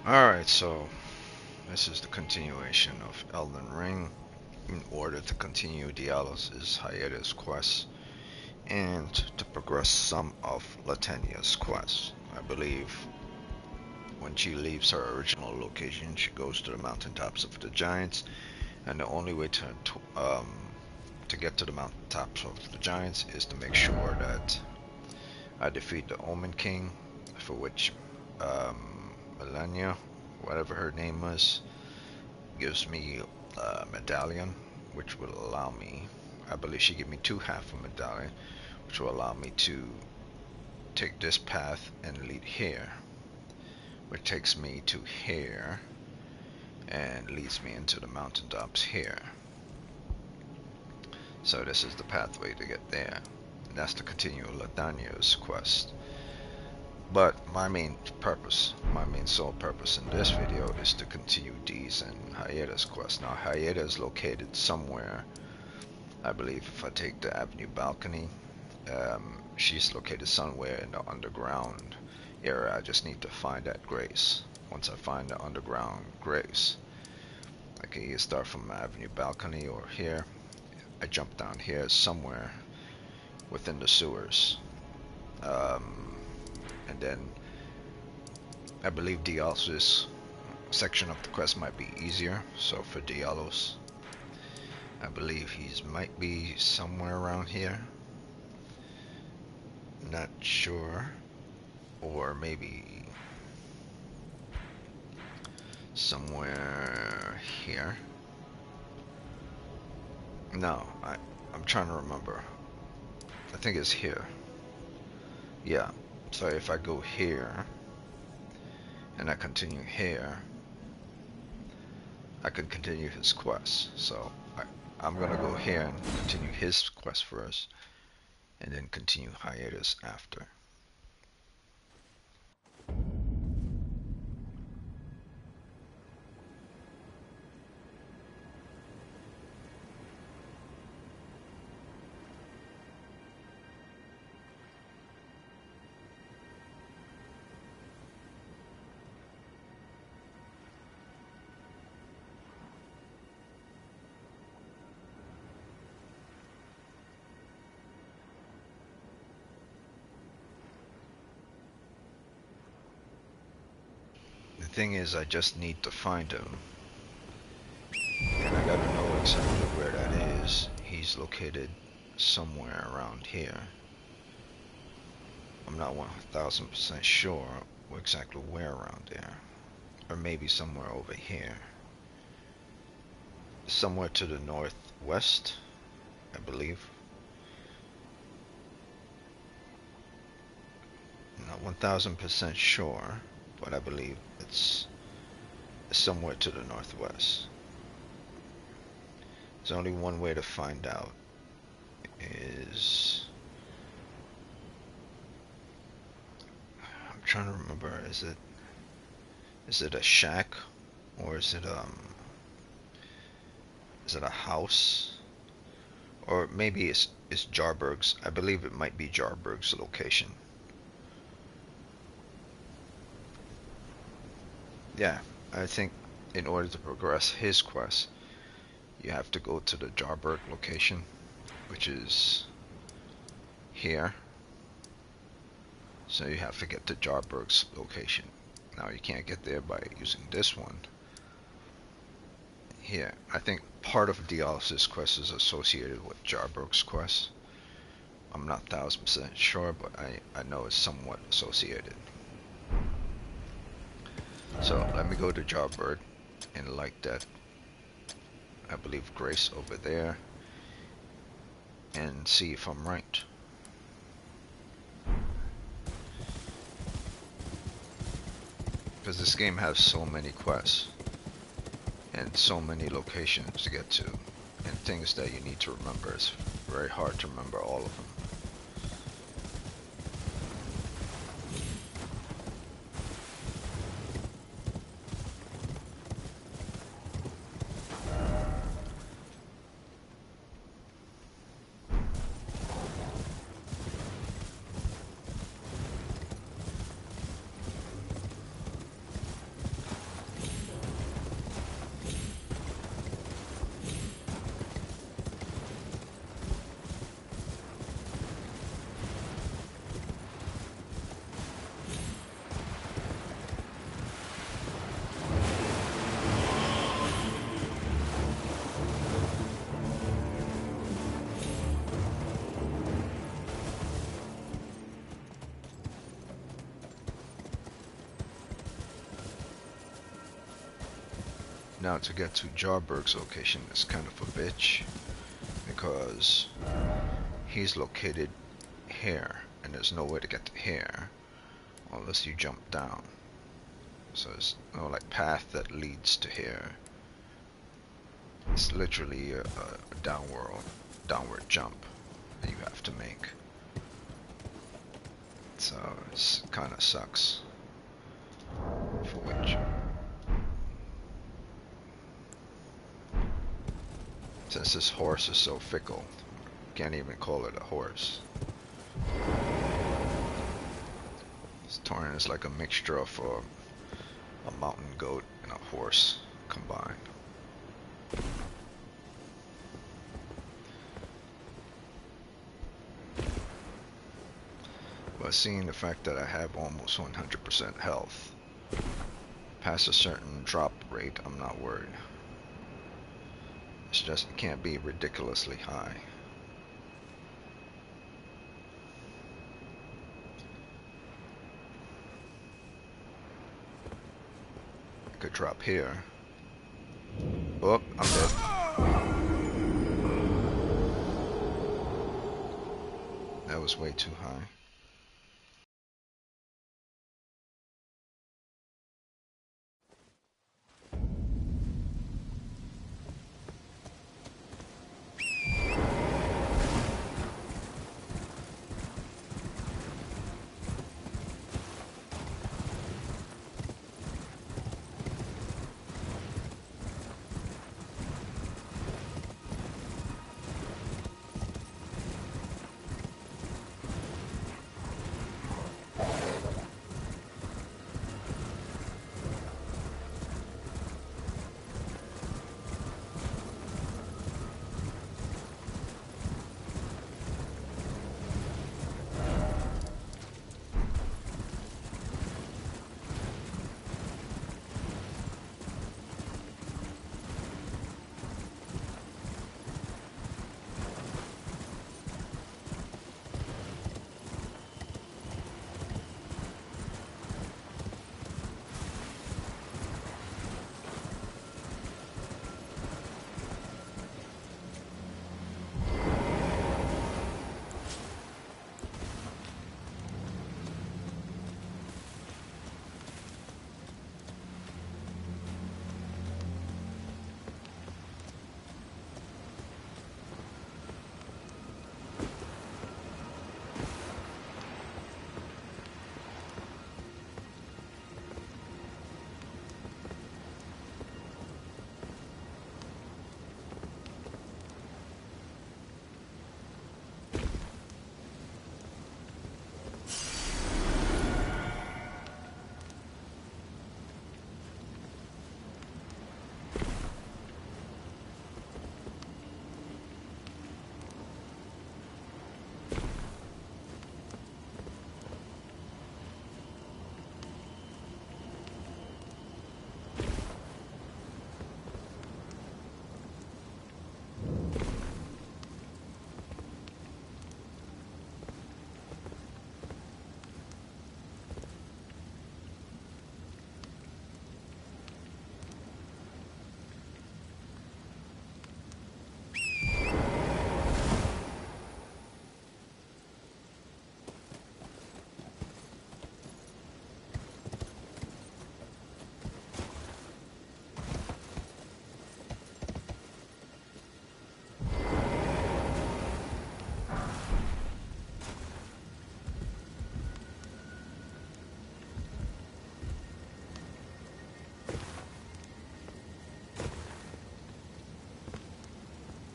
Alright, so this is the continuation of Elden Ring. In order to continue Diallos Hayetta's quest and to progress some of Latania's quests. I believe when she leaves her original location, she goes to the mountaintops of the giants, and the only way to get to the mountaintops of the giants is to make sure that I defeat the Omen King, for which Melania, whatever her name was, gives me a medallion, which will allow me, I believe she gave me two half a medallion, which will allow me to take this path and lead here, which takes me to here and leads me into the mountaintops here. So this is the pathway to get there. And that's to continue Ladania's quest. But my main sole purpose in this video is to continue Dee's and Hayetta's quest. Now Hayetta is located somewhere, I believe if I take the Avenue Balcony, she's located somewhere in the underground area. I just need to find that Grace. Once I find the underground Grace, I can either start from Avenue Balcony or here. I jump down here somewhere within the sewers. And then I believe Diallos' section of the quest might be easier. So for Diallos, I believe he might be somewhere around here. Not sure. Or maybe somewhere here. No, I'm trying to remember. I think it's here. Yeah, so if I go here and I continue here, I could continue his quest. So I'm gonna go here and continue his quest first and then continue Hayetta's after. The thing is, I just need to find him, and I gotta know exactly where that is. He's located somewhere around here. I'm not 1000% sure exactly where around there. Or maybe somewhere over here. Somewhere to the northwest, I believe. Not 1000% sure, but I believe it's somewhere to the northwest. There's only one way to find out. I'm trying to remember, is it a shack, or is it a house, or maybe it's Jarberg's. I believe it might be Jarberg's location. Yeah, I think in order to progress his quest, you have to go to the Jarberg location, which is here. So you have to get to Jarberg's location. Now you can't get there by using this one. Here, I think part of Diallos' quest is associated with Jarberg's quest. I'm not 1000% sure, but I know it's somewhat associated. So let me go to Jarberg and light that, I believe, Grace over there, and see if I'm right. Because this game has so many quests and so many locations to get to and things that you need to remember. It's very hard to remember all of them. Now to get to Jarberg's location is kind of a bitch, because he's located here, and there's no way to get to here unless you jump down. So there's no like path that leads to here. It's literally a downward jump that you have to make. So it's kind of sucks. For which, since this horse is so fickle, can't even call it a horse. This Tauren is like a mixture of a mountain goat and a horse combined. But seeing the fact that I have almost 100% health, past a certain drop rate, I'm not worried. It's just, it can't be ridiculously high. I could drop here. Oh, I'm dead. That was way too high.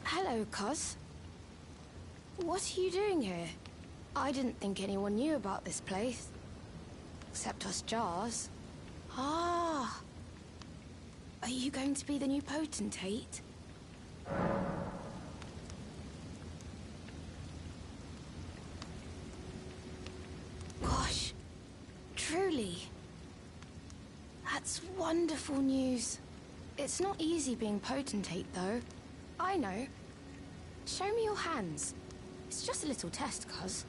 Hello, Cos. What are you doing here? I didn't think anyone knew about this place. Except us Jars. Ah. Are you going to be the new potentate? Gosh. Truly. That's wonderful news. It's not easy being potentate, though. I know. Show me your hands. It's just a little test, cuz.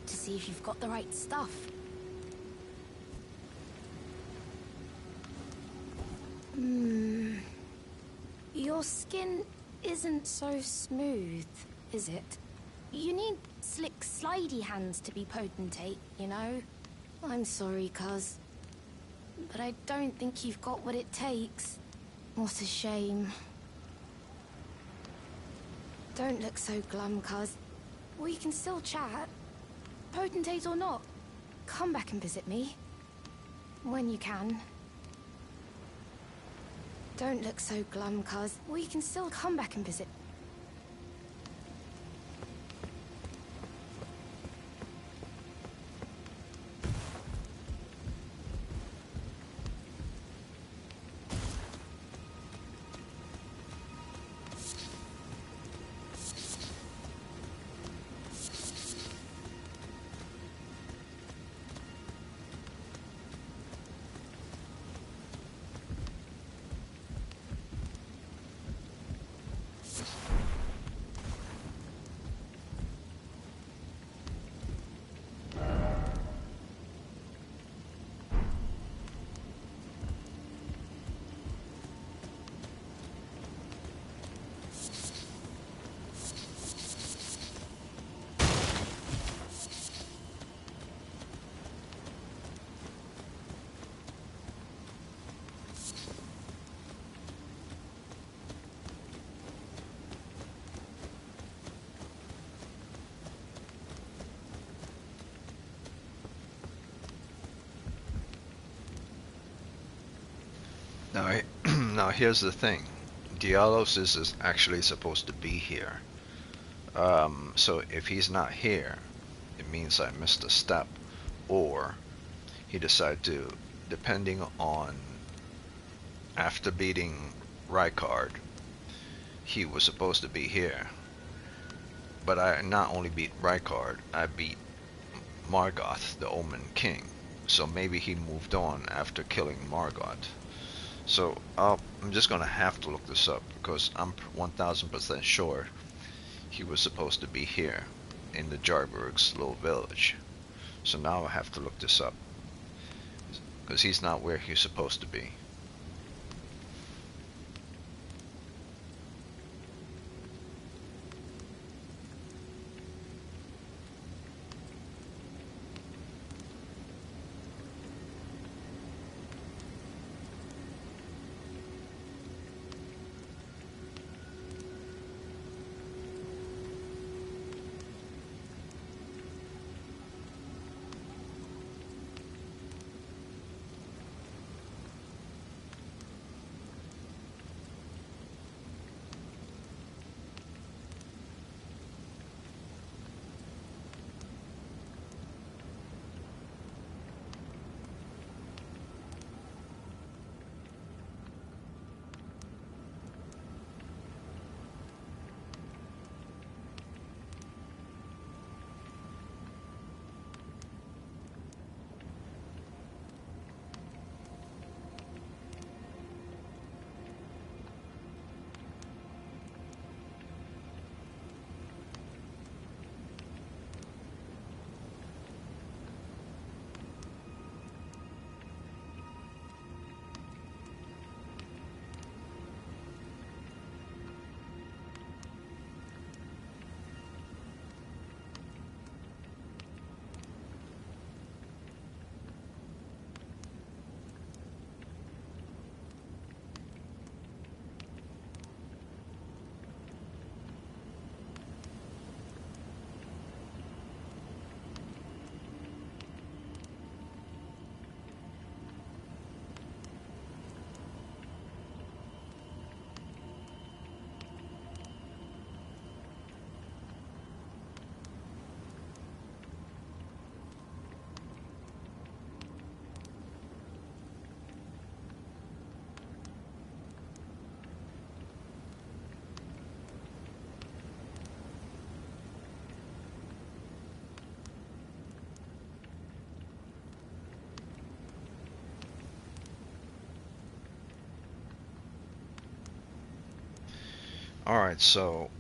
To see if you've got the right stuff. Your skin isn't so smooth, is it? You need slick, slidey hands to be potentate, you know? I'm sorry, cuz, but I don't think you've got what it takes. What a shame. Don't look so glum, cuz. We can still chat. Potentate or not, come back and visit me. When you can. Don't look so glum, cuz. We can still come back and visit. Now, now here's the thing. Diallos is actually supposed to be here. So if he's not here, it means I missed a step, or he decided to, depending on after beating Rykard, he was supposed to be here. But I not only beat Rykard, I beat Margoth, the Omen King. So maybe he moved on after killing Margoth. So I'm just gonna have to look this up because I'm 1000% sure he was supposed to be here in the Jarburg's little village. So now I have to look this up because he's not where he's supposed to be. Alright, so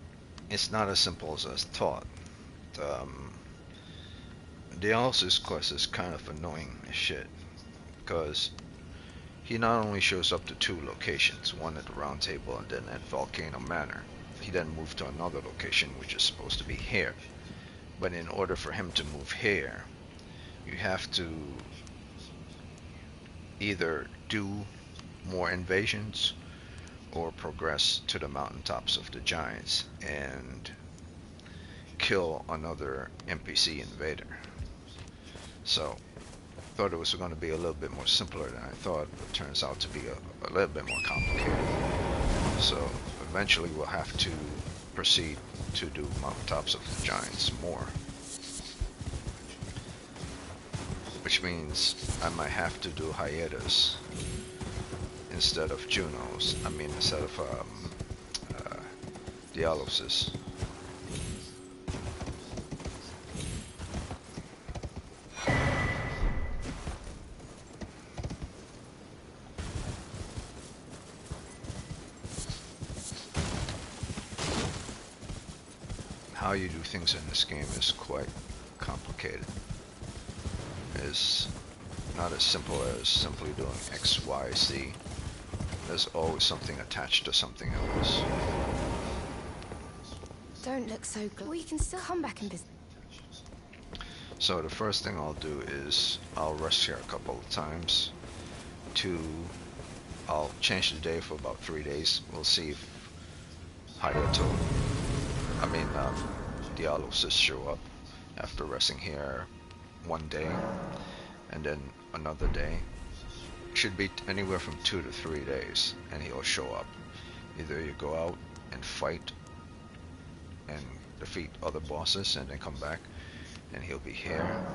it's not as simple as I thought. Um, Diallos' quest is kind of annoying as shit because he not only shows up to 2 locations, one at the Round Table and then at Volcano Manor. He then moved to another location, which is supposed to be here. But in order for him to move here, you have to either do more invasions or progress to the mountaintops of the giants and kill another NPC invader. So I thought it was going to be a little bit more simpler than I thought, but it turns out to be a little bit more complicated. So eventually we'll have to proceed to do mountaintops of the giants more, which means I might have to do Hayettas instead of Junos. I mean, instead of Dialloses. How you do things in this game is quite complicated. It's not as simple as simply doing X, Y, Z. There's always something attached to something else. Don't look so good. We can still come back and visit. So the first thing I'll do is I'll rest here a couple of times. I'll change the day for about 3 days. We'll see if Diallos show up after resting here 1 day, and then another day. Should be anywhere from 2 to 3 days, and he'll show up. Either you go out and fight and defeat other bosses and then come back and he'll be here,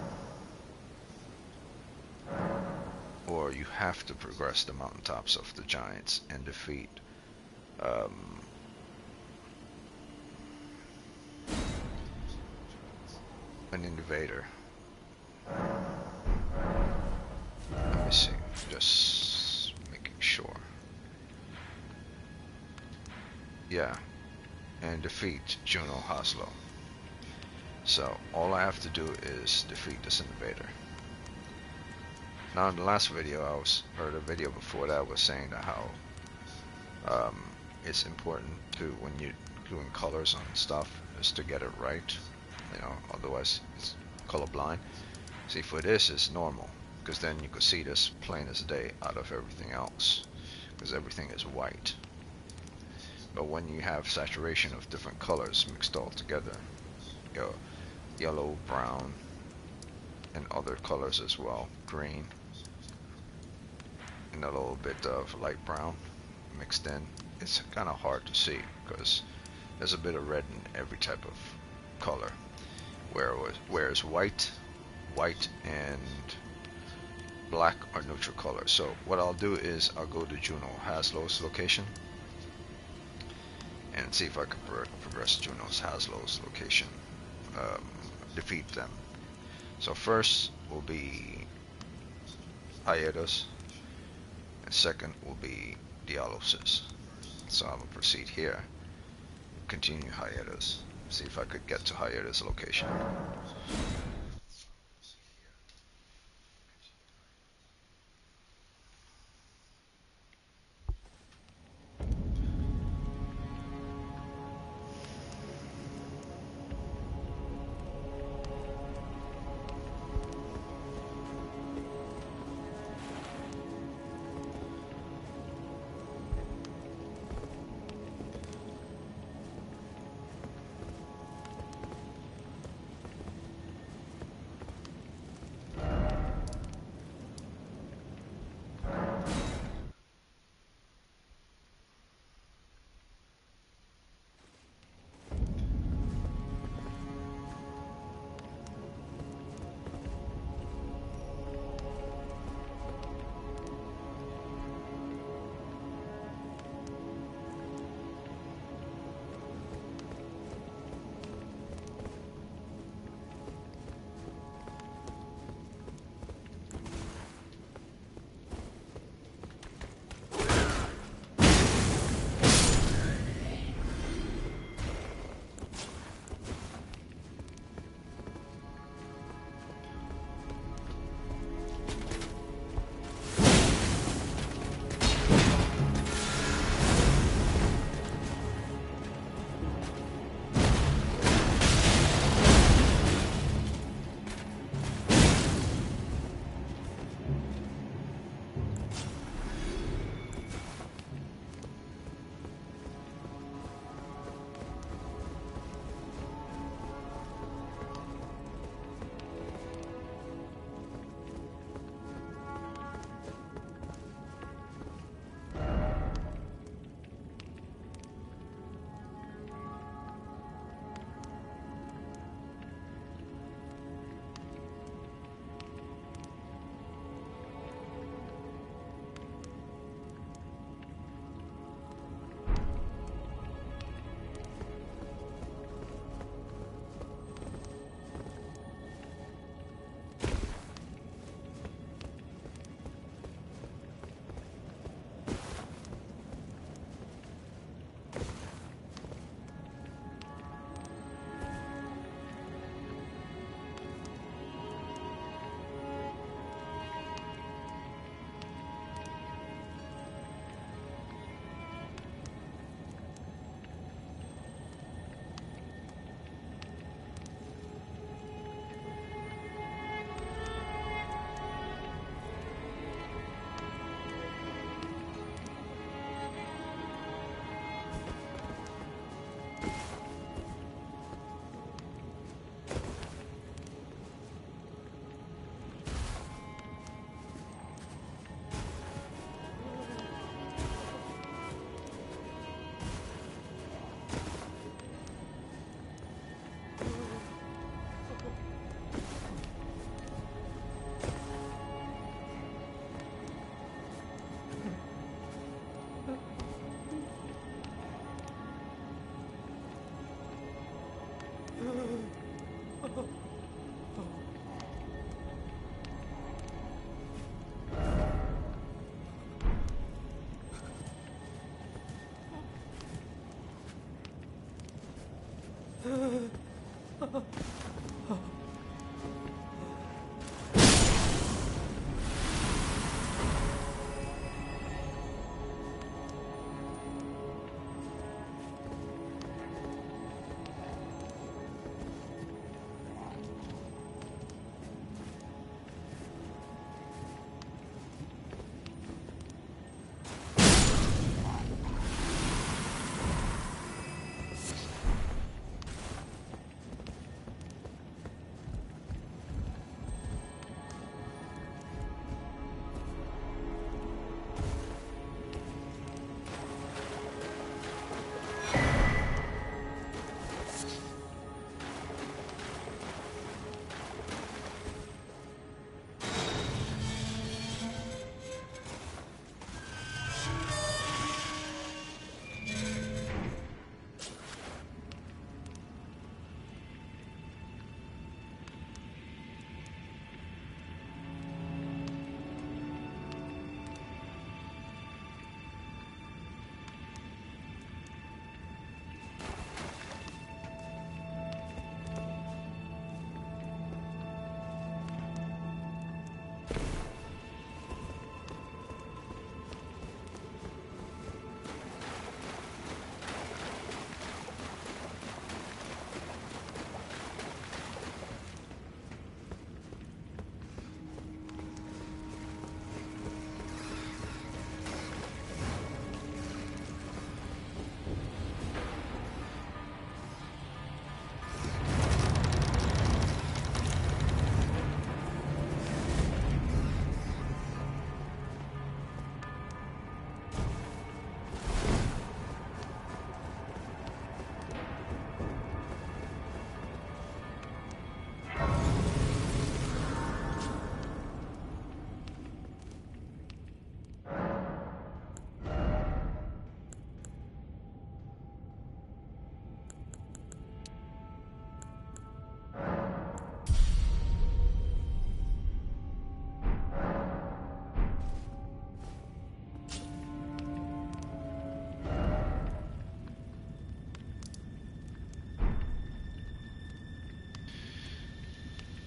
or you have to progress the mountaintops of the giants and defeat an invader. Let me see, just making sure. Yeah, and defeat Juno Haslo. So all I have to do is defeat this invader. Now in the last video or the video before that was saying that how it's important to, when you're doing colors on stuff, is to get it right. You know, otherwise it's colorblind. See, for this it's normal, because then you could see this plain as day out of everything else, because everything is white. But when you have saturation of different colors mixed all together, you know, yellow, brown, and other colors as well, green, and a little bit of light brown mixed in, it's kind of hard to see because there's a bit of red in every type of color. Whereas white and black are neutral colors. So what I'll do is I'll go to Juno Haslo's location and see if I can progress Juno's Haslo's location, defeat them. So first will be Hayetta's, and second will be Diallos's. So I'm gonna proceed here, continue Hayetta's, see if I could get to Hayetta's location.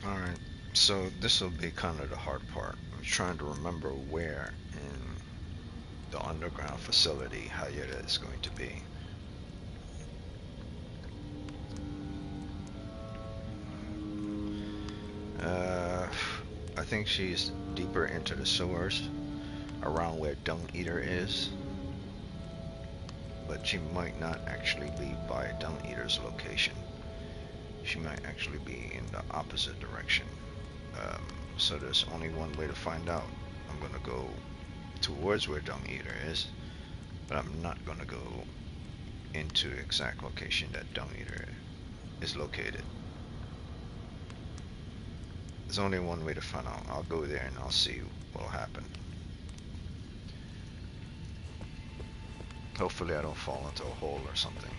Alright, so this will be kind of the hard part. I'm trying to remember where in the underground facility Hayetta is going to be. I think she's deeper into the sewers, around where Dung Eater is. But she might not actually be by Dung Eater's location. She might actually be in the opposite direction. So there's only one way to find out. I'm gonna go towards where Dung Eater is, but I'm not gonna go into the exact location that Dung Eater is located. There's only one way to find out. I'll go there and I'll see what'll happen. Hopefully I don't fall into a hole or something.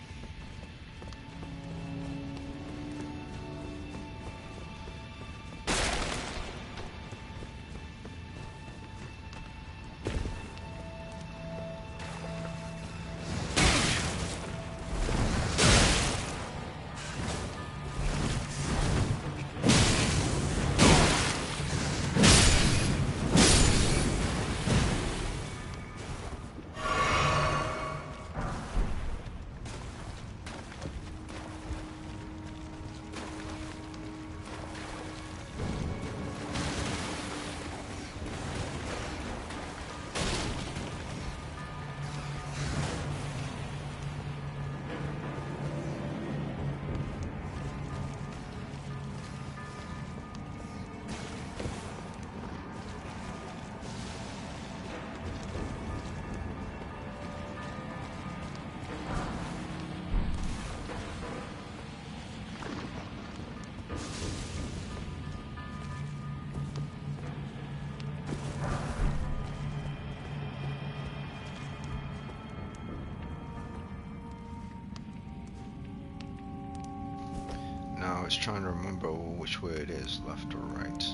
Now I was trying to remember which way it is, left or right.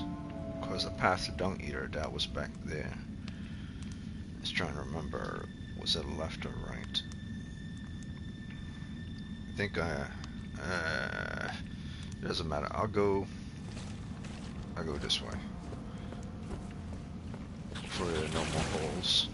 Because the path to Dung Eater, that was back there. I was trying to remember, was it left or right? I think It doesn't matter. I'll go this way. For no more holes.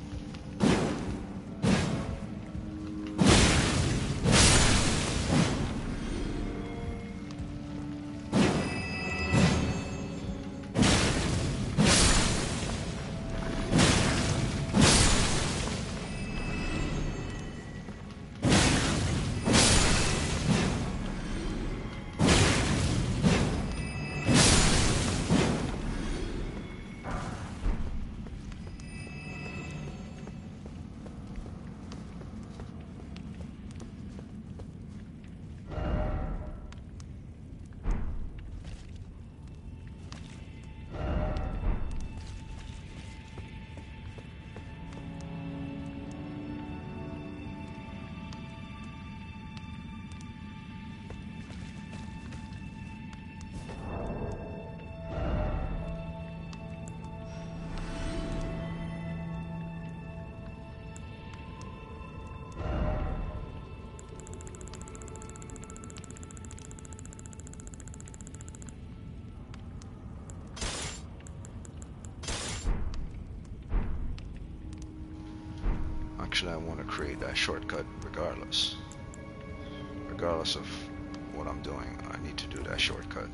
Actually, I want to create that shortcut regardless. Regardless of what I'm doing, I need to do that shortcut.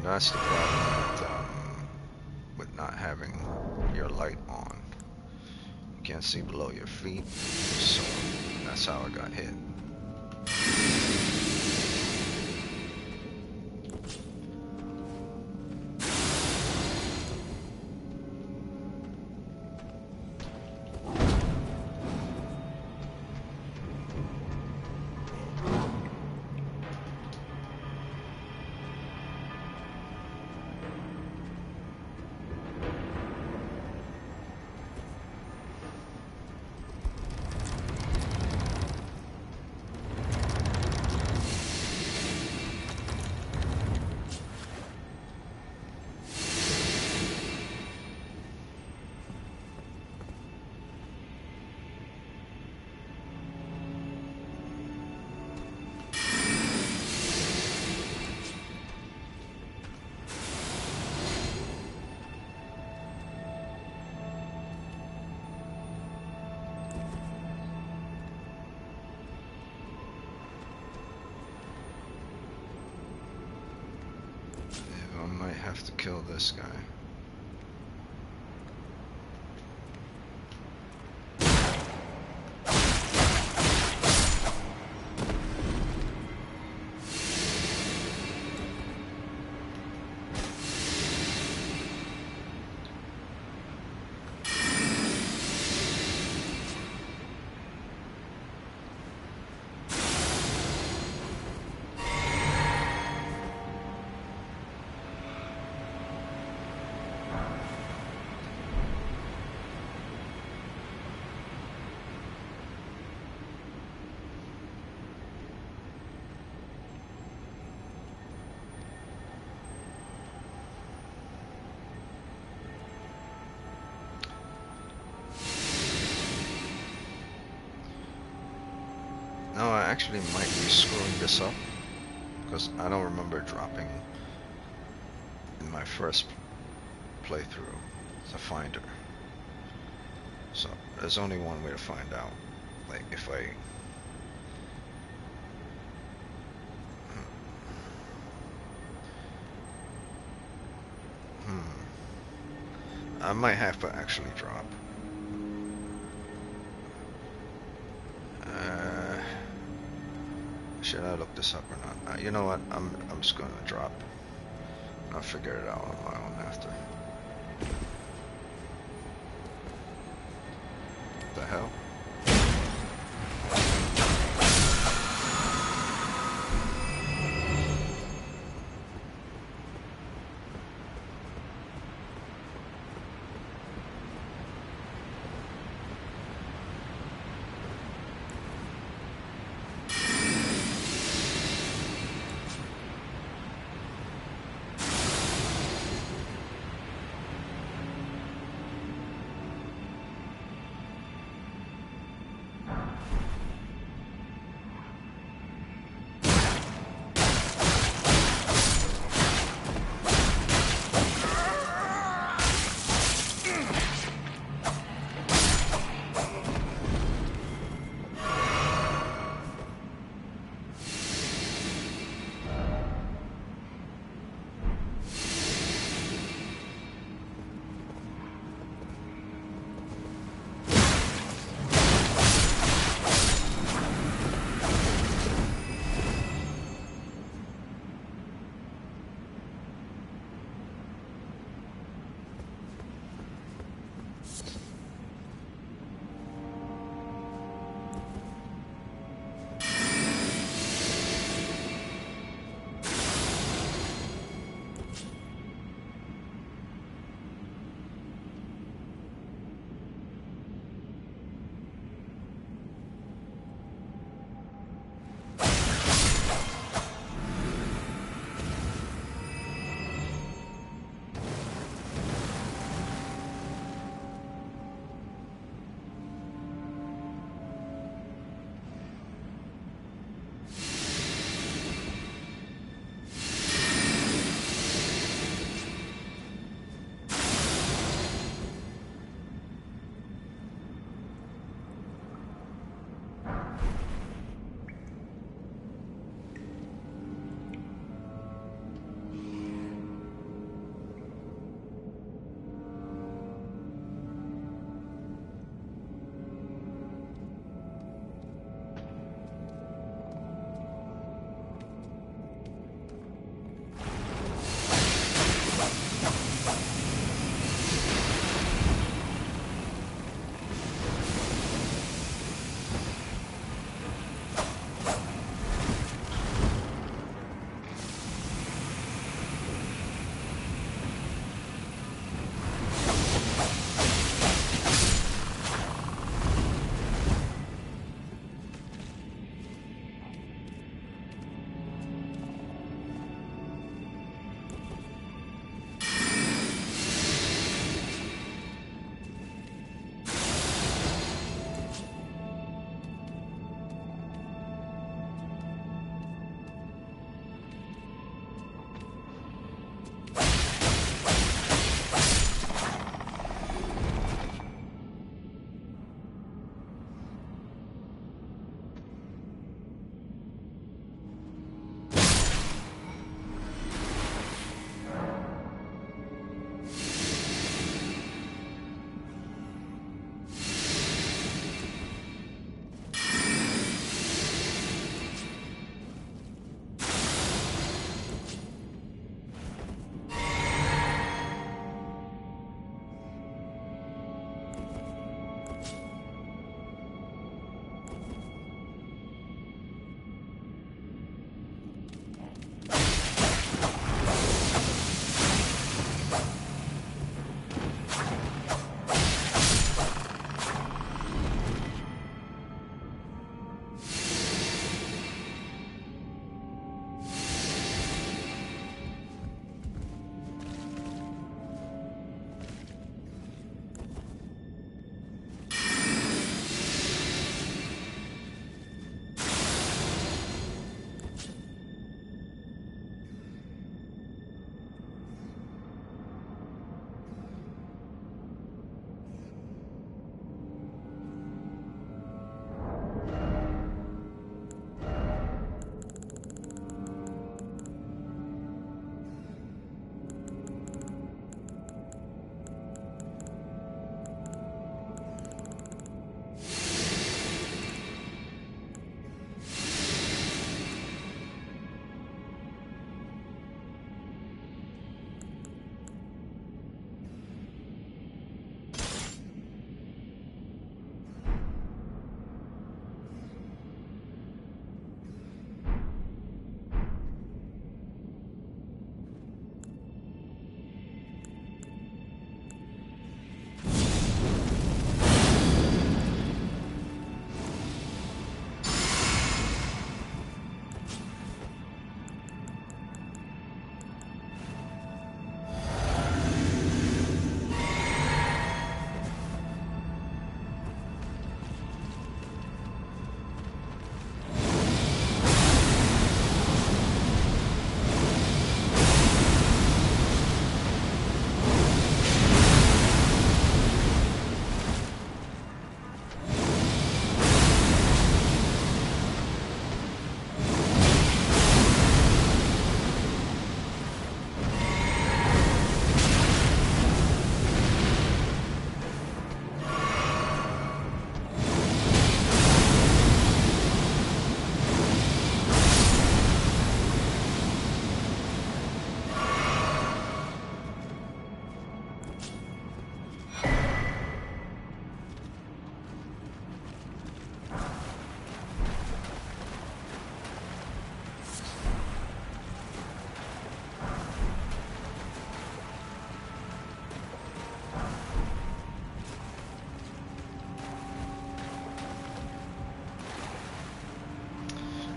That's the problem with not having your light on. You can't see below your feet, so that's how I got hit. I might have to kill this guy. No, I actually might be screwing this up because I don't remember dropping in my first playthrough the finder. So there's only one way to find out. Like if I I might have to actually drop. Should I look this up or not? You know what? I'm just gonna drop. I'll figure it out on my own after. What the hell?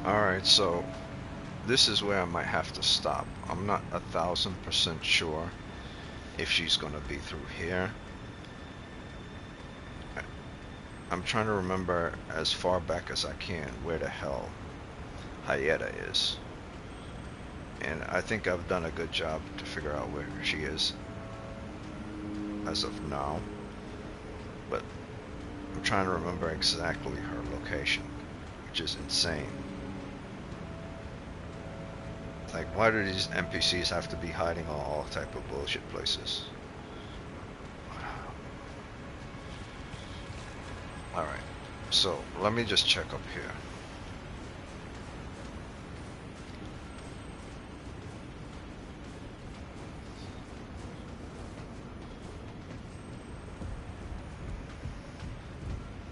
Alright, so this is where I might have to stop. I'm not 1000% sure if she's gonna be through here. I'm trying to remember as far back as I can where the hell Hayetta is. And I think I've done a good job to figure out where she is as of now. But I'm trying to remember exactly her location, which is insane. Like, why do these NPCs have to be hiding on all type of bullshit places? Alright, so let me just check up here.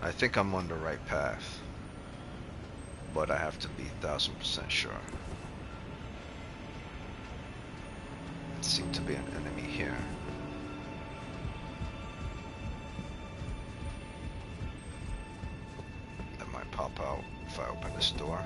I think I'm on the right path, but I have to be 1000% sure. There seems to be an enemy here. That might pop out if I open this door.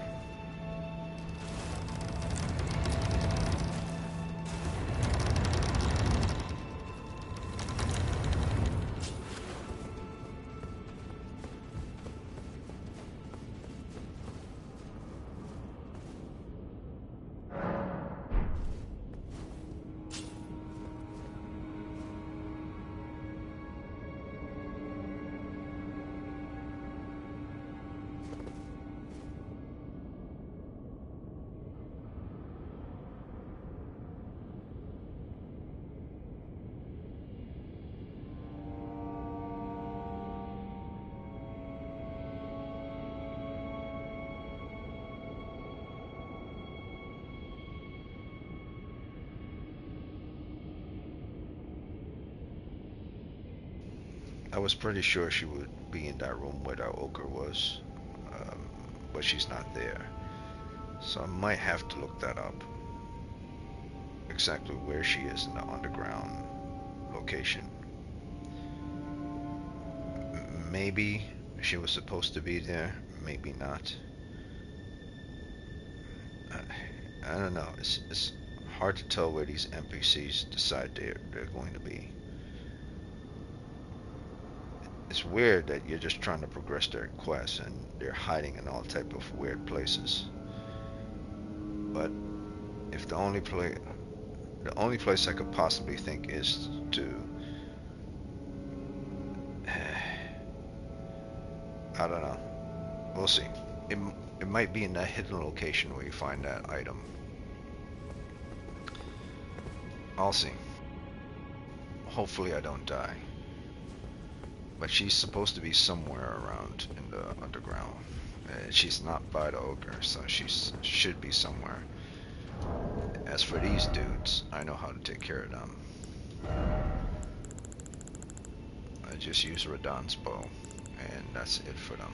I was pretty sure she would be in that room where that ogre was, but she's not there. So I might have to look that up. Exactly where she is in the underground location. Maybe she was supposed to be there, maybe not. I don't know. It's hard to tell where these NPCs decide they're going to be. It's weird that you're just trying to progress their quests and they're hiding in all type of weird places. But if the only place I could possibly think is to I don't know. We'll see. It might be in that hidden location where you find that item. I'll see. Hopefully I don't die. But she's supposed to be somewhere around in the underground. She's not by the ogre, so she should be somewhere. As for these dudes, I know how to take care of them. I just use Radahn's bow, and that's it for them.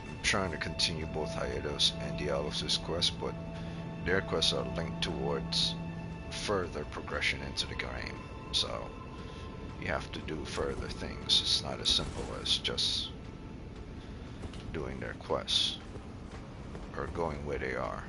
I'm trying to continue both Hayetta's and Diallos' quests, but their quests are linked towards further progression into the game, so you have to do further things. It's not as simple as just doing their quests or going where they are.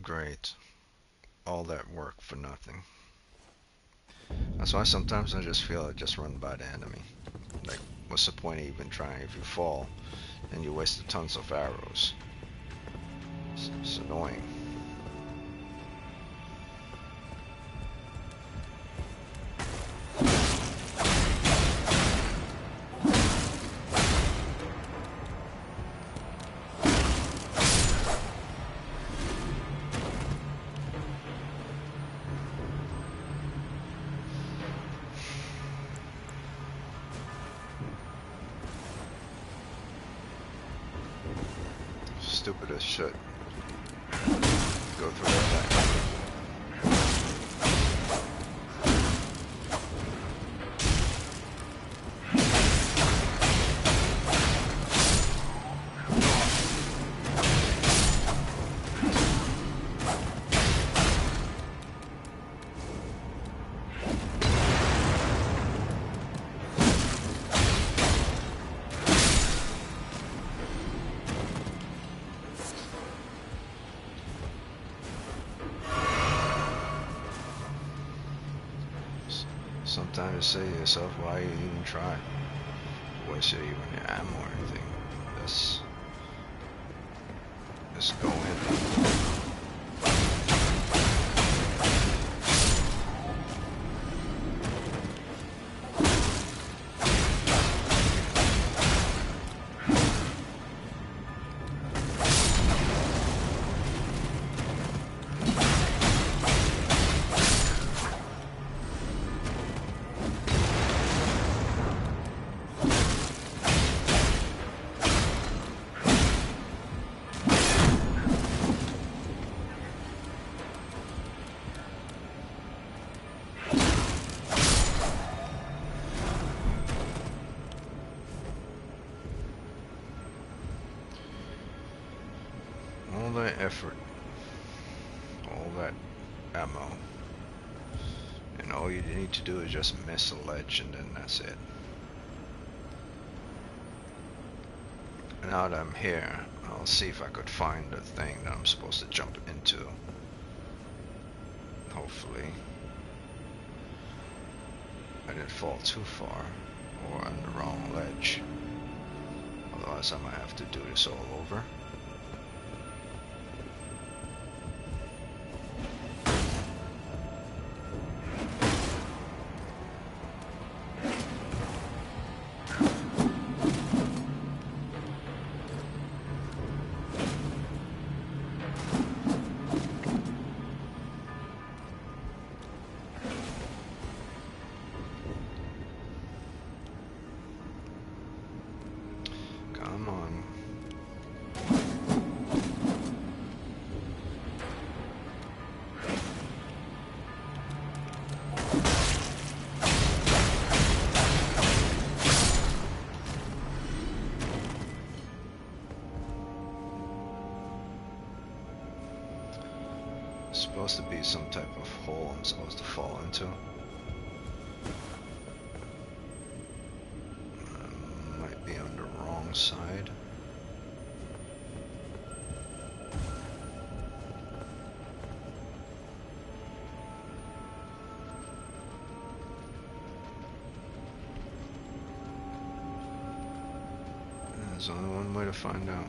Great. All that work for nothing. That's why sometimes I just feel I just run by the enemy. Like, what's the point of even trying if you fall and you wasted tons of arrows? It's annoying. Stupid as shit. Go through that. Sometimes you say to yourself, why you even try? Waste your even your ammo or anything. Just go in. All that effort, all that ammo, and all you need to do is just miss a ledge and then that's it. Now that I'm here, I'll see if I could find the thing that I'm supposed to jump into. Hopefully I didn't fall too far or on the wrong ledge. Otherwise I might have to do this all over. Come on. It's supposed to be some type of hole I'm supposed to fall into. Might be on the wrong side. There's only one way to find out.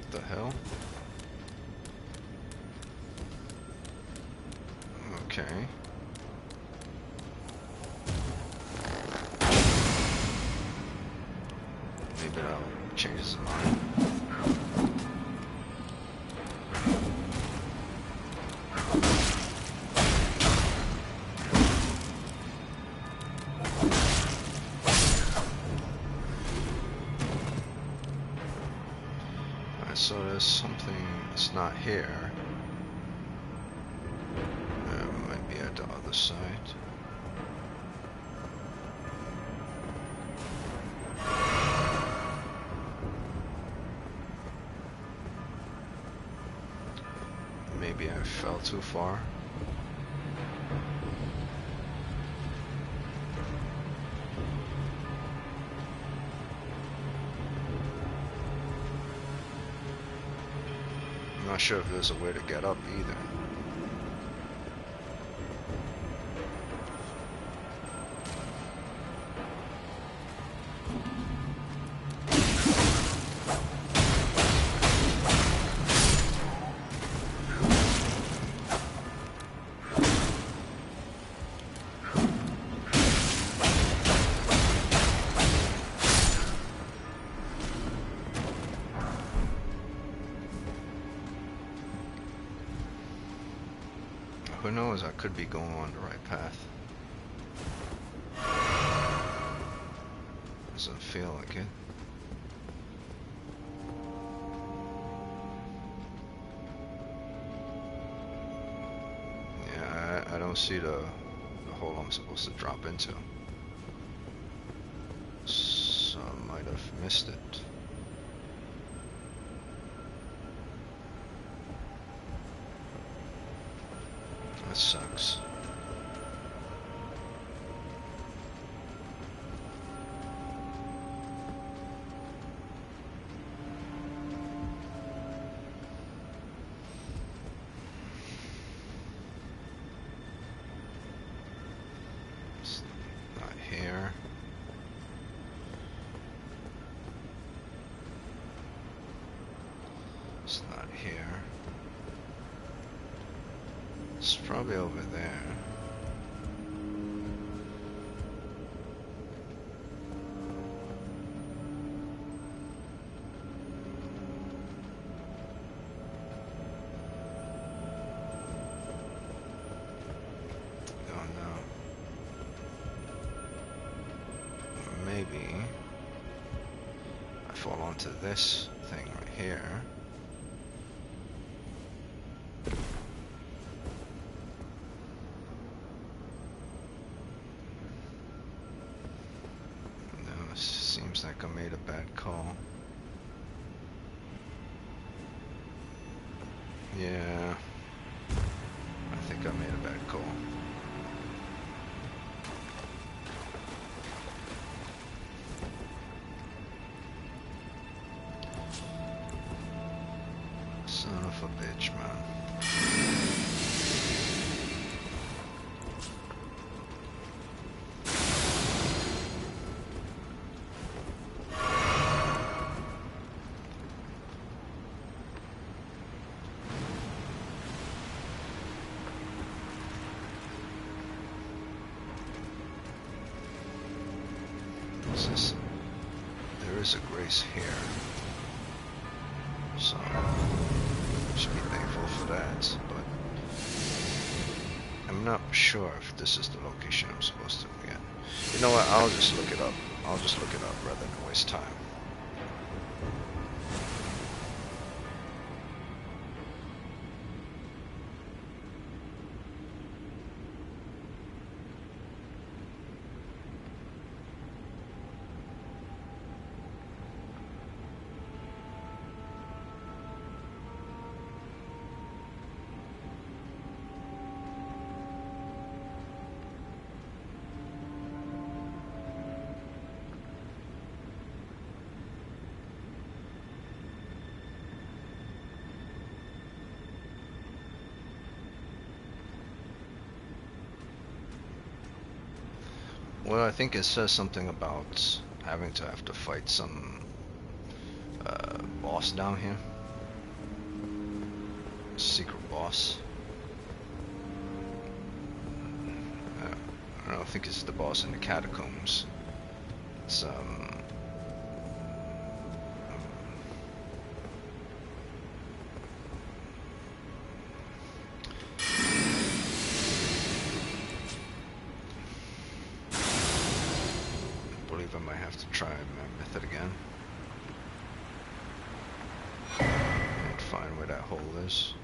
What the hell? Okay. Maybe that'll change his mind. Alright, so there's something that's not here. Might be at the other side. Maybe I fell too far. not sure if there's a way to get up either. Who knows, I could be going on the right path. Doesn't feel like it. Yeah, I don't see the hole I'm supposed to drop into. So I might have missed it. That sucks. It's not here. It's not here. It's probably over there. Oh no. Maybe I fall onto this thing right here. Seems like I made a bad call. Yeah, I think I made a bad call. Son of a bitch, man. There is a grace here, so I should be thankful for that, but I'm not sure if this is the location I'm supposed to be at. You know what, I'll just look it up. I'll just look it up rather than waste time. Well, I think it says something about having to fight some boss down here. Secret boss. I don't think it's the boss in the catacombs. It's I might have to try my method again and find where that hole is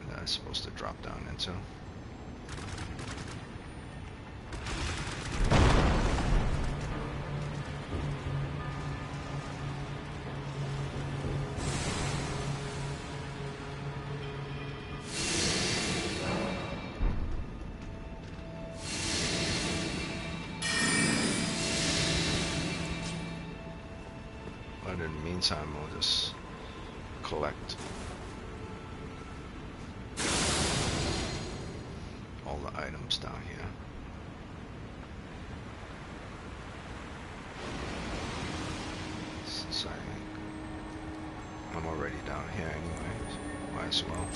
that I'm supposed to drop down into. But in the meantime, we'll just collect all the items down here. So I'm already down here anyway, so might as well.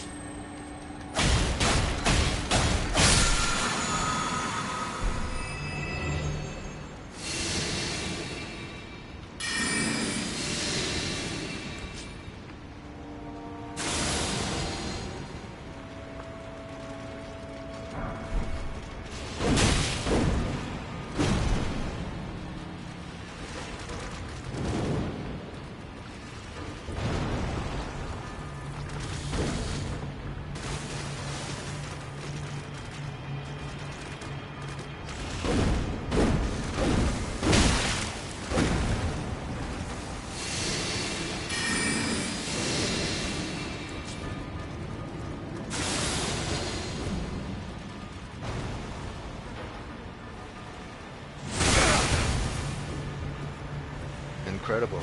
Incredible.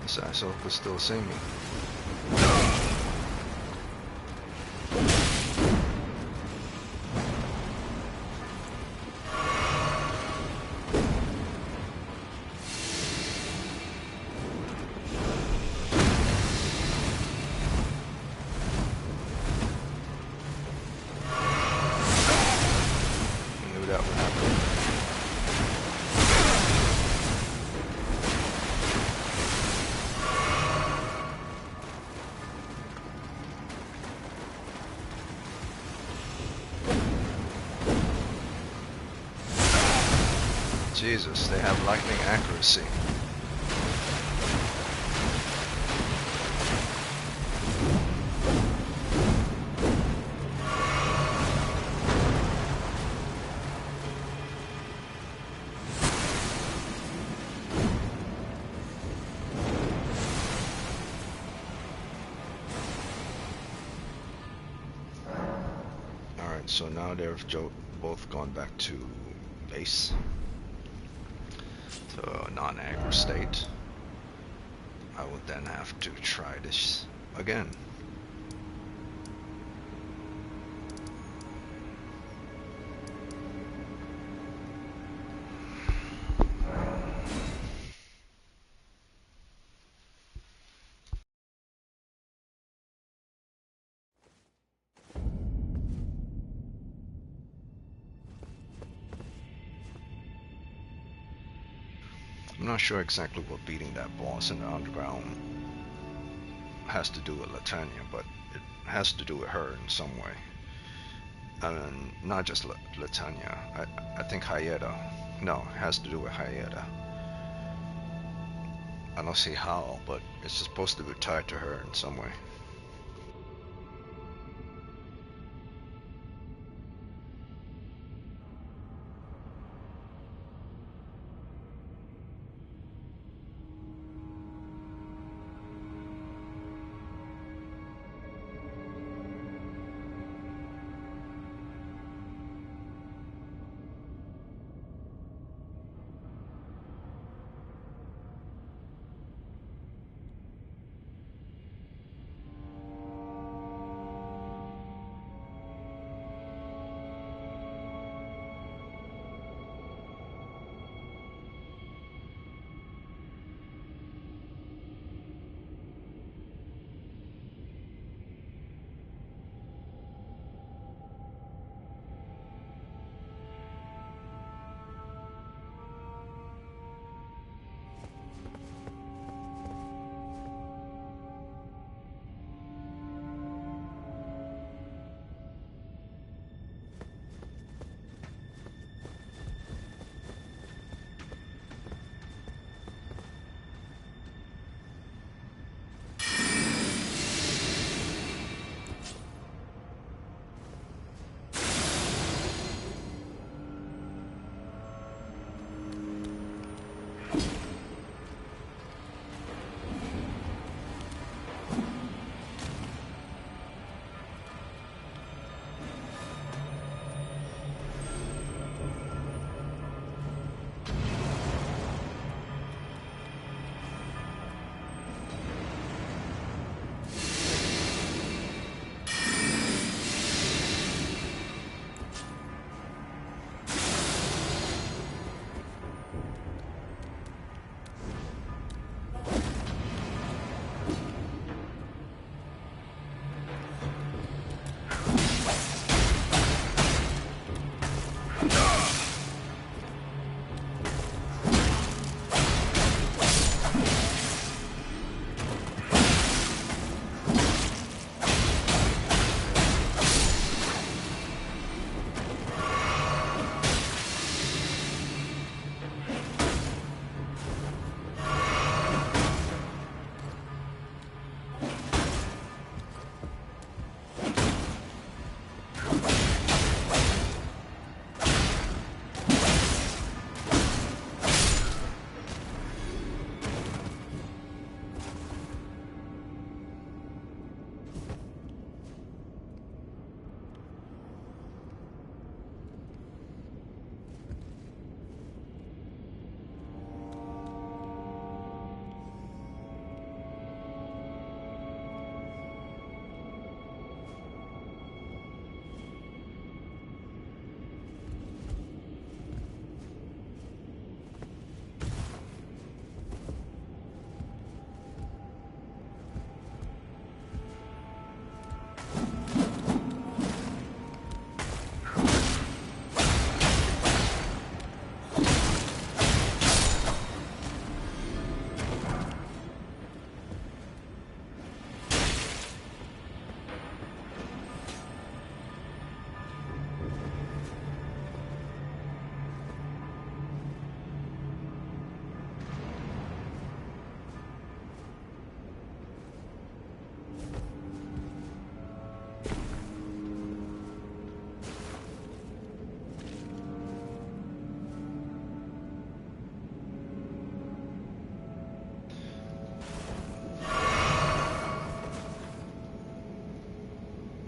This asshole could still see me. Jesus, they have lightning accuracy. Alright, so now they've both gone back to base. To a non-aggro state. I will then have to try this again. I'm not sure exactly what beating that boss in the underground has to do with Leyndell, but it has to do with her in some way. I mean, not just Leyndell. I think Hayetta. No, it has to do with Hayetta. I don't see how, but it's supposed to be tied to her in some way.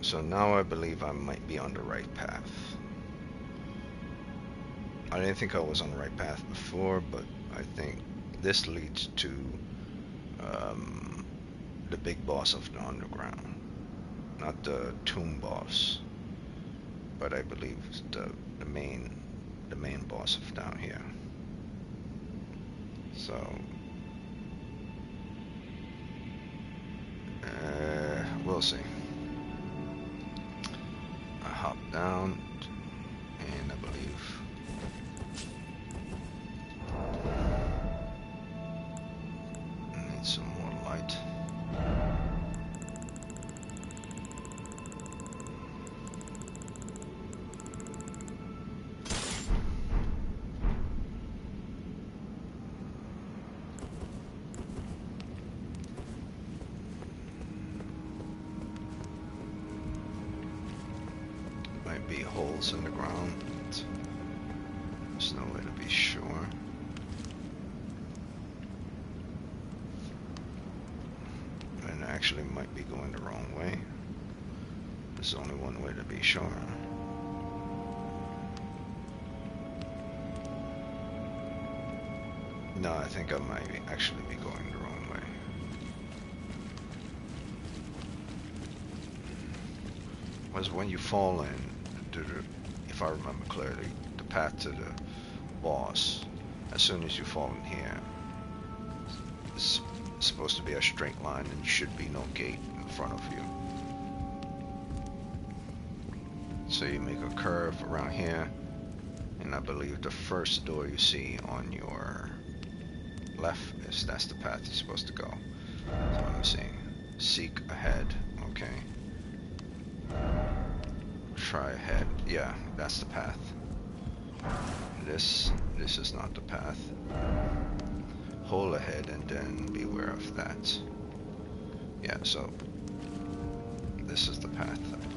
So now I believe I might be on the right path. I didn't think I was on the right path before, but I think this leads to the big boss of the underground. Not the tomb boss, but I believe the main boss of down here. So we'll see. I hop down, and I believe I need some more light. Might be holes in the ground. There's no way to be sure. And actually might be going the wrong way. There's only one way to be sure. No, I think I might actually be going the wrong way. Was when you fall in, if I remember clearly, the path to the boss, as soon as you fall in here, it's supposed to be a straight line and there should be no gate in front of you. So you make a curve around here, and I believe the first door you see on your left that's the path you're supposed to go. So let me see. Seek ahead. Okay. Try ahead. Yeah, that's the path. This is not the path. Hold ahead and then beware of that. Yeah, so this is the path, I believe.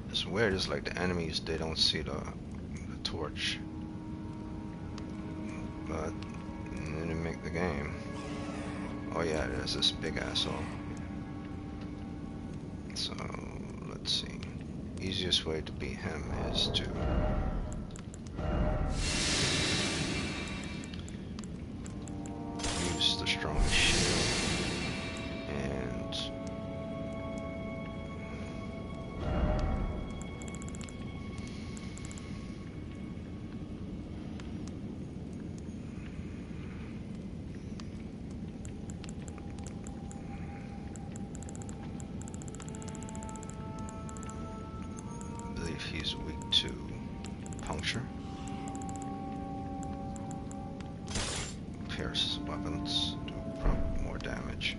It's weird, it's like the enemies, they don't see the torch. But they didn't make the game. Oh yeah, there's this big asshole. So let's see. Easiest way to beat him is to use the strongest shield and he's weak to puncture. Pierce weapons do probably more damage.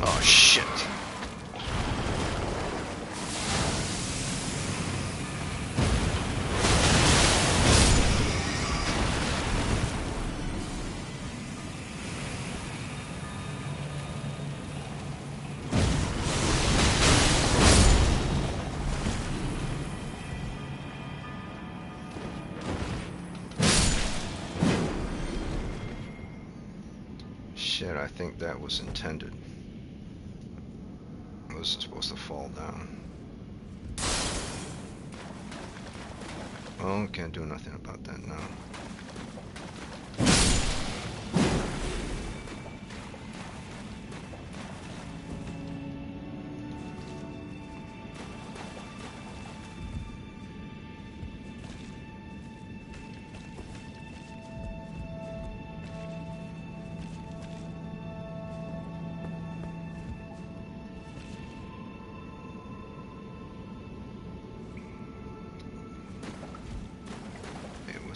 Oh shit. Shit, I think that was intended. It was supposed to fall down. Well, can't do nothing about that now.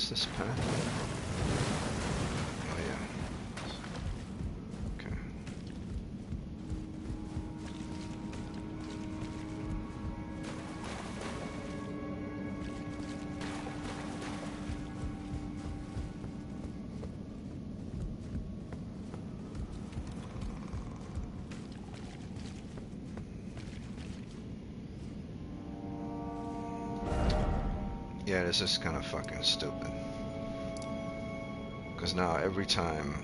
This path? Oh yeah. Okay. Yeah, this is kind of fucking stupid. Because now every time,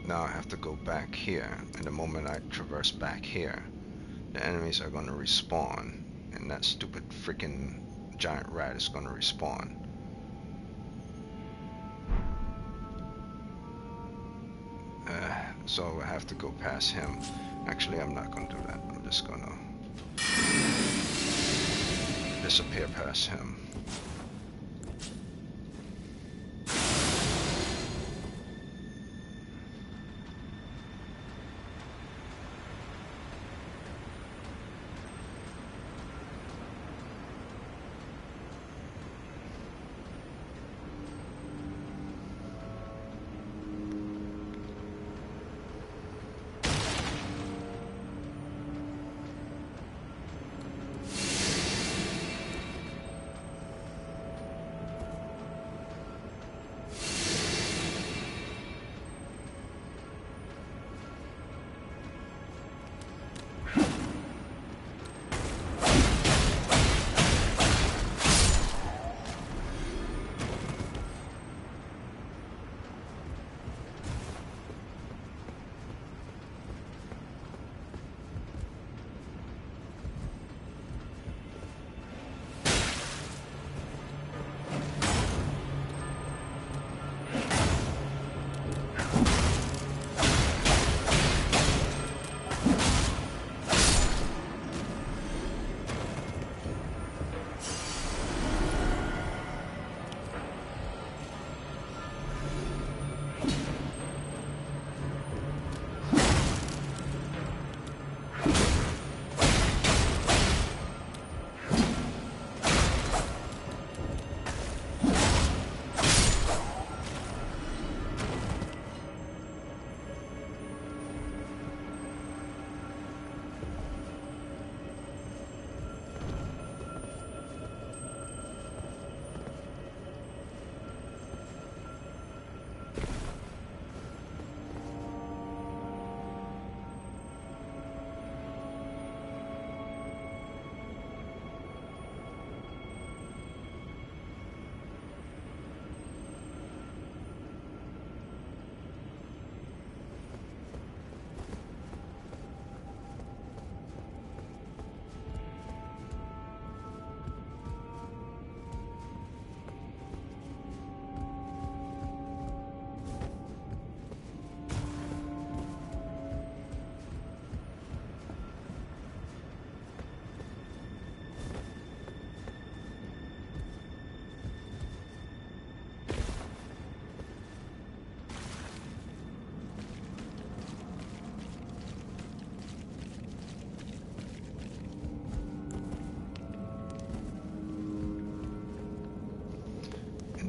now I have to go back here, and the moment I traverse back here, the enemies are going to respawn, and that stupid freaking giant rat is going to respawn. So I have to go past him. Actually, I'm not going to do that. I'm just going to disappear past him.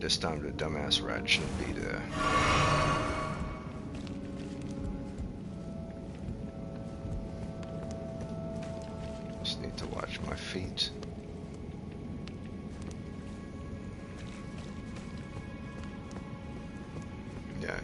This time the dumbass rat shouldn't be there. Just need to watch my feet. Yeah.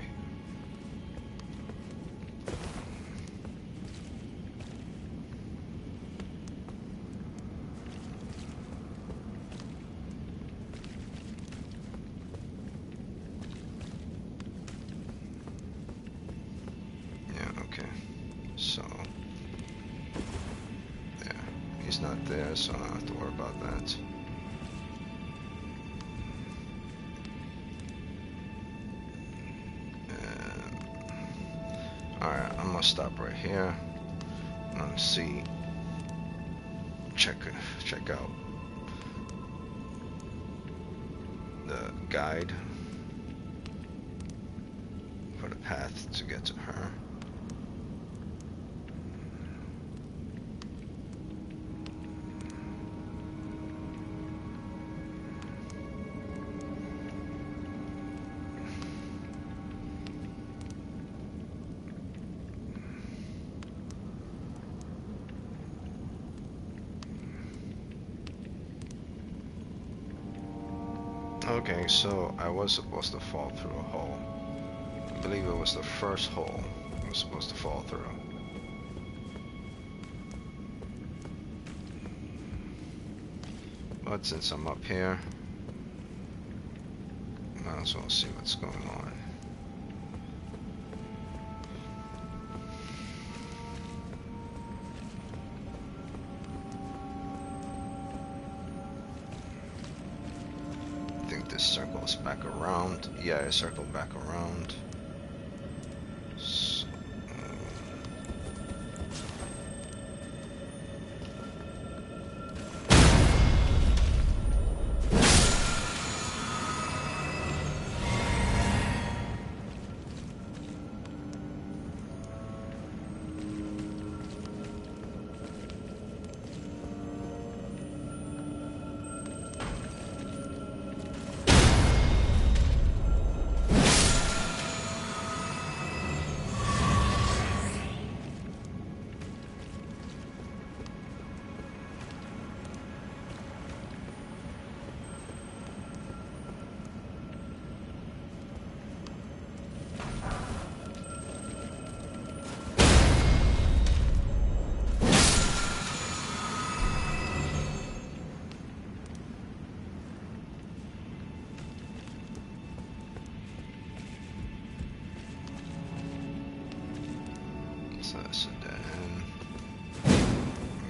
is not there, so I don't have to worry about that. Alright, I'm gonna stop right here. I'm gonna see, check out the guide for the path to get to her. Okay, so I was supposed to fall through a hole. I believe it was the first hole I was supposed to fall through. But since I'm up here, might as well see what's going on. I think this circles back around. Yeah, it circled back around. So, so that's a dead end.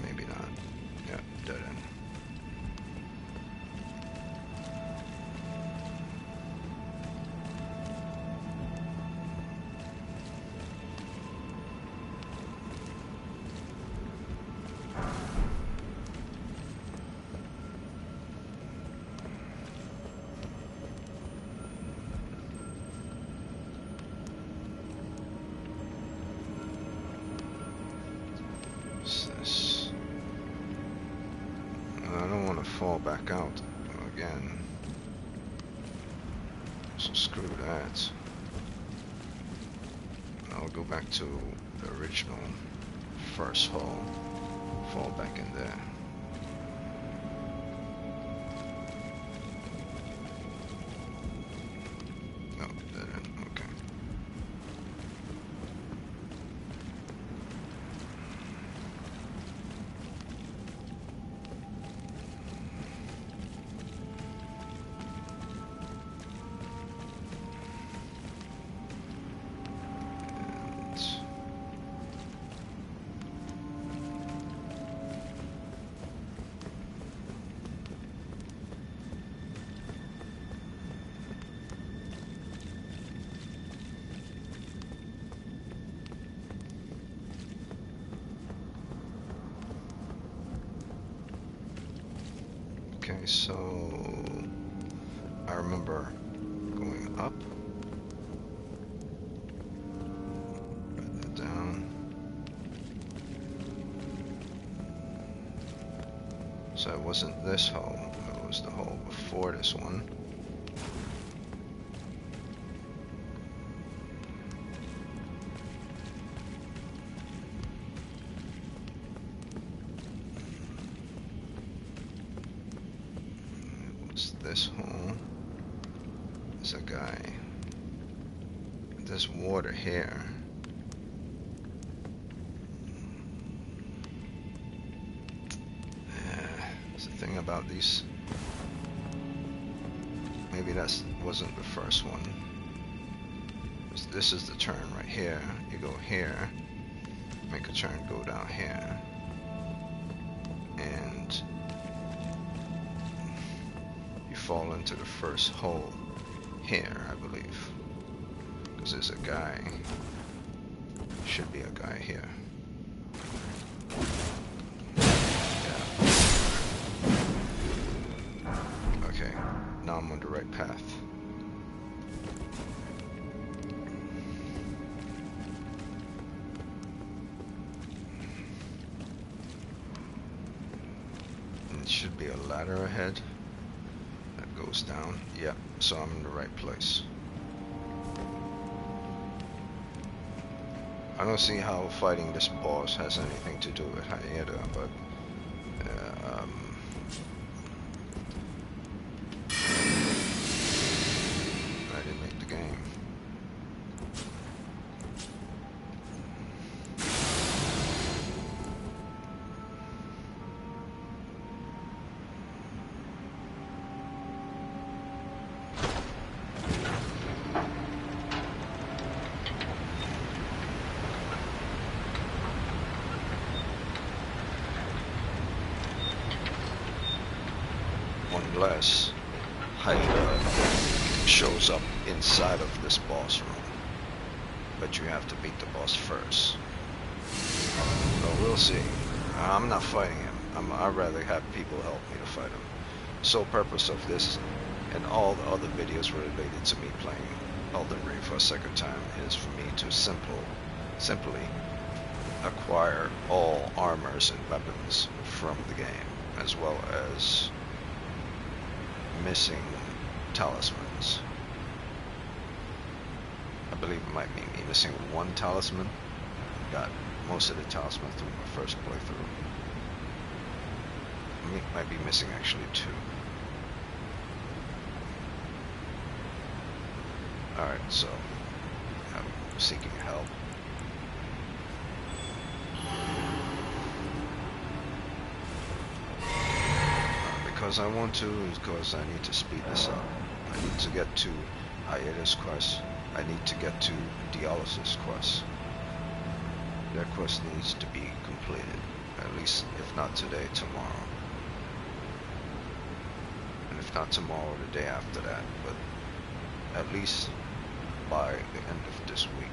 Maybe not. Yeah, dead end. This? I don't want to fall back out again, so screw that. I'll go back to the original first hole, fall back in there. No, dead end. Okay. Okay, so I remember going up, write that down. So it wasn't this hole, it was the hole before this one. This hole. There's a guy. There's water here. There's the thing about these. Maybe that wasn't the first one. This is the turn right here. You go here, make a turn, go down here, and fall into the first hole here, I believe. Because there's a guy. Should be a guy here. Yeah. Okay, now I'm on the right path. And it should be a ladder ahead that goes down. Yeah, so I'm in the right place. I don't see how fighting this boss has anything to do with Hayetta, but I didn't make the game. Unless Hayetta shows up inside of this boss room. But you have to beat the boss first. But we'll see. I'm not fighting him. I'd rather have people help me to fight him. Sole purpose of this and all the other videos related to me playing Elden Ring for a second time is for me to simply acquire all armors and weapons from the game, as well as missing talismans. I believe it might be me missing one talisman. Got most of the talismans through my first playthrough. Might be missing actually 2. Alright, so I'm seeking help. Because I want to, because I need to speed this up. I need to get to Hayetta's quest. I need to get to Diallos' quest. Their quest needs to be completed. At least, if not today, tomorrow. And if not tomorrow, the day after that. But at least by the end of this week.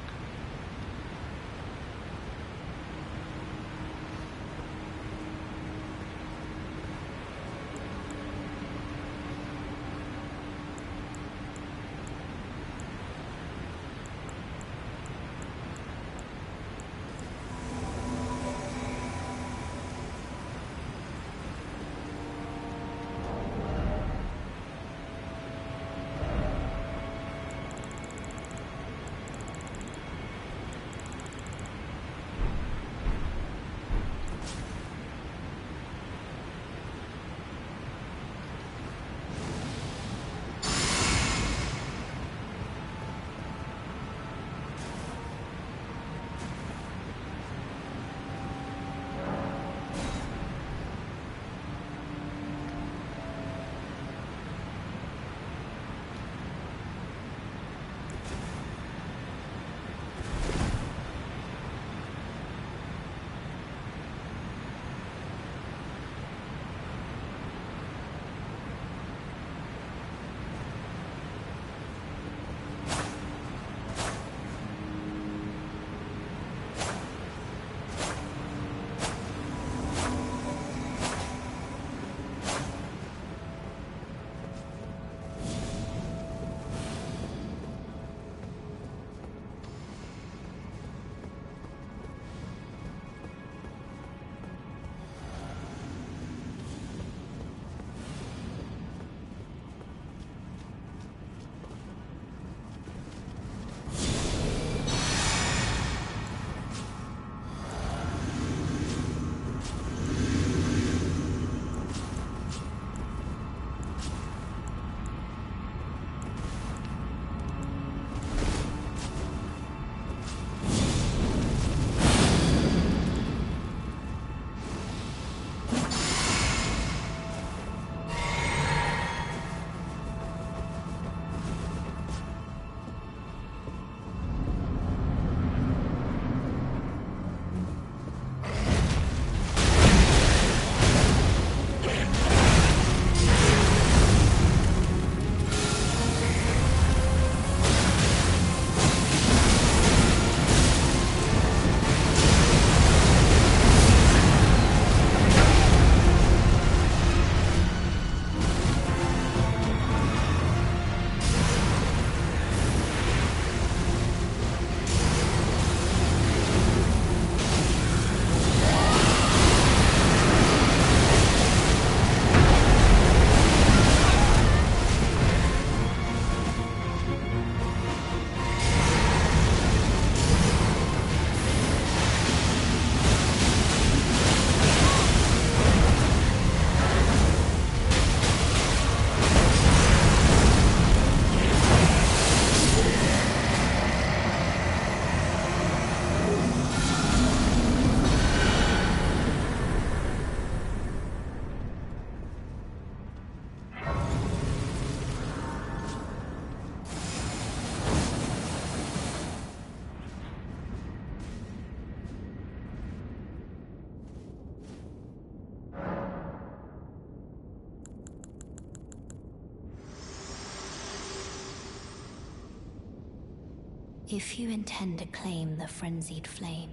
If you intend to claim the frenzied flame,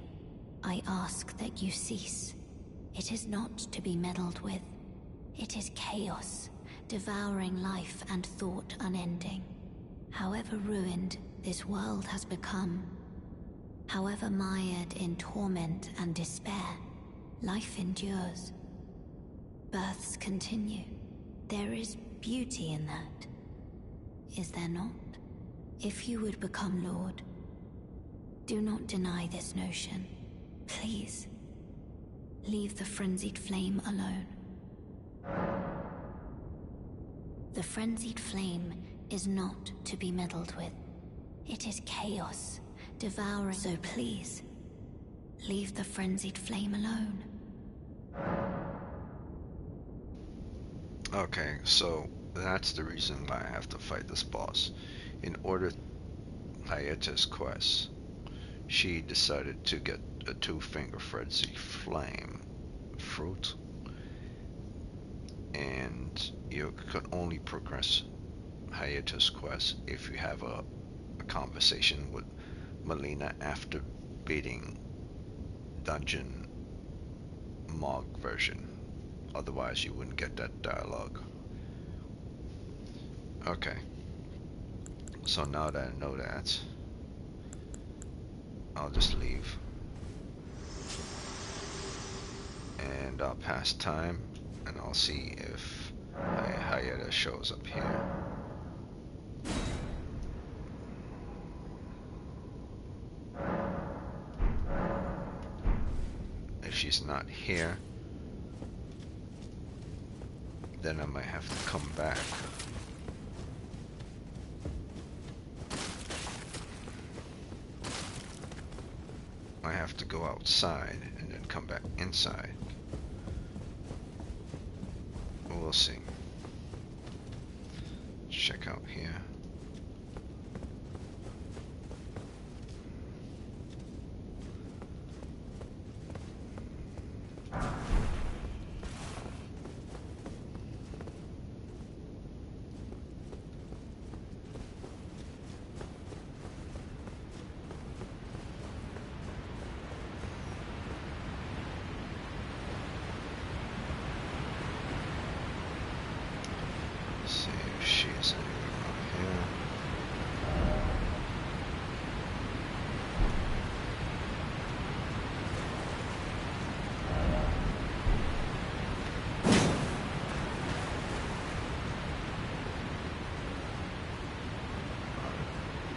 I ask that you cease. It is not to be meddled with. It is chaos, devouring life and thought unending. However ruined this world has become, however mired in torment and despair, life endures. Births continue. There is beauty in that. Is there not? If you would become Lord, do not deny this notion. Please, leave the frenzied flame alone. The frenzied flame is not to be meddled with. It is chaos, devouring. So please, leave the frenzied flame alone. Okay, so that's the reason why I have to fight this boss. In order Hayetta's quest, she decided to get a two-finger frenzy flame fruit, and you can only progress Hayetta's quest if you have a conversation with Melina after beating dungeon Mohg version. Otherwise, you wouldn't get that dialogue. Okay, so now that I know that, I'll just leave. And I'll pass time, and I'll see if Hayetta shows up here. If she's not here, then I might have to come back. I have to go outside and then come back inside. We'll see. Check out here. See if she's anywhere around here.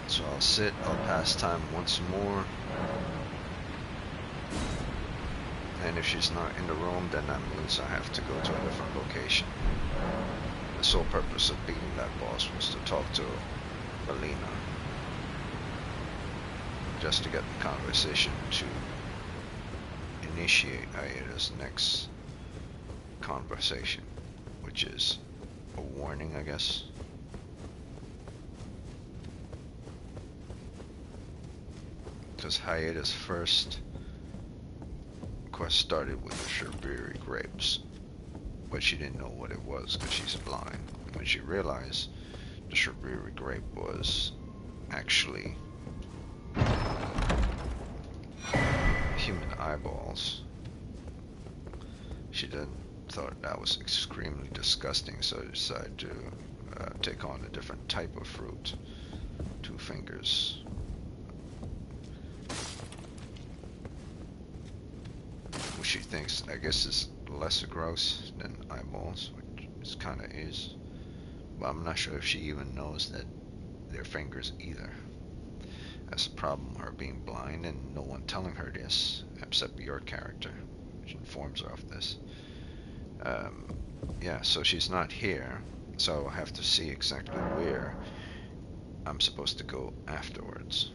So I'll sit, I'll pass time once more. And if she's not in the room, then that means I have to go to a different location. The sole purpose of beating that boss was to talk to Melina. Just to get the conversation to initiate Hayetta's next conversation. Which is a warning, I guess. Because Hayetta's first quest started with the strawberry grapes, but she didn't know what it was because she's blind. When she realized the strawberry grape was actually human eyeballs, she then thought that was extremely disgusting, so decided to take on a different type of fruit. Two fingers. Which she thinks, I guess, is less gross than eyeballs, which it kind of is. But I'm not sure if she even knows that they're fingers either. That's a problem, her being blind and no one telling her this, except your character, which informs her of this. Yeah, so she's not here, so I have to see exactly where I'm supposed to go afterwards.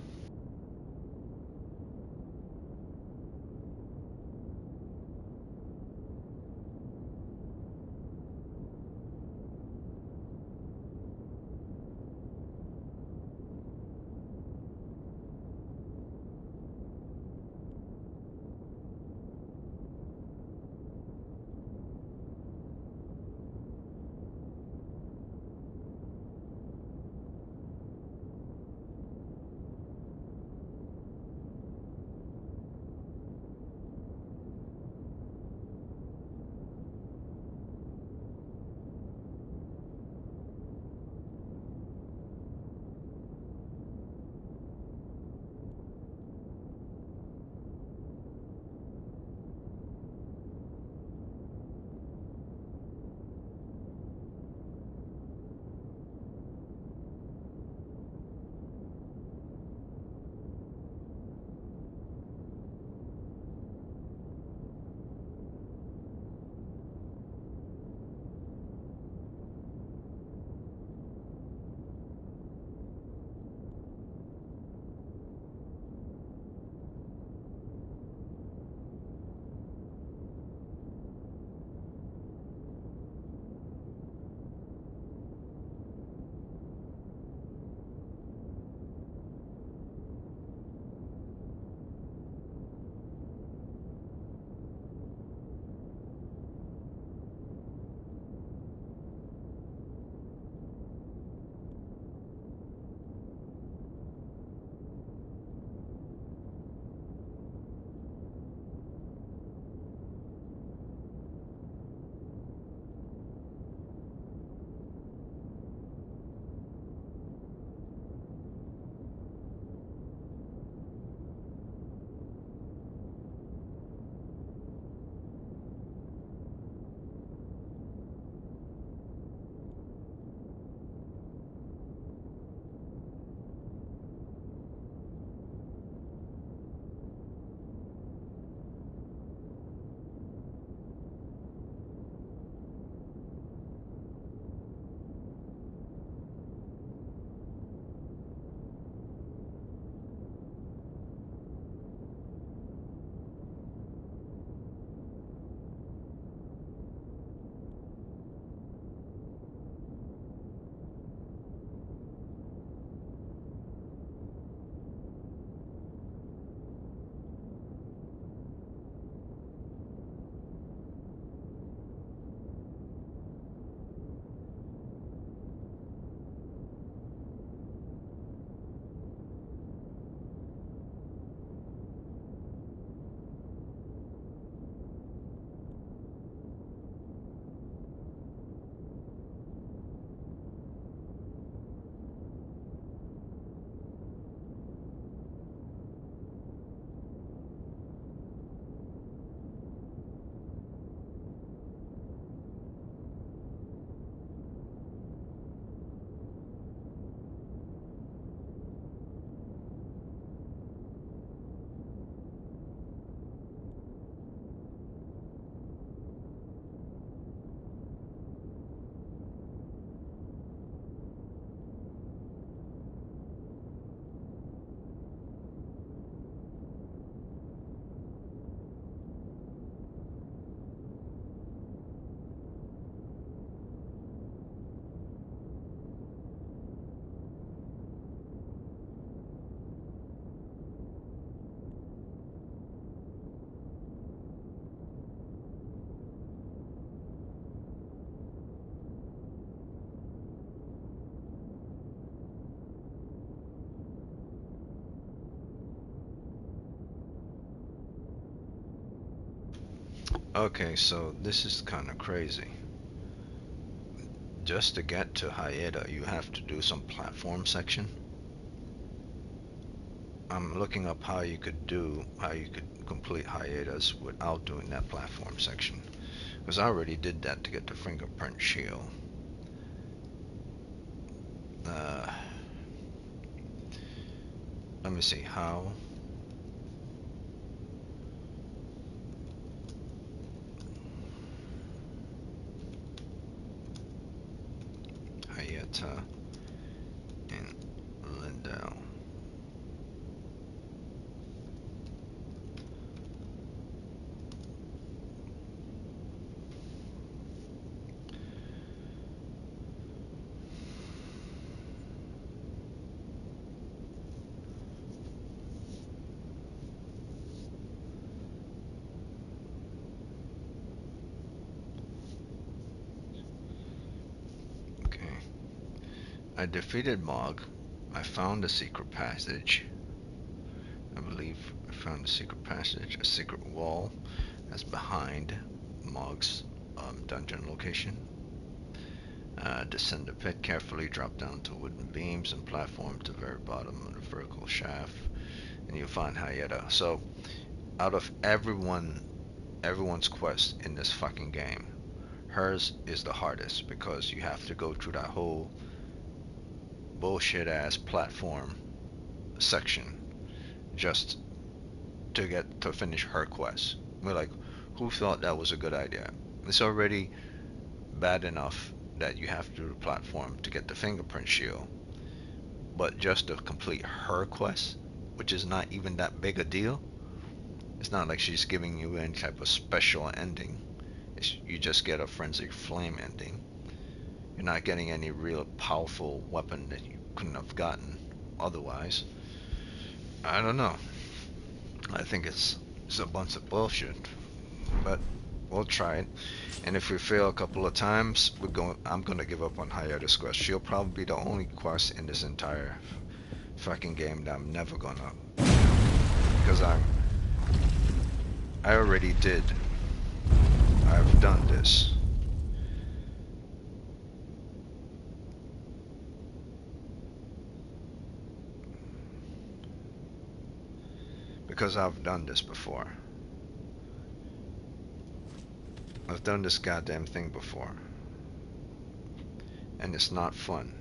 Okay, so this is kind of crazy. Just to get to Hayetta, you have to do some platform section. I'm looking up how you could complete Hayetta's without doing that platform section. Because I already did that to get the Fingerprint Shield. Let me see how. Hayetta in Leyndell. Okay. I defeated Mohg. I found a secret passage. I believe I found a secret passage, a secret wall that's behind Mohg's dungeon location. Descend the pit carefully, drop down to wooden beams and platform to the very bottom of the vertical shaft, and you'll find Hayetta. So, out of everyone's quest in this fucking game, hers is the hardest because you have to go through that whole bullshit ass platform section just to finish her quest. We're like, who thought that was a good idea? It's already bad enough that you have to do the platform to get the fingerprint shield, but just to complete her quest, which is not even that big a deal. It's not like she's giving you any type of special ending. You just get a frenzied flame ending. You're not getting any real powerful weapon that you couldn't have gotten otherwise. I don't know. I think it's a bunch of bullshit, but we'll try it. And if we fail a couple of times, I'm gonna give up on Hayetta's quest. She'll probably be the only quest in this entire fucking game that I'm never gonna, because I already did. I've done this. Because I've done this before. I've done this goddamn thing before. And it's not fun.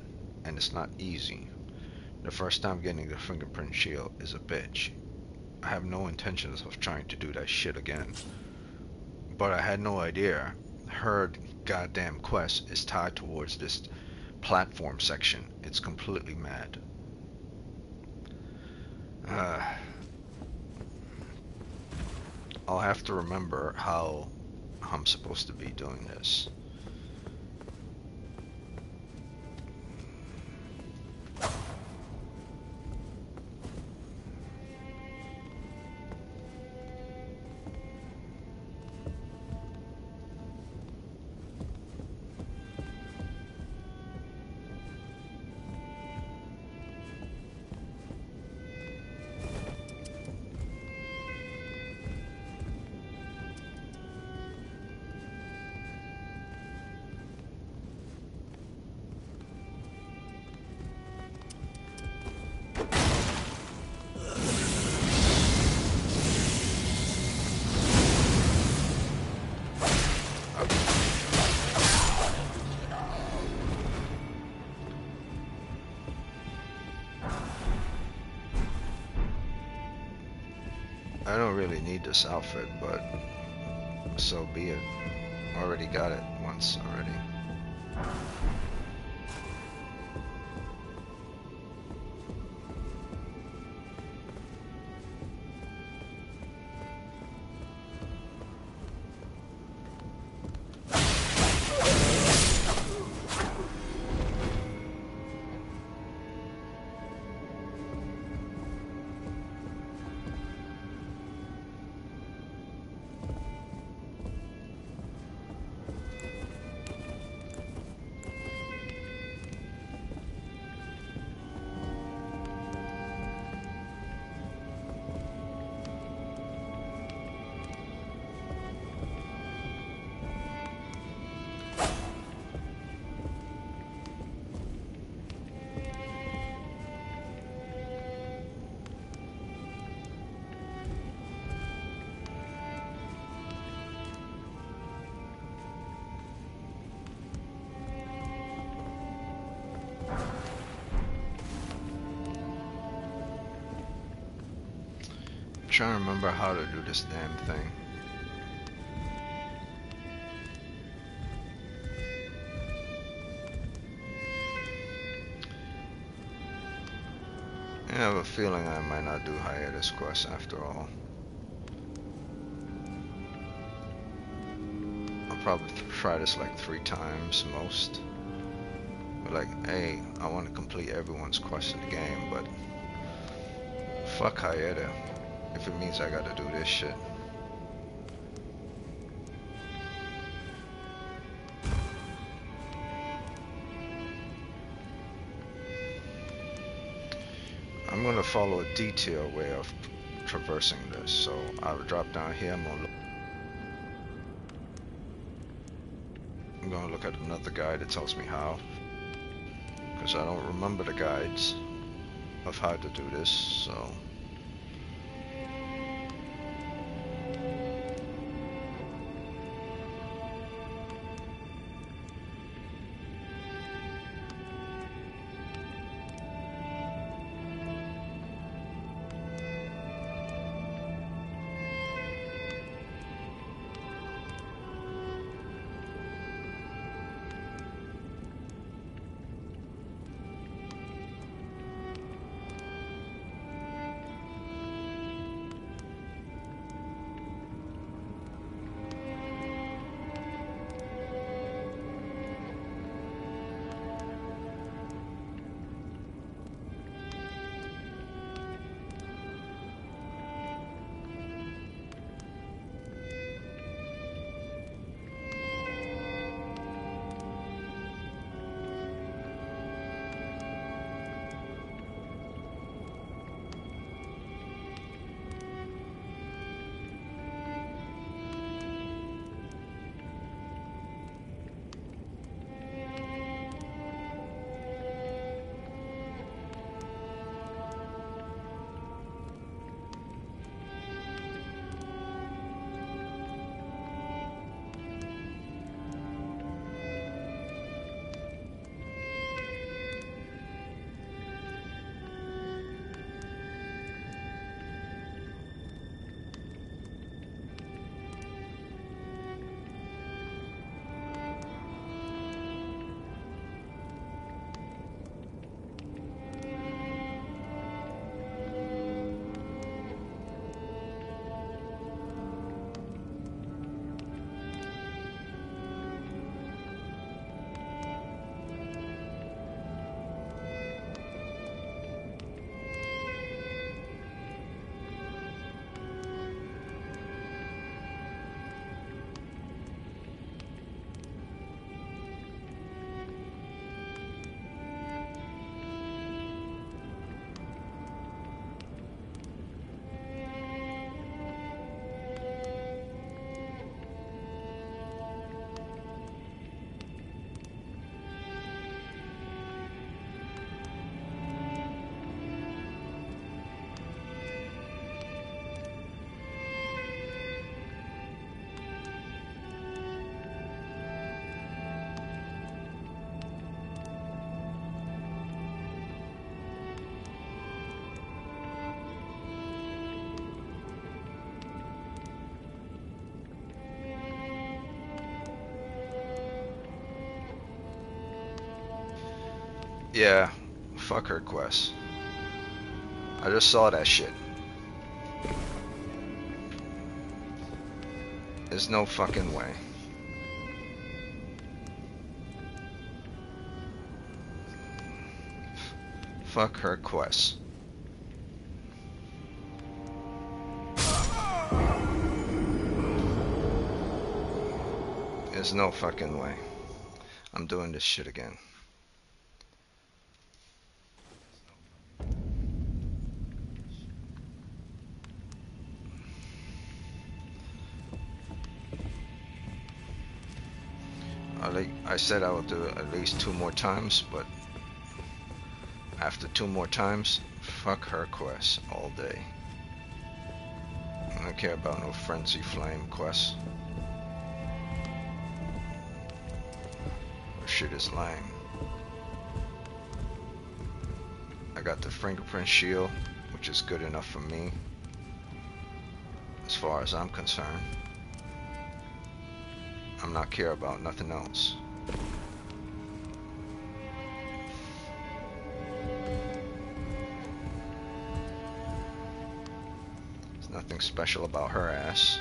And it's not easy. The first time getting the fingerprint shield is a bitch. I have no intentions of trying to do that shit again. But I had no idea her goddamn quest is tied towards this platform section. It's completely mad. I'll have to remember how I'm supposed to be doing this. I don't really need this outfit, but so be it. Already got it once already. trying to remember how to do this damn thing. I have a feeling I might not do Hayetta's quest after all. I'll probably try this like 3 times most. But like, hey, I want to complete everyone's quest in the game, but fuck Hayetta if it means I gotta do this shit. I'm gonna follow a detailed way of traversing this, so I'll drop down here. I'm gonna look at another guide that tells me how, because I don't remember the guides of how to do this, so. Yeah, fuck her quest. I just saw that shit. There's no fucking way. Fuck her quest. There's no fucking way. I'm doing this shit again. I said I would do it at least 2 more times, but after 2 more times, fuck her quest all day. I don't care about no Frenzy Flame quest. Her shit is lame. I got the Fingerprint Shield, which is good enough for me. far as I'm concerned. I'm not care about nothing else. There's nothing special about her ass.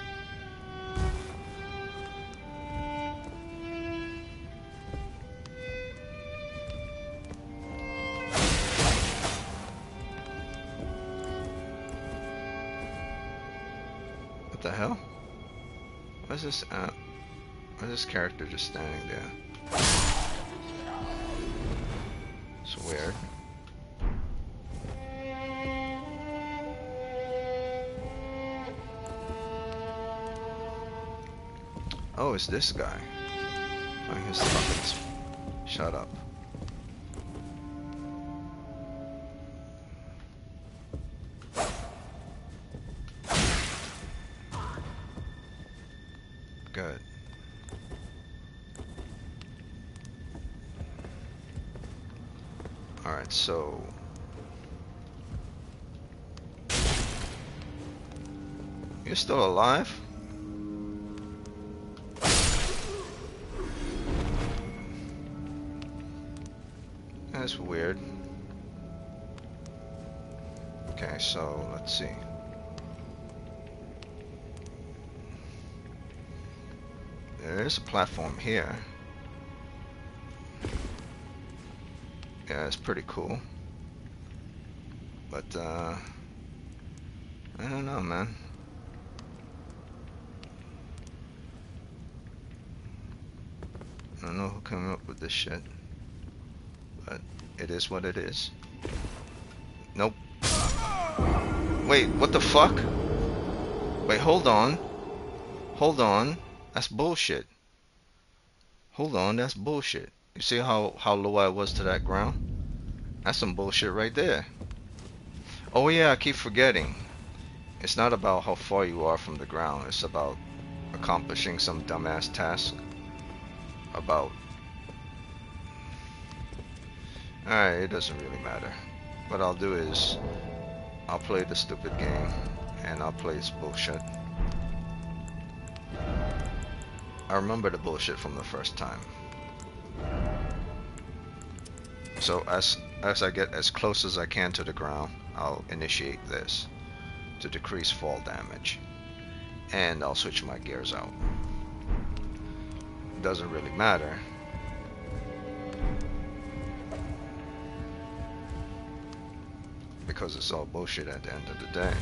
What the hell? What's this? Why is this character just standing there? It's weird. Oh, it's this guy. Oh, his puppets. Shut up. Good. Alright, so you're still alive? That's weird. Okay, so let's see. There's a platform here. Yeah, it's pretty cool. But, I don't know, man. I don't know who came up with this shit. But it is what it is. Nope. Wait, what the fuck? Wait, hold on. Hold on. That's bullshit. Hold on, that's bullshit. You see how low I was to that ground? That's some bullshit right there. Oh yeah, I keep forgetting. It's not about how far you are from the ground. It's about accomplishing some dumbass task. About... Alright, it doesn't really matter. What I'll do is I'll play the stupid game and I'll play its bullshit. I remember the bullshit from the first time. So as I get as close as I can to the ground, I'll initiate this to decrease fall damage. And I'll switch my gears out. Doesn't really matter. Because it's all bullshit at the end of the day.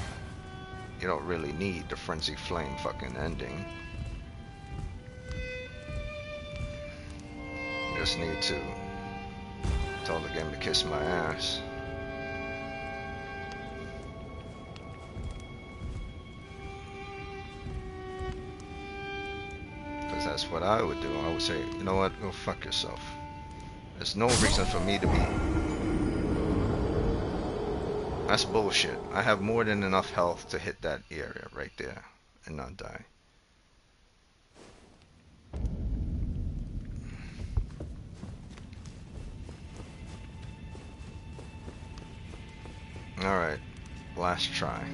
You don't really need the Frenzy Flame fucking ending. You just need to tell the game to kiss my ass. Because that's what I would do. I would say, you know what, go fuck yourself. There's no reason for me to be... That's bullshit. I have more than enough health to hit that area right there and not die. Alright, last try.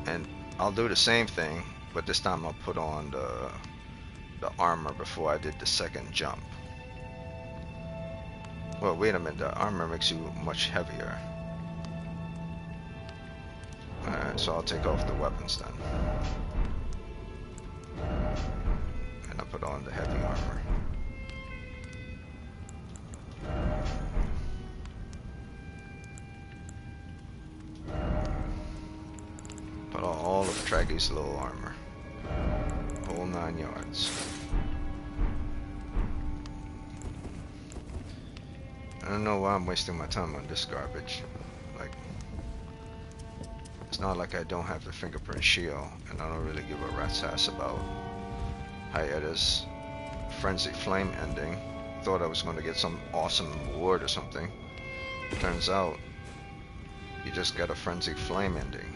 And I'll do the same thing, but this time I'll put on the armor before I did the second jump. Well, wait a minute, the armor makes you much heavier. Alright, so I'll take off the weapons then. And I'll put on the heavy armor. Put on all of Traggy's little armor. Whole 9 yards. I don't know why I'm wasting my time on this garbage. Like, it's not like I don't have the Fingerprint Shield, and I don't really give a rat's ass about Hayetta's Frenzy Flame ending. Thought I was going to get some awesome reward or something. Turns out, you just get a Frenzy Flame ending.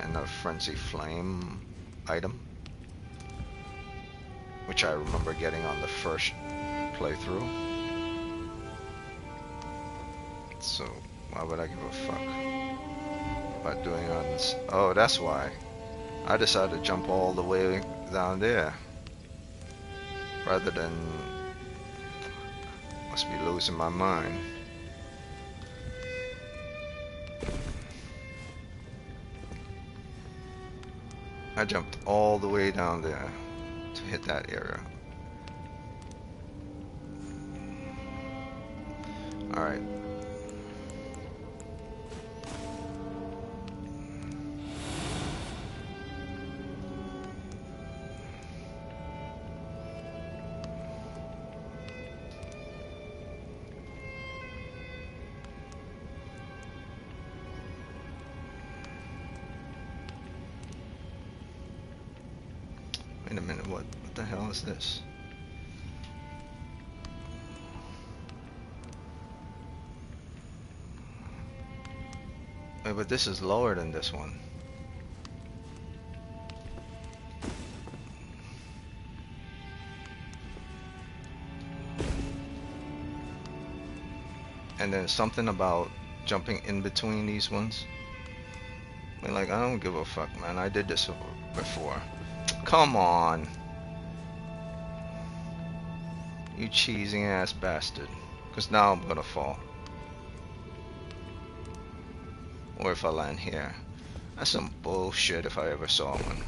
And a Frenzy Flame item. Which I remember getting on the first playthrough. So, why would I give a fuck? by doing on this. Oh, that's why. I decided to jump all the way down there. Rather than... Must be losing my mind. I jumped all the way down there to hit that area. Alright. Wait a minute, what the hell is this? Wait, but this is lower than this one. And then something about jumping in between these ones. I mean, like, I don't give a fuck, man. I did this before. Come on. You cheesy ass bastard. Because now I'm gonna fall. Or if I land here. That's some bullshit if I ever saw one.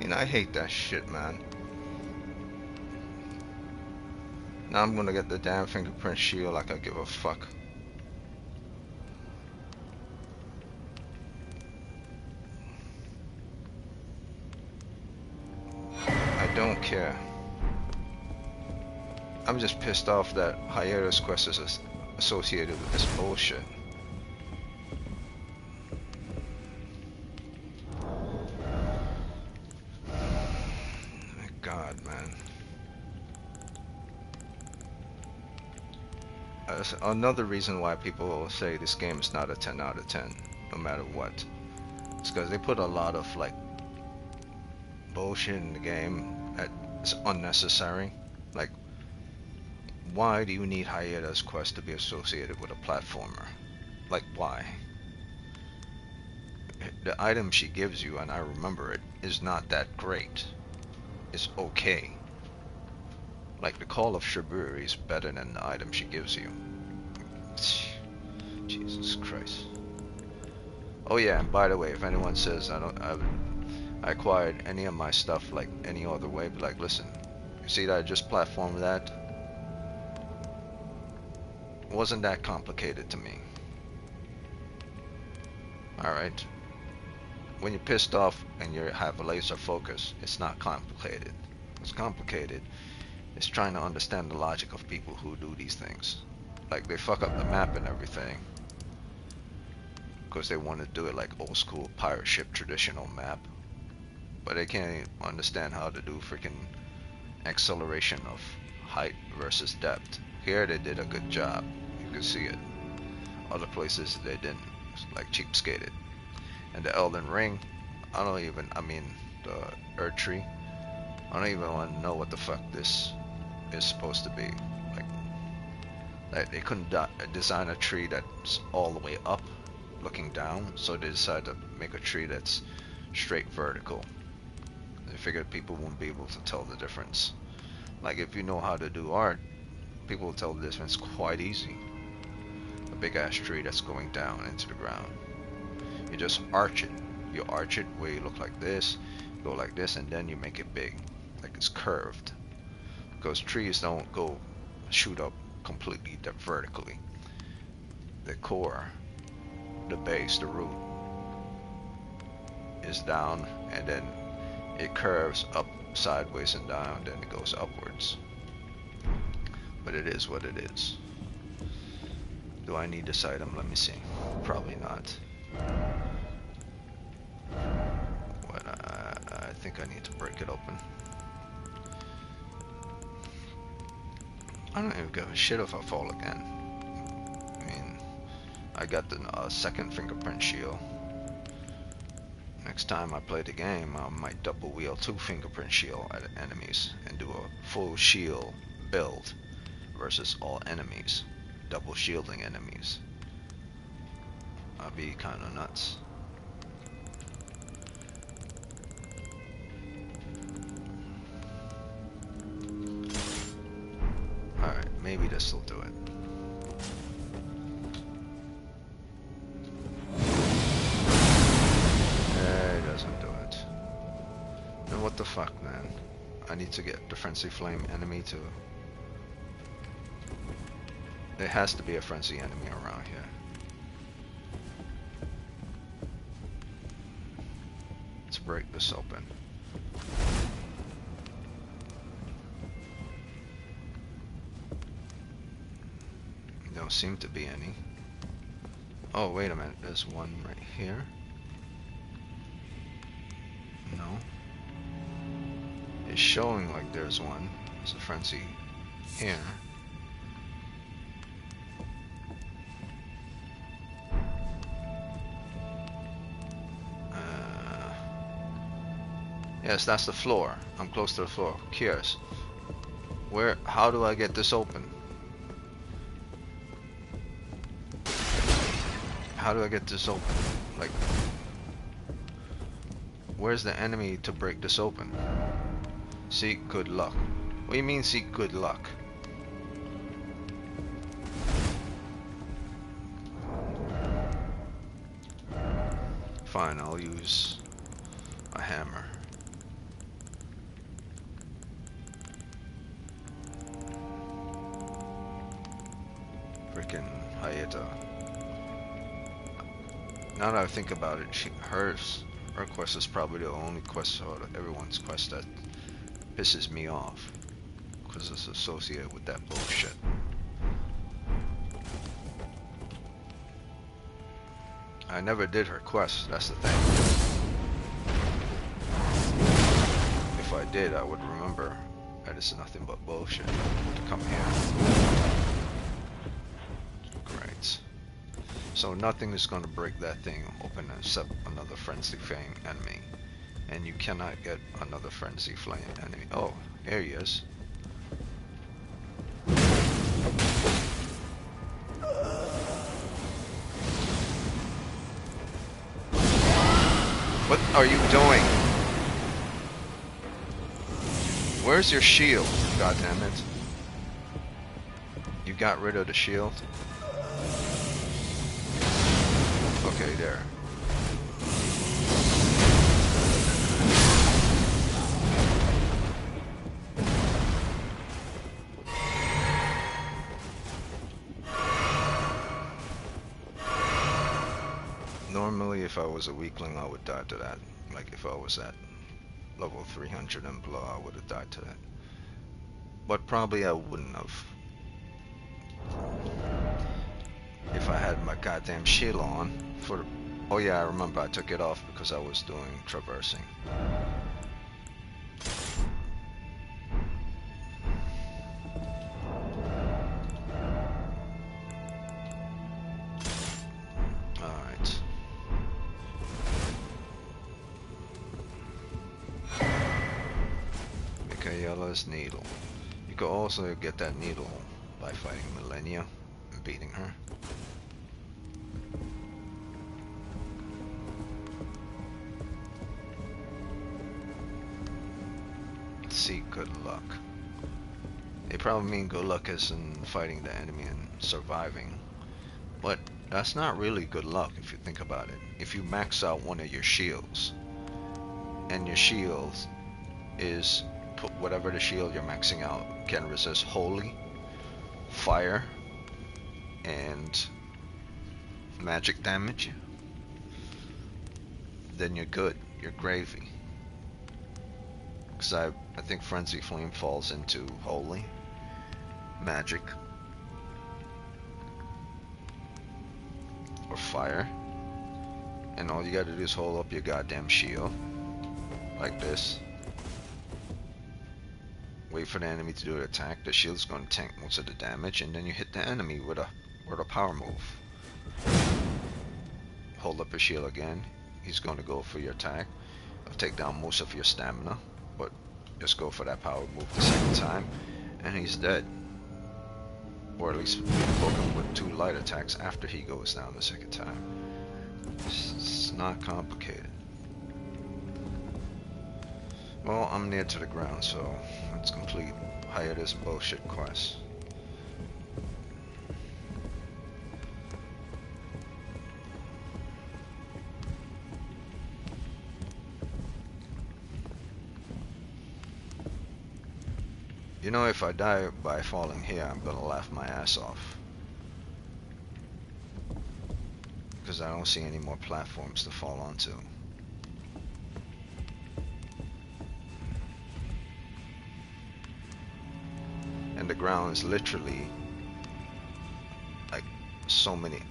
You know, I hate that shit, man. Now I'm gonna get the damn fingerprint shield like I give a fuck. I don't care. I'm just pissed off that Hayetta's quest is associated with this bullshit. My God, man. Another reason why people say this game is not a 10 out of 10, no matter what. It's because they put a lot of like bullshit in the game that is unnecessary. Like, why do you need Hayetta's quest to be associated with a platformer? Like, why? The item she gives you, and I remember it, is not that great. It's okay. Like, the Call of Shiburi is better than the item she gives you. Jesus Christ. Oh yeah, and by the way, if anyone says I acquired any of my stuff like any other way, but like, listen, you see that I just platformed that? It wasn't that complicated to me. Alright? When you're pissed off and you have a laser focus, it's not complicated. What's complicated is trying to understand the logic of people who do these things. Like, they fuck up the map and everything because they want to do it like old school pirate ship traditional map, but they can't understand how to do freaking acceleration of height versus depth. Here they did a good job, you can see it. Other places they didn't, like cheapskated. And the Elden Ring, the Earth Tree, I don't even want to know what the fuck this is supposed to be. Like they couldn't design a tree that's all the way up looking down, so they decided to make a tree that's straight vertical. They figured people won't be able to tell the difference. Like, if you know how to do art, people will tell the difference quite easy. A big ass tree that's going down into the ground. You just arch it. You arch it where you look like this, go like this, and then you make it big, like it's curved. Because trees don't go shoot up completely vertically. The core, the base, the root is down, and then it curves up sideways and down, then it goes upwards. But it is what it is. Do I need this item? Let me see. Probably not. But I think I need to break it open. I don't even give a shit if I fall again. I mean, I got the second fingerprint shield. Next time I play the game, I might double wield 2 fingerprint shield at enemies and do a full shield build versus all enemies, double shielding enemies. That'd be kind of nuts. Alright, maybe this will do it. It doesn't do it. Then what the fuck, man? I need to get the Frenzy Flame enemy to... There has to be a Frenzy enemy around here. Let's break this open. Don't seem to be any. Oh, wait a minute. There's one right here. No. It's showing like there's one. There's a Frenzy here. Yes, that's the floor. I'm close to the floor. Who cares? Where? How do I get this open? How do I get this open? Like, where's the enemy to break this open? Seek good luck. What do you mean seek good luck? Fine, I'll use a hammer. Freaking Hayetta. Now that I think about it, her quest is probably the only quest out of everyone's quest that pisses me off, because it's associated with that bullshit. I never did her quest, that's the thing. If I did, I would remember that it's nothing but bullshit to come here. Great. So nothing is going to break that thing open except another Frenzy Flame enemy. And you cannot get another Frenzy Flame enemy. Oh, there he is. What are you doing? Where's your shield? God damn it. You got rid of the shield? Okay, there. Normally, if I was a weakling, I would die to that. Like, if I was at level 300 and below, I would have died to that. But probably I wouldn't have. If I had my goddamn shield on for the... Oh yeah, I remember I took it off because I was doing traversing. Alright. Michaela's needle. You could also get that needle by fighting Millennia and beating her. Seek good luck. They probably mean good luck as in fighting the enemy and surviving. But that's not really good luck if you think about it. If you max out one of your shields, and your shield is, whatever the shield you're maxing out can resist holy, fire, and magic damage, then you're good. You're gravy. Because I think Frenzy Flame falls into holy, magic, or fire. And all you gotta do is hold up your goddamn shield like this. Wait for the enemy to do an attack. The shield's gonna tank most of the damage, and then you hit the enemy with a power move. Hold up your shield again. He's gonna go for your attack. It'll take down most of your stamina, but just go for that power move the second time, and he's dead. Or at least poke him with 2 light attacks after he goes down the second time. It's not complicated. Well, I'm near to the ground, so let's complete Hayetta's bullshit quest. You know, if I die by falling here, I'm gonna laugh my ass off. Because I don't see any more platforms to fall onto. And the ground is literally like so many.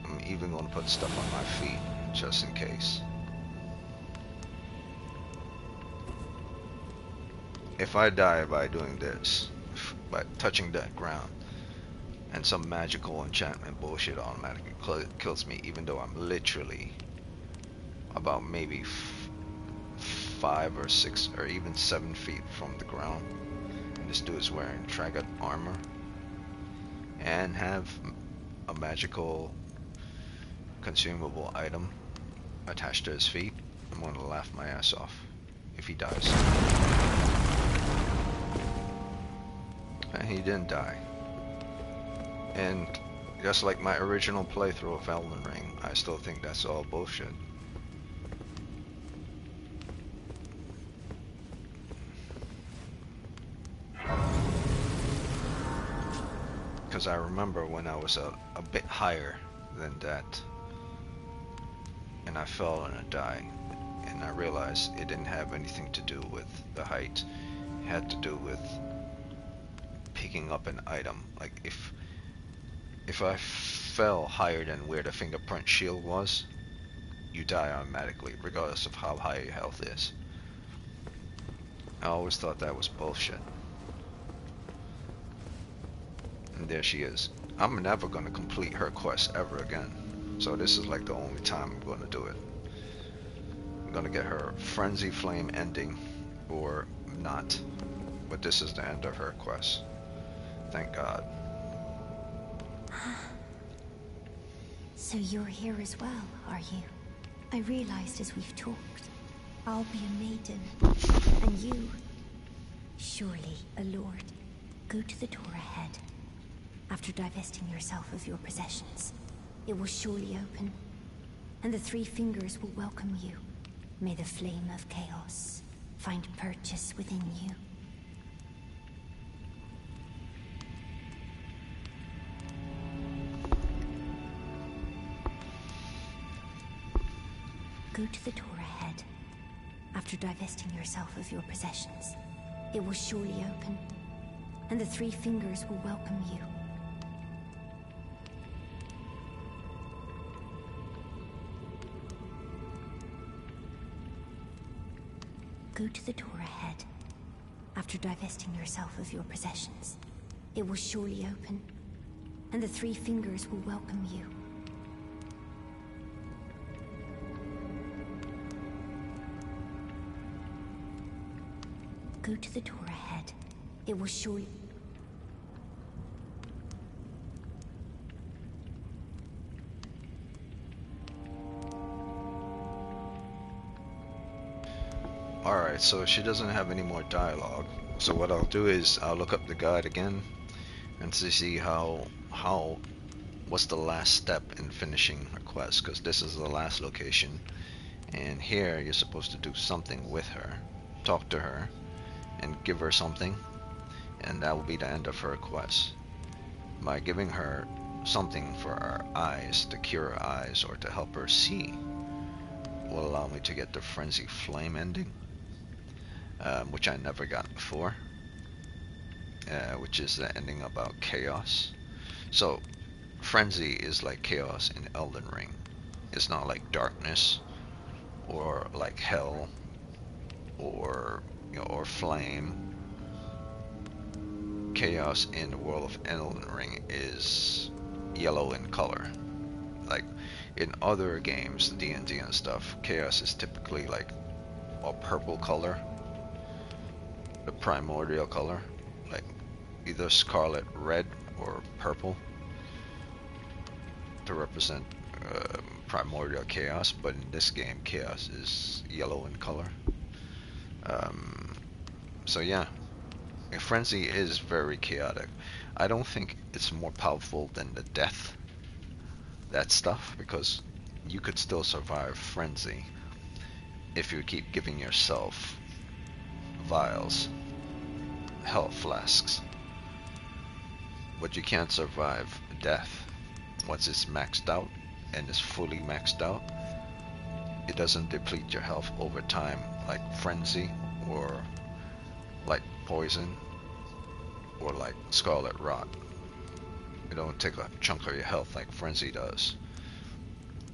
I'm even gonna put stuff on my feet just in case. If I die by doing this, by touching that ground, and some magical enchantment bullshit automatically kills me, even though I'm literally about maybe 5 or 6 or even 7 feet from the ground, and this dude is wearing Tragot armor and have a magical consumable item attached to his feet, I'm gonna laugh my ass off if he dies. And he didn't die. And just like my original playthrough of Elden Ring, I still think that's all bullshit. Because I remember when I was a bit higher than that, and I fell and I died, and I realized it didn't have anything to do with the height. It had to do with picking up an item. Like if I fell higher than where the Fingerprint Shield was, you die automatically, regardless of how high your health is. I always thought that was bullshit. And there she is. I'm never gonna complete her quest ever again. So this is like the only time I'm gonna do it. I'm gonna get her Frenzy Flame ending, or not. But this is the end of her quest. Thank God. So you're here as well, are you? I realized as we've talked, I'll be a maiden, and you, surely a lord. Go to the door ahead. After divesting yourself of your possessions, it will surely open, and the 3 fingers will welcome you. May the flame of chaos find purchase within you. Go to the door ahead. After divesting yourself of your possessions, it will surely open, and the 3 fingers will welcome you. Go to the door ahead. After divesting yourself of your possessions, it will surely open, and the 3 fingers will welcome you. Go to the door ahead. It will surely... Alright, so she doesn't have any more dialogue. So what I'll do is I'll look up the guide again and to see what's the last step in finishing her quest, because this is the last location, and here you're supposed to do something with her, talk to her and give her something, and that will be the end of her quest. By giving her something for her eyes, to cure her eyes or to help her see, will allow me to get the Frenzy Flame ending, which I never got before, which is the ending about chaos. So Frenzy is like chaos in Elden Ring. It's not like darkness or like hell or or flame. Chaos in the world of Elden Ring is yellow in color, Like in other games, D&D and stuff, chaos is typically like a purple color, the primordial color, like either scarlet, red, or purple to represent primordial chaos. But in this game, chaos is yellow in color. So yeah, Frenzy is very chaotic. I don't think it's more powerful than the death, that stuff, because you could still survive Frenzy if you keep giving yourself vials, health flasks. But you can't survive death. Once it's maxed out, and it's fully maxed out, it doesn't deplete your health over time like Frenzy, or like Poison, or like Scarlet Rot. It don't take a chunk of your health like Frenzy does,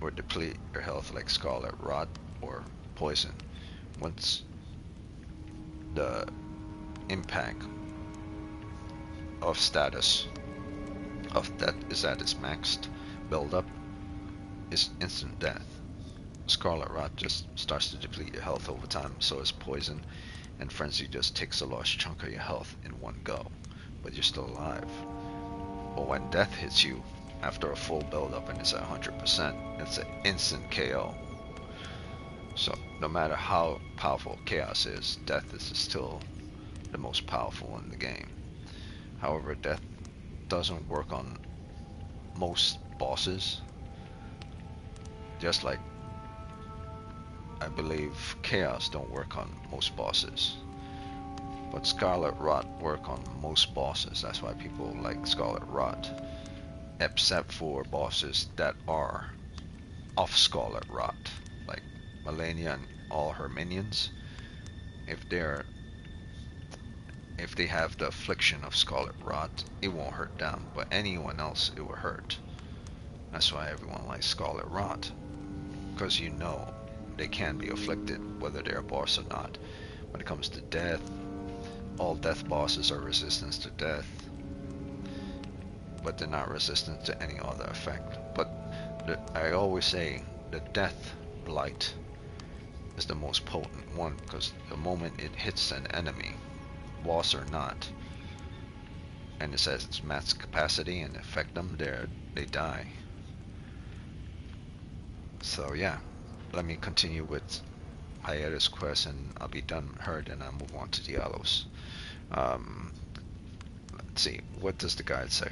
or deplete your health like Scarlet Rot or Poison. Once the impact of status of that is at its maxed build-up, is instant death. Scarlet Rot just starts to deplete your health over time, so is Poison, and Frenzy just takes a large chunk of your health in one go, but you're still alive. But when death hits you after a full build-up and it's at 100%, it's an instant KO. So no matter how powerful chaos is, death is still the most powerful in the game. However, death doesn't work on most bosses, just like I believe chaos don't work on most bosses. But Scarlet Rot work on most bosses. That's why people like Scarlet Rot, except for bosses that are of Scarlet Rot, like Malenia and all her minions. If they have the affliction of Scarlet Rot, it won't hurt them, but anyone else it will hurt. That's why everyone likes Scarlet Rot, because you know they can be afflicted whether they're a boss or not. When it comes to death, all death bosses are resistant to death, but they're not resistant to any other effect. But I always say the death blight is the most potent one, because the moment it hits an enemy, boss or not, and it says its max capacity and affect them, they die. So yeah, let me continue with Hayetta's quest, and I'll be done with her, then I'll move on to Diallos. Let's see, what does the guide say?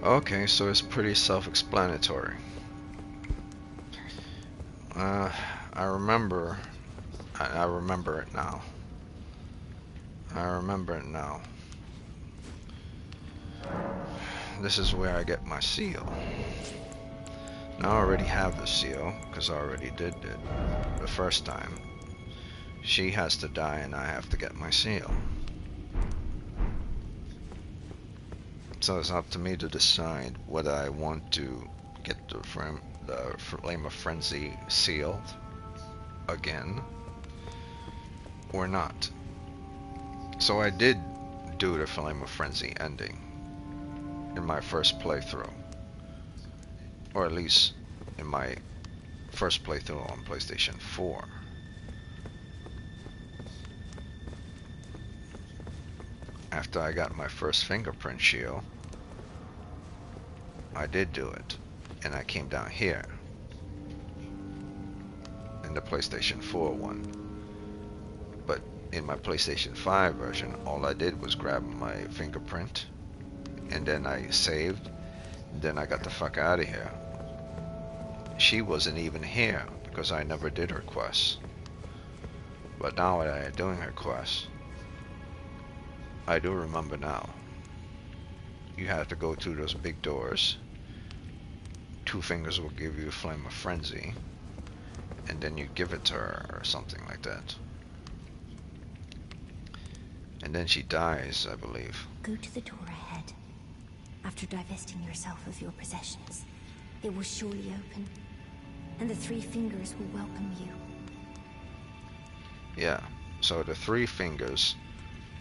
Okay, so it's pretty self-explanatory. I remember. I remember it now. I remember it now. This is where I get my seal. Now I already have the seal, because I already did it the first time. She has to die and I have to get my seal. So it's up to me to decide whether I want to get the Flame of Frenzy sealed again or not. So I did do the Flame of Frenzy ending in my first playthrough, or at least in my first playthrough on PlayStation 4. After I got my first Fingerprint Shield, I did do it, and I came down here in the PlayStation 4 one. But in my PlayStation 5 version, all I did was grab my fingerprint, and then I saved, and then I got the fuck out of here. She wasn't even here, because I never did her quest. But now that I'm doing her quest, I do remember now. You have to go through those big doors. 2 fingers will give you a Flame of Frenzy, and then you give it to her or something like that. And then she dies, I believe. Go to the door ahead. After divesting yourself of your possessions, it will surely open, and the 3 fingers will welcome you. Yeah, so the 3 fingers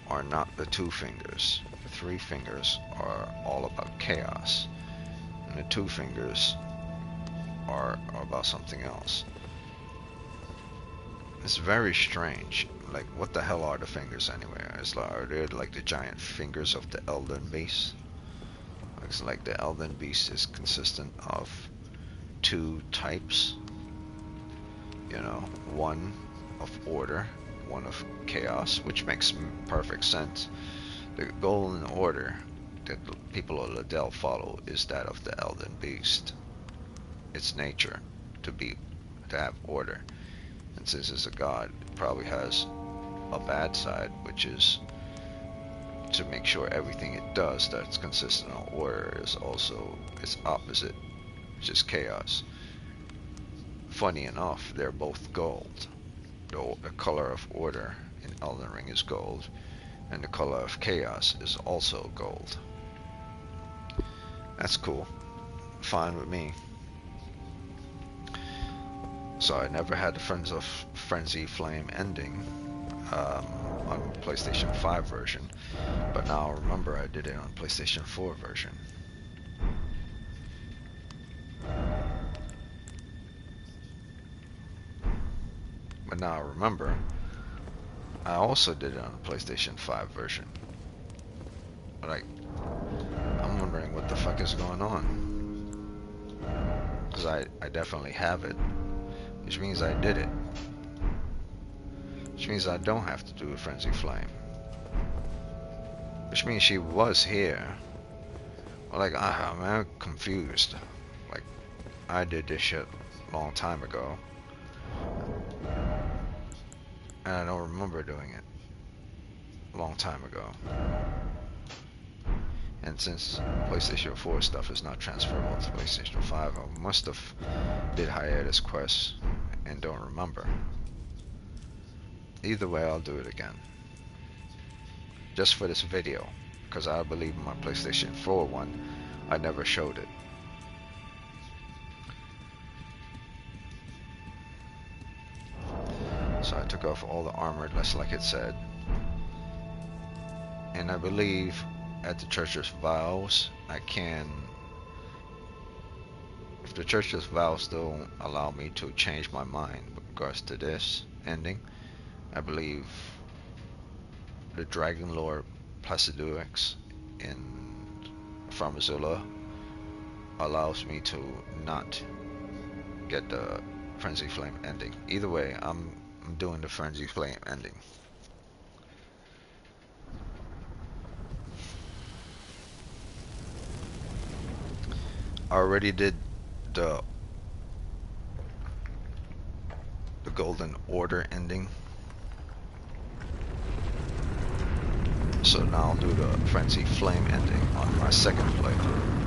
are not the 2 fingers. The 3 fingers are all about chaos, and the 2 fingers are about something else. It's very strange. Like, what the hell are the fingers anyway? Are they like the giant fingers of the Elden Beast? Looks like the Elden Beast is consistent of 2 types. You know, one of order, one of chaos, which makes perfect sense. The golden order that the people of Leyndell follow is that of the Elden Beast. Its nature to have order. And since it's a god, it probably has a bad side, which is to make sure everything it does that's consistent on order is also its opposite, which is chaos. Funny enough, they're both gold. The color of order in Elden Ring is gold, and the color of chaos is also gold. That's cool. Fine with me. So I never had the Friends of Frenzy Flame ending on PlayStation 5 version, but now remember I did it on PlayStation 4 version. But now remember, I also did it on the PlayStation 5 version. But I'm wondering what the fuck is going on. Because I definitely have it, which means I did it. Which means I don't have to do a Frenzy Flame. Which means she was here. Well, like, I'm confused. Like, I did this shit a long time ago. And I don't remember doing it a long time ago. And since PlayStation 4 stuff is not transferable to PlayStation 5, I must have did Hayetta's quest and don't remember. Either way, I'll do it again. Just for this video, because I believe in my PlayStation 4 one, I never showed it. So I took off all the armor, just like it said. And I believe at the Church's Vows, I can... If the Church's Vows don't allow me to change my mind with regards to this ending, I believe the Dragon Lord Placiduex in Pharmazula allows me to not get the Frenzy Flame ending. Either way, I'm doing the Frenzy Flame ending. already did the Golden Order ending. So now I'll do the Frenzy Flame ending on my second playthrough.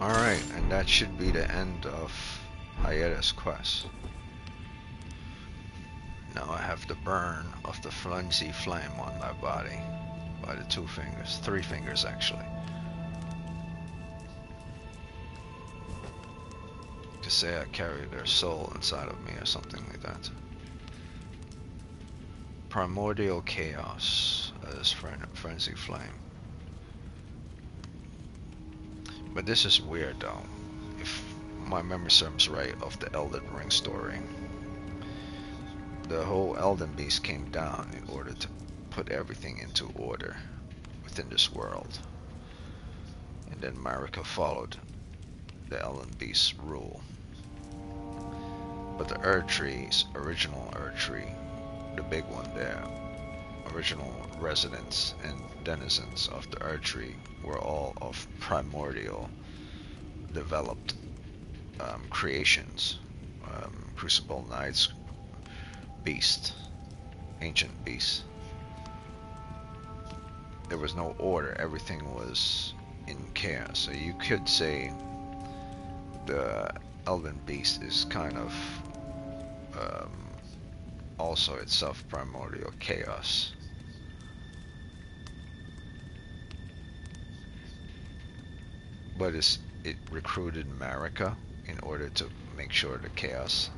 Alright, and that should be the end of Hayetta's quest. Now I have the burn of the frenzy flame on my body by the 2 fingers, 3 fingers actually. You could say I carry their soul inside of me or something like that. Primordial chaos as frenzy flame. But this is weird though, if my memory serves right of the Elden Ring story. The whole Elden Beast came down in order to put everything into order within this world. And then Marika followed the Elden Beast's rule. But the Erdtree's original Erdtree, the big one there, original residents and denizens of the Erdtree were all of primordial developed creations, Crucible Knights, beast, ancient beast. There was no order, everything was in chaos. So you could say the Elden Beast is kind of also itself primordial chaos. But it recruited Marika in order to make sure the chaos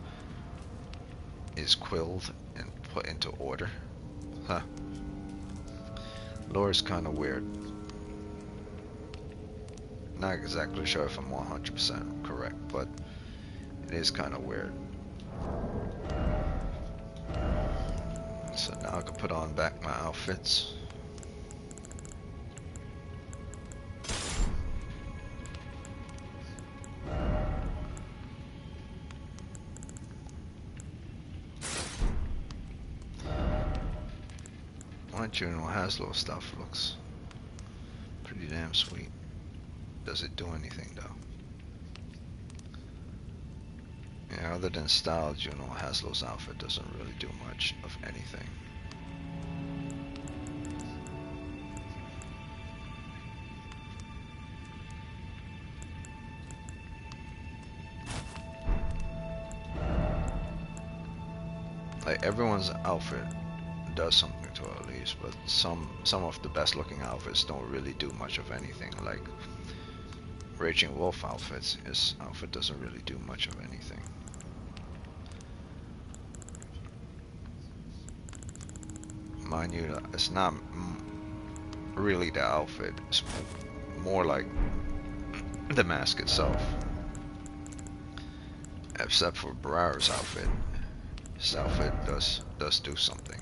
is quelled and put into order. Huh. Lore is kind of weird. Not exactly sure if I'm 100% correct, but it is kind of weird. So now I can put on back my outfits. My Juno Haslo stuff looks pretty damn sweet. Does it do anything though? Yeah, other than style, Juno Haslo's outfit doesn't really do much of anything. Like everyone's outfit does something to it at least, but some of the best looking outfits don't really do much of anything. Like Raging Wolf outfits, his outfit doesn't really do much of anything. Mind you, it's not really the outfit, it's more like the mask itself. Except for Barara's outfit. His outfit does do something.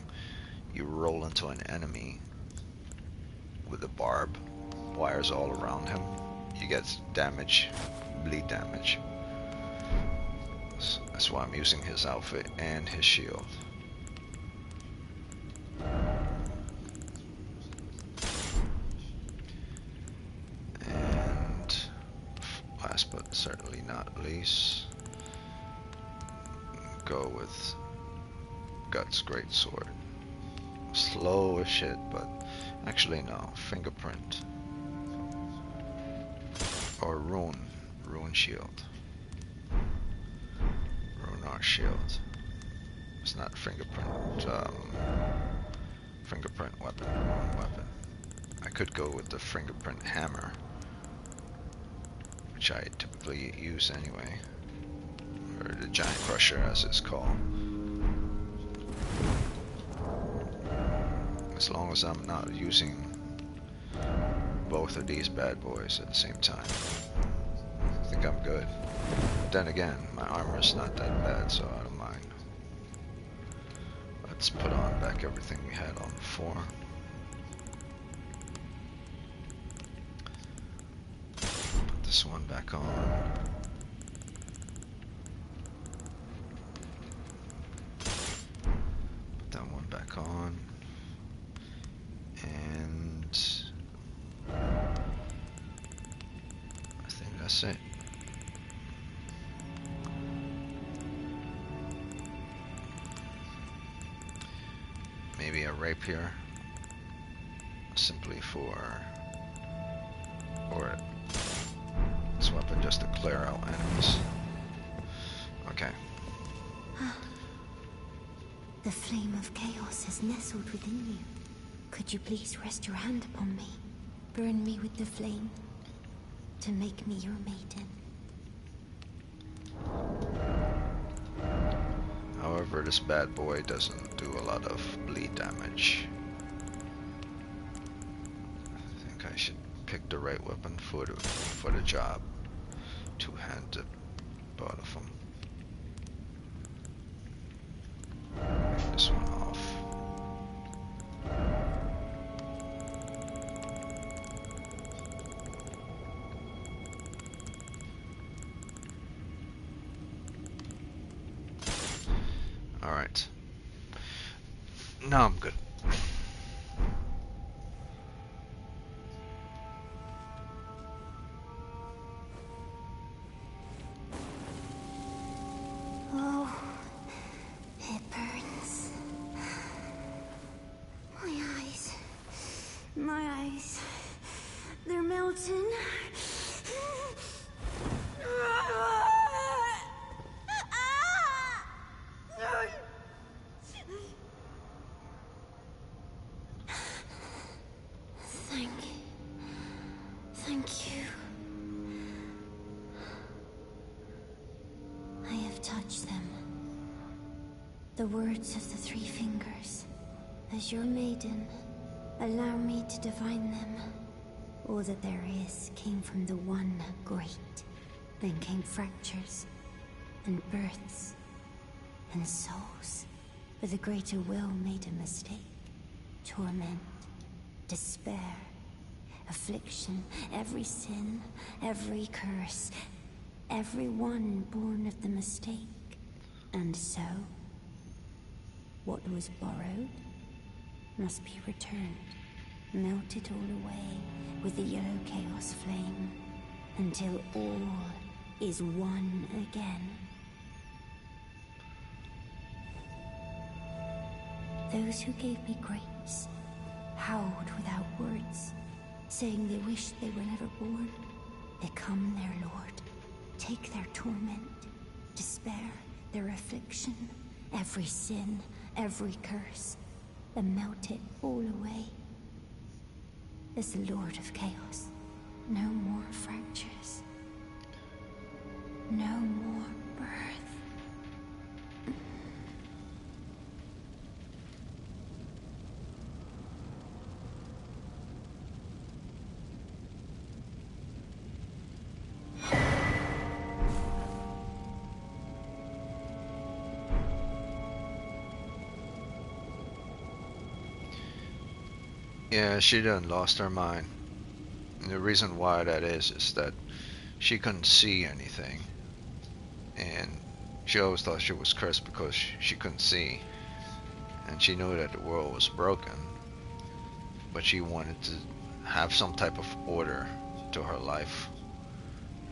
You roll into an enemy with a barb, wires all around him. you get damage, bleed damage. So that's why I'm using his outfit and his shield. And last but certainly not least, go with Guts Greatsword. Slow as shit, but actually no, Fingerprint. Or Rune Shield. Rune Shield. It's not Fingerprint, Fingerprint weapon, Rune weapon. I could go with the Fingerprint Hammer, which I typically use anyway. Or the Giant Crusher as it's called. As long as I'm not using both of these bad boys at the same time, I think I'm good. But then again, my armor's not that bad, so I don't mind. Let's put on back everything we had on before. Put this one back on. Put that one back on. And I think that's it. Maybe a rapier, simply or this weapon just to clear out enemies. Okay. The flame of chaos has nestled within you. Could you please rest your hand upon me? Burn me with the flame to make me your maiden. However, this bad boy doesn't do a lot of bleed damage. I think I should pick the right weapon for the job. Two-handed, both of them. Take this one off. Alright. Now I'm good. Oh, it burns. My eyes, they're melting. Thank you. I have touched them. The words of the three fingers. As your maiden, allow me to divine them. All that there is came from the one great. Then came fractures, and births, and souls. But the greater will made a mistake. Torment, despair, affliction, every sin, every curse, every one born of the mistake. And so, what was borrowed must be returned, melted all away with the yellow chaos flame, until all is one again. Those who gave me grace howled without words, saying they wished they were never born. Become their lord, take their torment, despair, their affliction, every sin, every curse, and melt it all away. As the Lord of Chaos, no more fractures, no more birth. Yeah, she done lost her mind. And the reason why that is that she couldn't see anything, and she always thought she was cursed because she couldn't see, and she knew that the world was broken, but she wanted to have some type of order to her life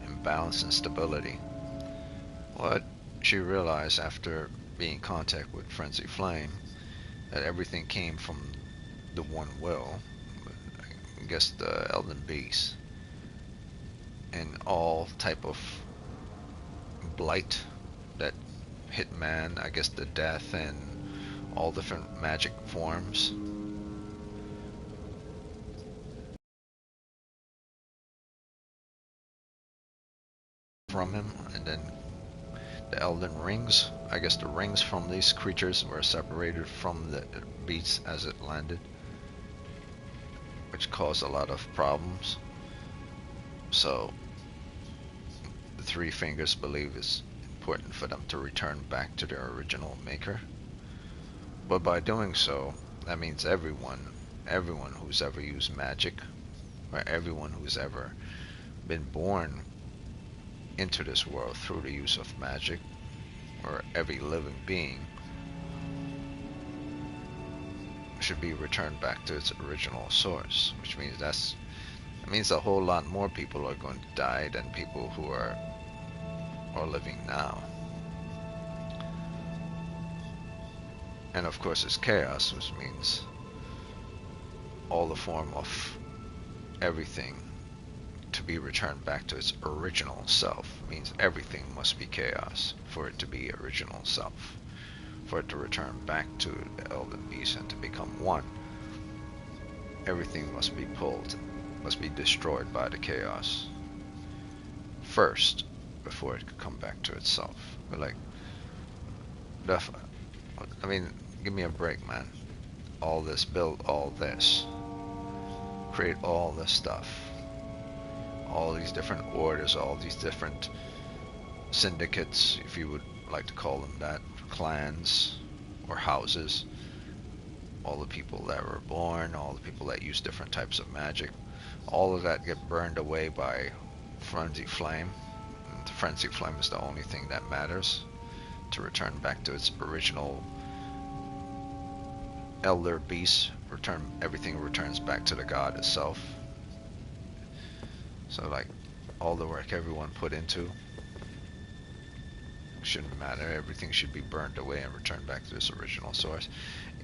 and balance and stability. What she realized after being in contact with Frenzy Flame, that everything came from the one will, I guess the Elden Beast, and all type of blight that hit man, I guess the death and all different magic forms. From him, and then the Elden Rings, I guess the rings from these creatures were separated from the beast as it landed, which caused a lot of problems. So the Three Fingers believe it's important for them to return back to their original maker. But by doing so, that means everyone who's ever used magic, or everyone who's ever been born into this world through the use of magic, or every living being, should be returned back to its original source, which means that means a whole lot more people are going to die than people who are living now. And of course it's chaos, which means all the form of everything to be returned back to its original self. Means everything must be chaos for it to be original self, for it to return back to the Elden Beast and to become one. Everything must be pulled, must be destroyed by the chaos first before it could come back to itself. But like, I mean, give me a break, man. All this, build all this, create all this stuff, all these different orders, all these different syndicates, if you would like to call them that, clans or houses, all the people that were born, all the people that use different types of magic, all of that get burned away by Frenzy Flame. And the Frenzy Flame is the only thing that matters to return back to its original Elder Beast. Everything returns back to the god itself. So like, all the work everyone put into shouldn't matter. Everything should be burned away and returned back to its original source.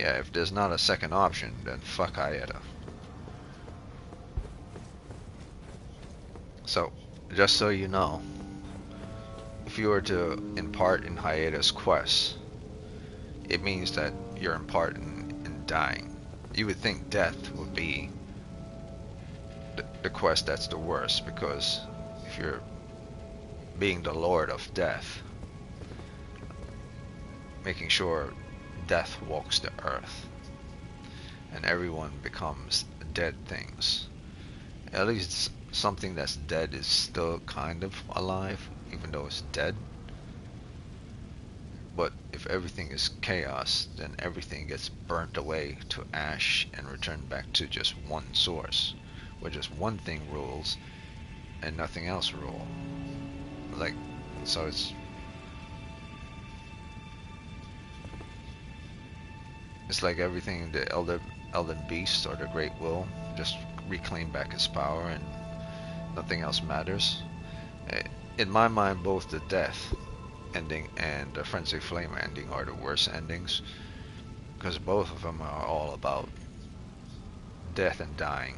Yeah, if there's not a second option, then fuck Hayetta. So, just so you know, if you were to impart in Hayetta's quest, it means that you're imparting in dying. You would think death would be the quest that's the worst, because if you're being the Lord of Death, making sure death walks the earth and everyone becomes dead things. At least something that's dead is still kind of alive, even though it's dead. But if everything is chaos, then everything gets burnt away to ash and returned back to just one source, where just one thing rules and nothing else rules. Like, so it's like everything, the Elden Beast or the Great Will just reclaim back its power and nothing else matters. In my mind, both the death ending and the Frenzy Flame ending are the worst endings, because both of them are all about death and dying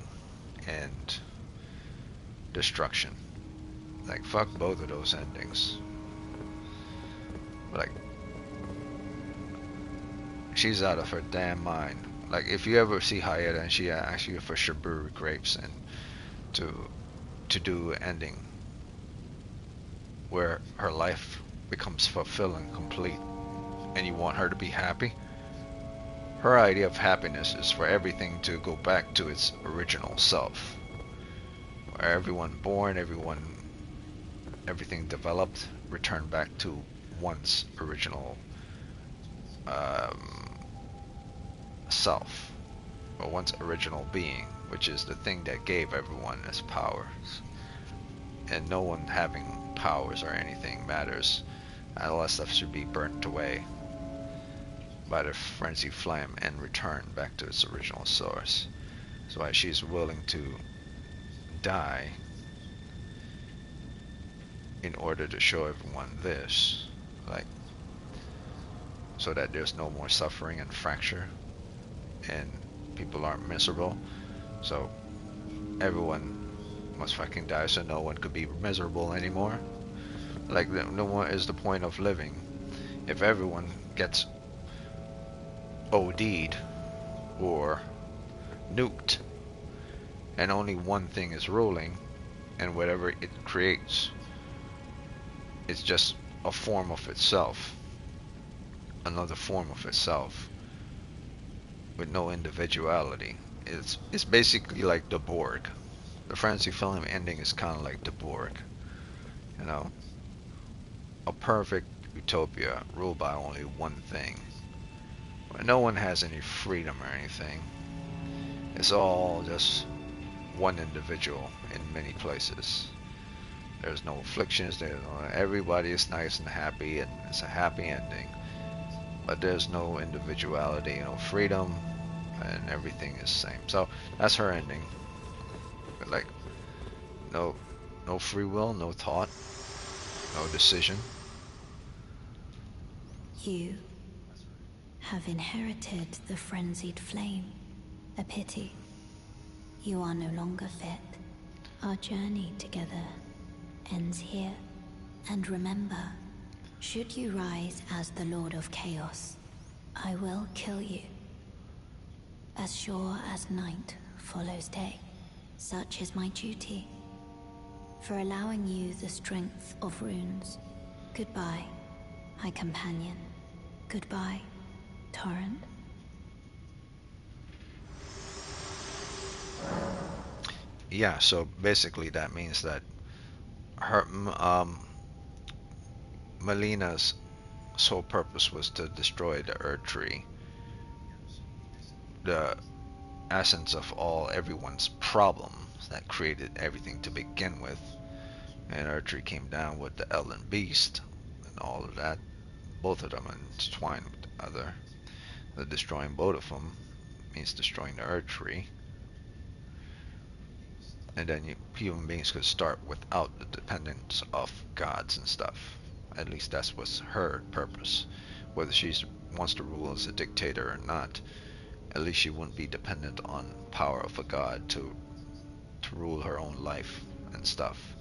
and destruction. Like, fuck both of those endings. Like, she's out of her damn mind. Like, if you ever see Hayetta and she asks you for Shaburi grapes and to do an ending where her life becomes fulfilling, complete, and you want her to be happy, her idea of happiness is for everything to go back to its original self, where everyone born, everything developed, return back to one's original self, or one's original being, which is the thing that gave everyone its powers. And no one having powers or anything matters. All that stuff should be burnt away by the frenzied flame and returned back to its original source. That's why she's willing to die in order to show everyone this, like, so that there's no more suffering and fracture and people aren't miserable. So everyone must fucking die so no one could be miserable anymore. Like, no one is the point of living if everyone gets OD'd or nuked and only one thing is ruling, and whatever it creates, it's just a form of itself, another form of itself with no individuality. It's basically like the Borg. The Fantasy Film ending is kind of like the Borg, you know, a perfect utopia ruled by only one thing, where no one has any freedom or anything. It's all just one individual in many places. There's no afflictions. Everybody is nice and happy, and it's a happy ending. But there's no individuality, no freedom, and everything is the same. So that's her ending. But like, no free will, no thought, no decision. You have inherited the frenzied flame. A pity. You are no longer fit. Our journey together ends here. And remember, should you rise as the Lord of Chaos, I will kill you. As sure as night follows day, such is my duty. For allowing you the strength of runes. Goodbye, High Companion. Goodbye, Torrent. Yeah, so basically that means that her Melina's sole purpose was to destroy the Earth Tree, the essence of everyone's problems that created everything to begin with. And Earth Tree came down with the Elden Beast and all of that. Both of them intertwined with the other. The destroying both of them means destroying the Earth Tree. And then human beings could start without the dependence of gods and stuff. At least that's what's her purpose. Whether she wants to rule as a dictator or not, at least she wouldn't be dependent on power of a god to rule her own life and stuff.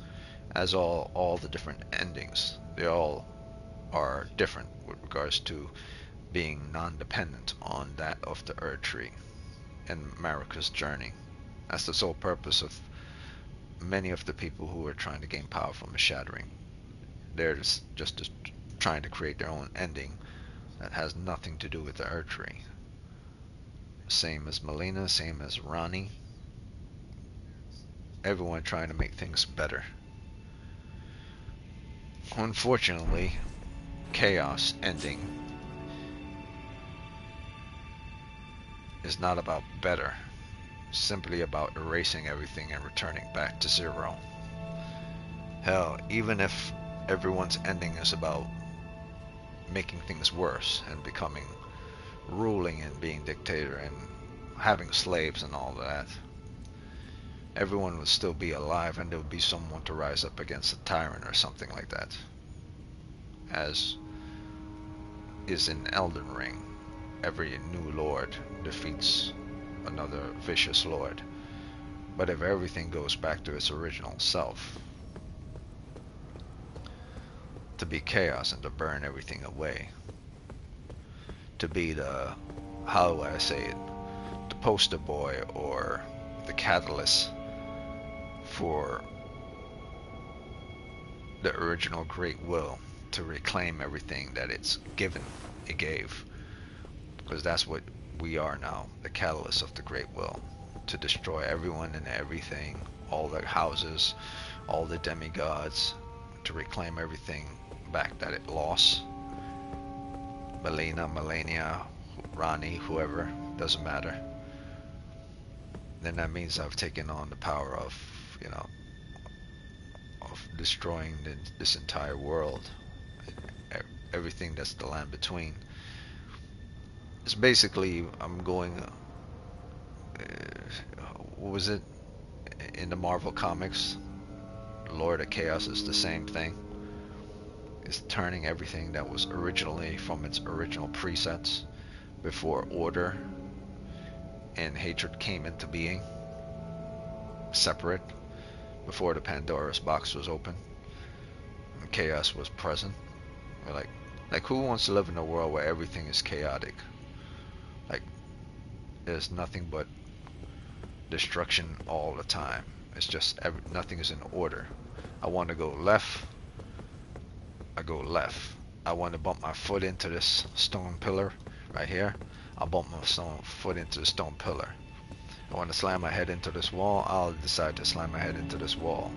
As all the different endings, they all are different with regards to being non-dependent on that of the Earth Tree and Marika's journey. That's the sole purpose of many of the people who are trying to gain power from the Shattering. They're just trying to create their own ending that has nothing to do with the Earth Tree. Same as Melina, same as Ranni. Everyone trying to make things better. Unfortunately, Chaos ending is not about better. Simply about erasing everything and returning back to zero. Hell, even if everyone's ending is about making things worse and becoming ruling and being dictator and having slaves and all that, everyone would still be alive and there would be someone to rise up against a tyrant or something like that. As is in Elden Ring, every new lord defeats another vicious lord. But if everything goes back to its original self, to be chaos and to burn everything away, to be the, how do I say it, the poster boy or the catalyst for the original great will to reclaim everything that it gave, because that's what we are now, the catalyst of the great will, to destroy everyone and everything, all the houses, all the demigods, to reclaim everything back that it lost. Melina, Ranni, whoever, doesn't matter. then that means I've taken on the power of, you know, of destroying this entire world, everything that's the land between. It's basically I'm going. What was it in the Marvel comics? Lord of Chaos is the same thing. It's turning everything that was originally from its original presets before order and hatred came into being, separate, before the Pandora's box was open and chaos was present. We're like who wants to live in a world where everything is chaotic? Like there's nothing but destruction all the time. It's just nothing is in order. I want to go left, I go left. I want to bump my foot into this stone pillar right here. I'll bump my foot into the stone pillar. I want to slam my head into this wall. I'll decide to slam my head into this wall.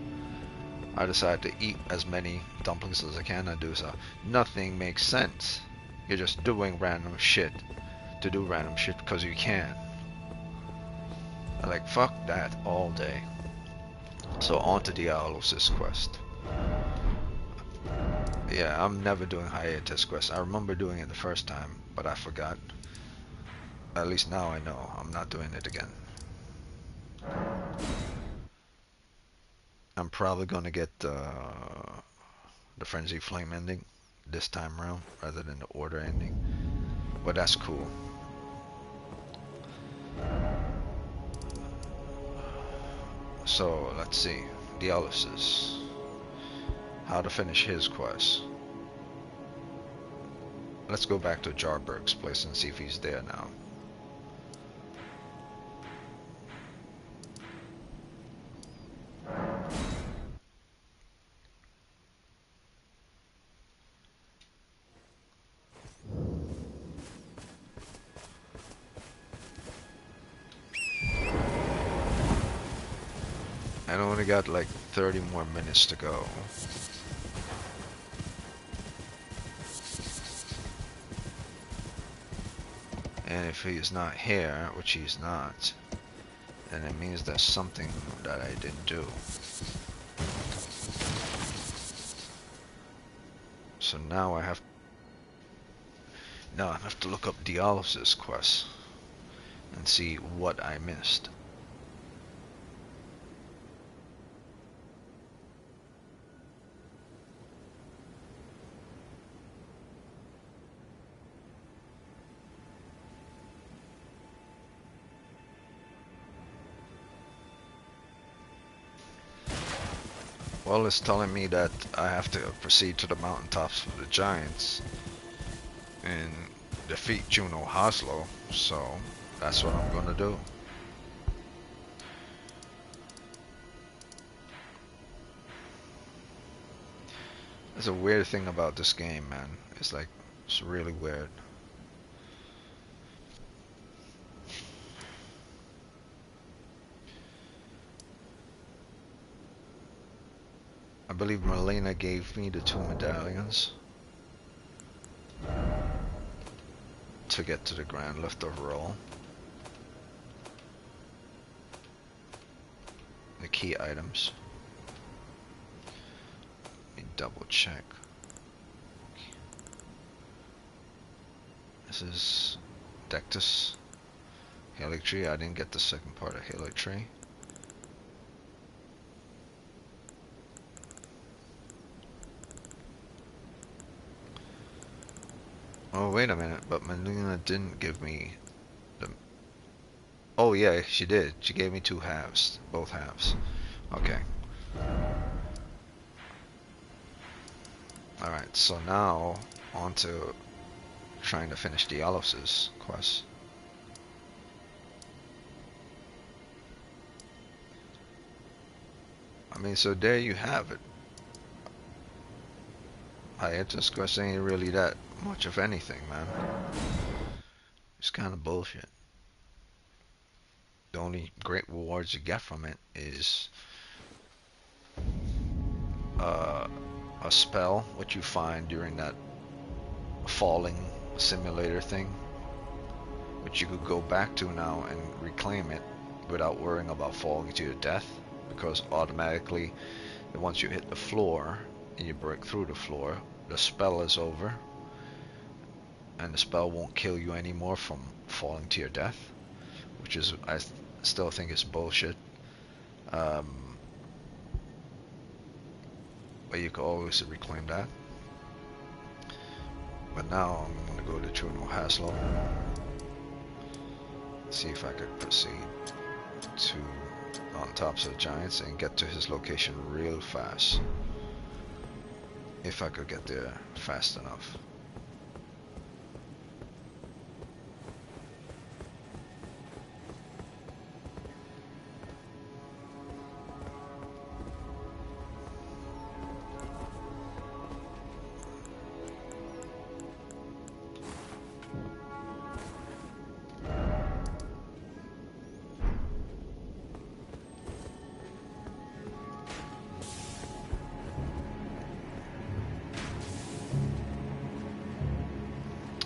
I decide to eat as many dumplings as I can. I do so. Nothing makes sense. You're just doing random shit to do random shit because you can. I like fuck that all day. So on to Diallos' quest. Yeah, I'm never doing Hayetta's quest. I remember doing it the first time, but I forgot. At least now I know. I'm not doing it again. I'm probably gonna get the Frenzy Flame ending this time around rather than the Order ending. But that's cool. So let's see. Diallos. How to finish his quest. Let's go back to Jarberg's place and see if he's there now. I only got like 30 more minutes to go. And if he's not here, which he's not, then it means there's something that I didn't do. So now I have to look up Diallos' quest and see what I missed. Well, it's telling me that I have to proceed to the mountaintops of the giants and defeat Juno Hoslow, so that's what I'm gonna do. There's a weird thing about this game, man. It's really weird. I believe Melina gave me the 2 medallions to get to the Grand Lift overall. The key items. Let me double check. This is Dectus Helix-Tree. I didn't get the second part of Helix-Tree. Oh, wait a minute, but Melina didn't give me the... Oh yeah, she did. She gave me 2 halves. Both halves. Okay. Alright, so now on to trying to finish Diallos' quest. I mean, so there you have it. Hayetta's quest ain't really that much of anything, man. It's kind of bullshit. The only great rewards you get from it is a spell which you find during that falling simulator thing, which you could go back to now and reclaim it without worrying about falling to your death, because automatically once you hit the floor and you break through the floor, the spell is over and the spell won't kill you anymore from falling to your death, which is, I still think is bullshit. But you can always reclaim that. But now I'm gonna go to Chuno Haslo, see if I could proceed to on tops of the giants and get to his location real fast. If I could get there fast enough.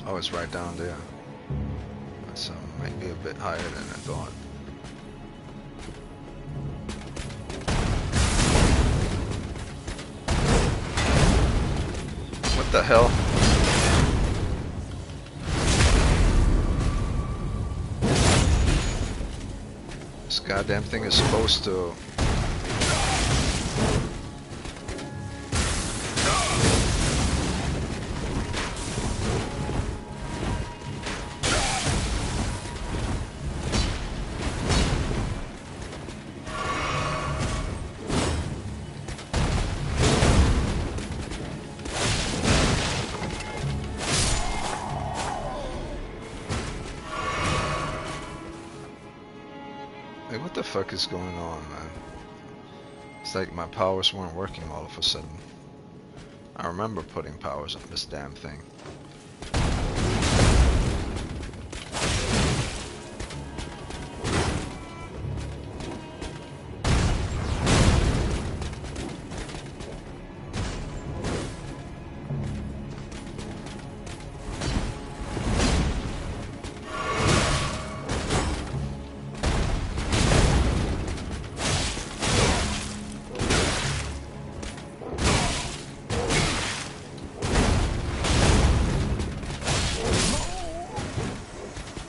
Oh, it's right down there. So might be a bit higher than I thought. What the hell? This goddamn thing is supposed to... Like, what the fuck is going on, man? It's like my powers weren't working all of a sudden. I remember putting powers on this damn thing.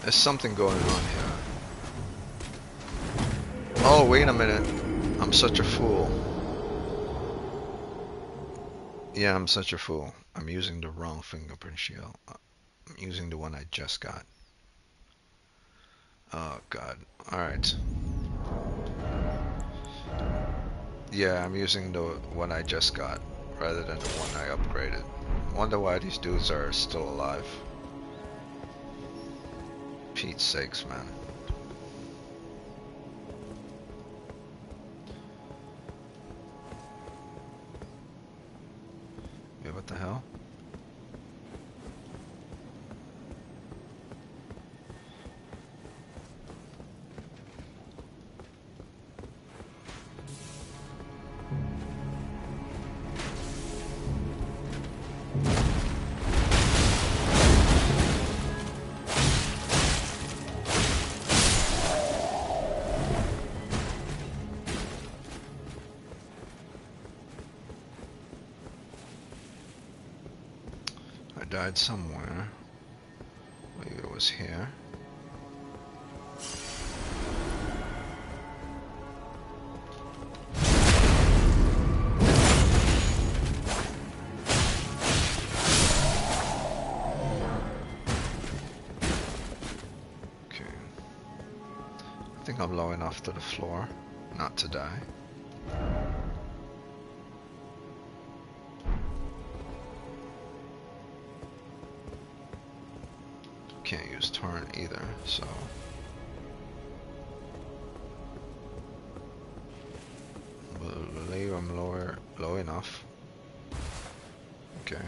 There's something going on here. Oh, wait a minute. I'm such a fool. Yeah, I'm such a fool. I'm using the wrong fingerprint shield. I'm using the one I just got. Oh, God. Alright. Yeah, I'm using the one I just got rather than the one I upgraded. Wonder why these dudes are still alive. Pete's sakes, man. Yeah, what the hell? I died somewhere. Maybe it was here. Okay. I think I'm low enough to the floor not to die. Can't use turn either, so believe I'm low enough. Okay.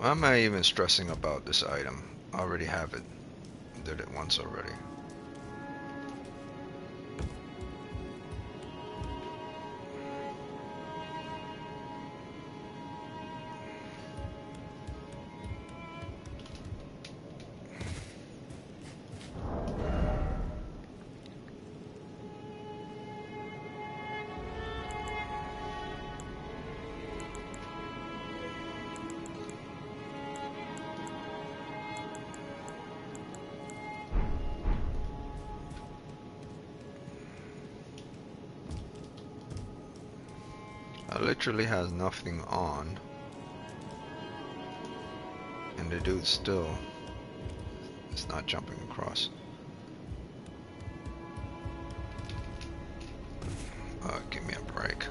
Why am I even stressing about this item? I already have it. Did it once already. I literally has nothing on, and the dude still is not jumping across. Give me a break.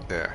There.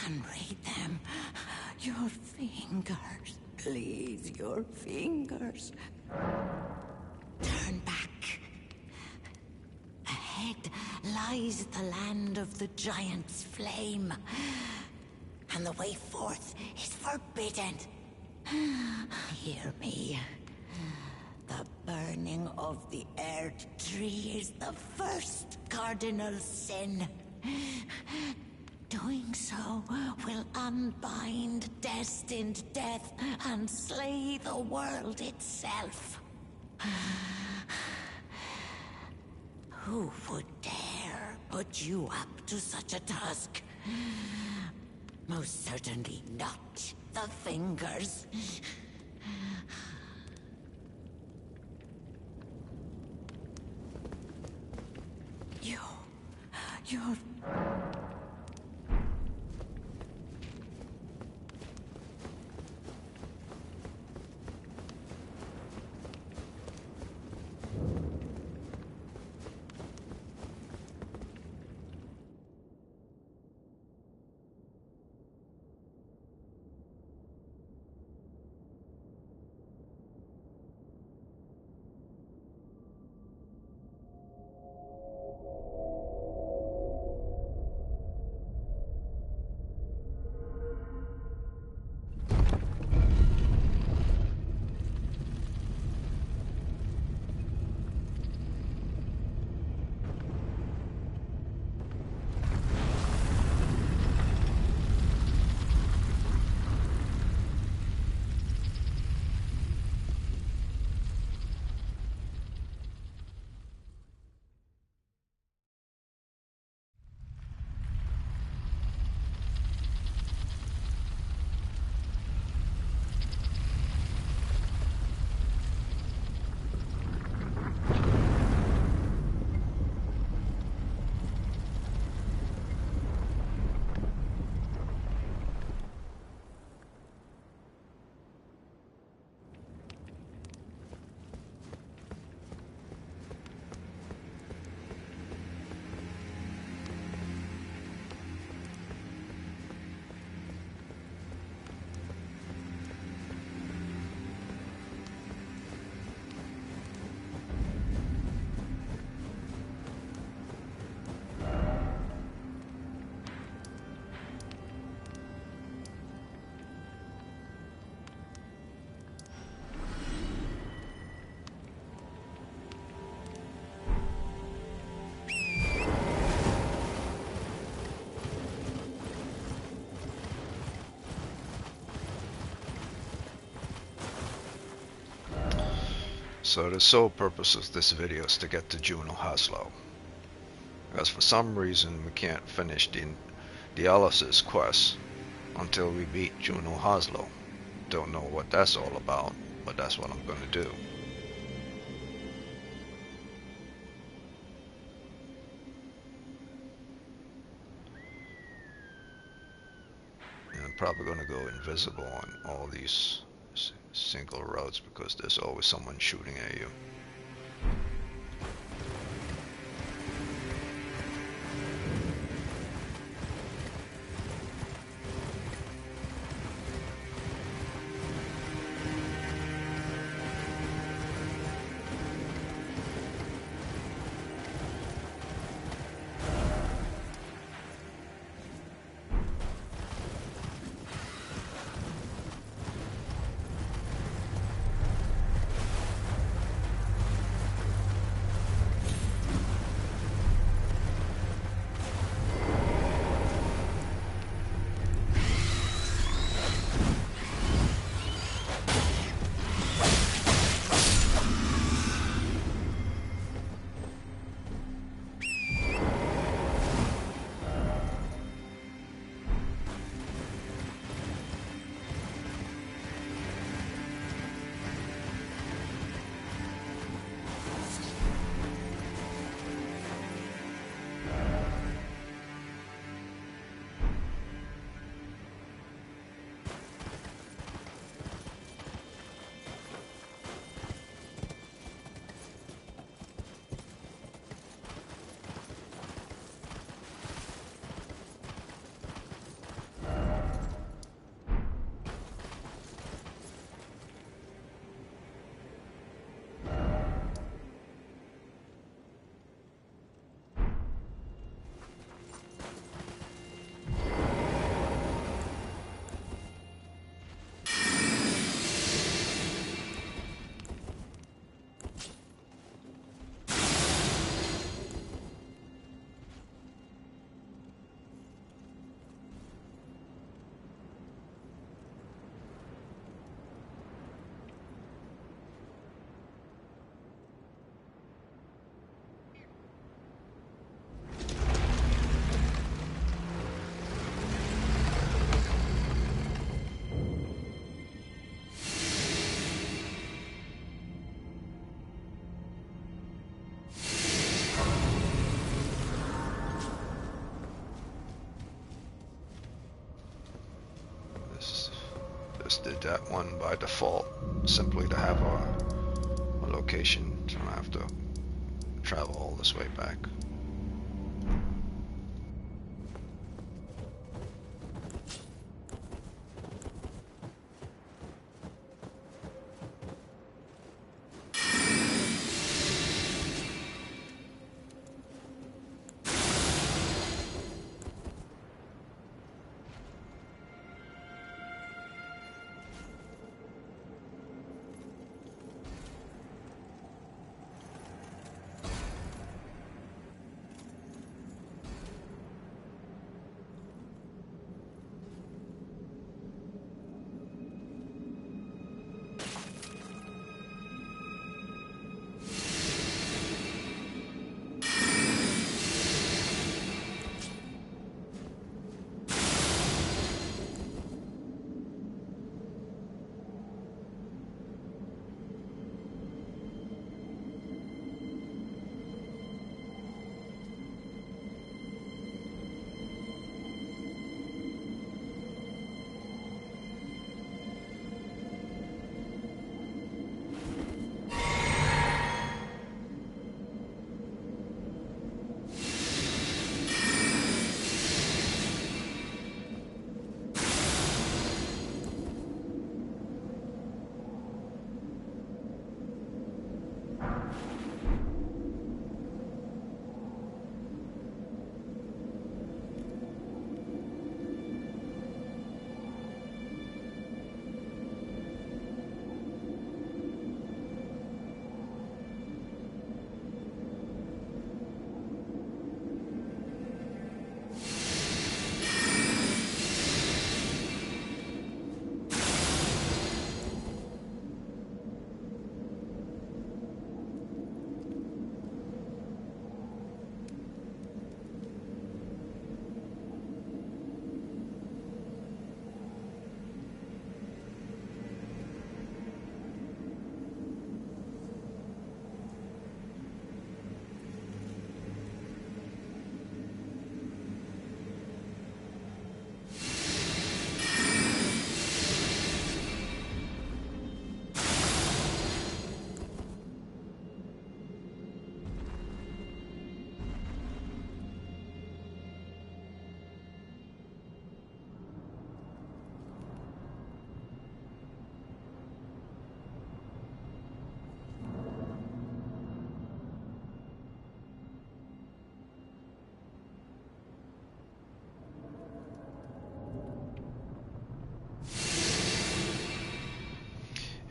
can read them. Your fingers, please, your fingers. Turn back. Ahead lies the land of the Giant's flame. And the way forth is forbidden. Hear me. The burning of the Earth Tree is the first cardinal sin. Doing so will unbind destined death and slay the world itself. Who would dare put you up to such a task? Most certainly not the Fingers. You're... So the sole purpose of this video is to get to Juno Haslow. Because for some reason we can't finish the Diallos' quest until we beat Juno Haslow. Don't know what that's all about, but that's what I'm gonna do. And I'm probably gonna go invisible on all these single roads because there's always someone shooting at you. that one by default, simply to have a location, so I don't have to travel all this way back.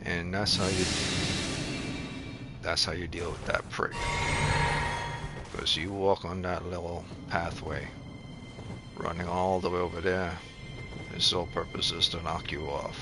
And that's how you deal with that prick. Because you walk on that little pathway, running all the way over there. His sole purpose is to knock you off.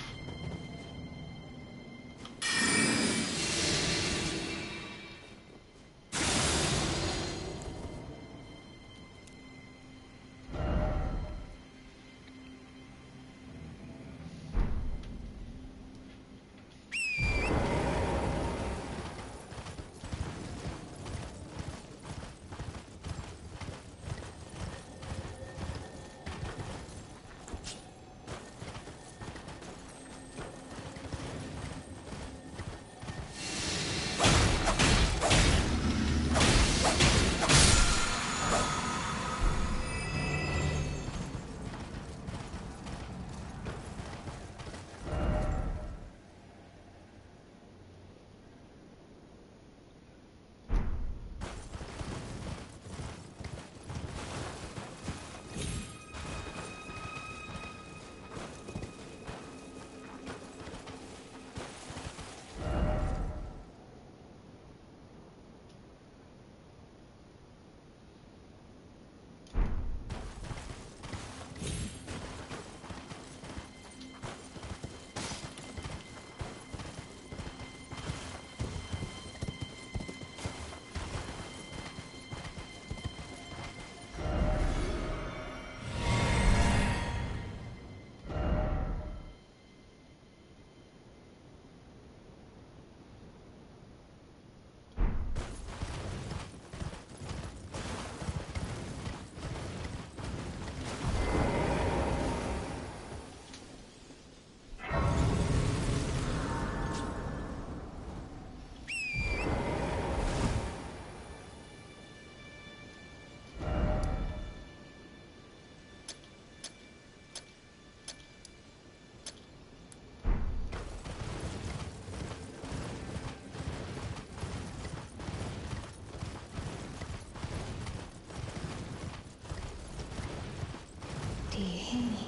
you hear me?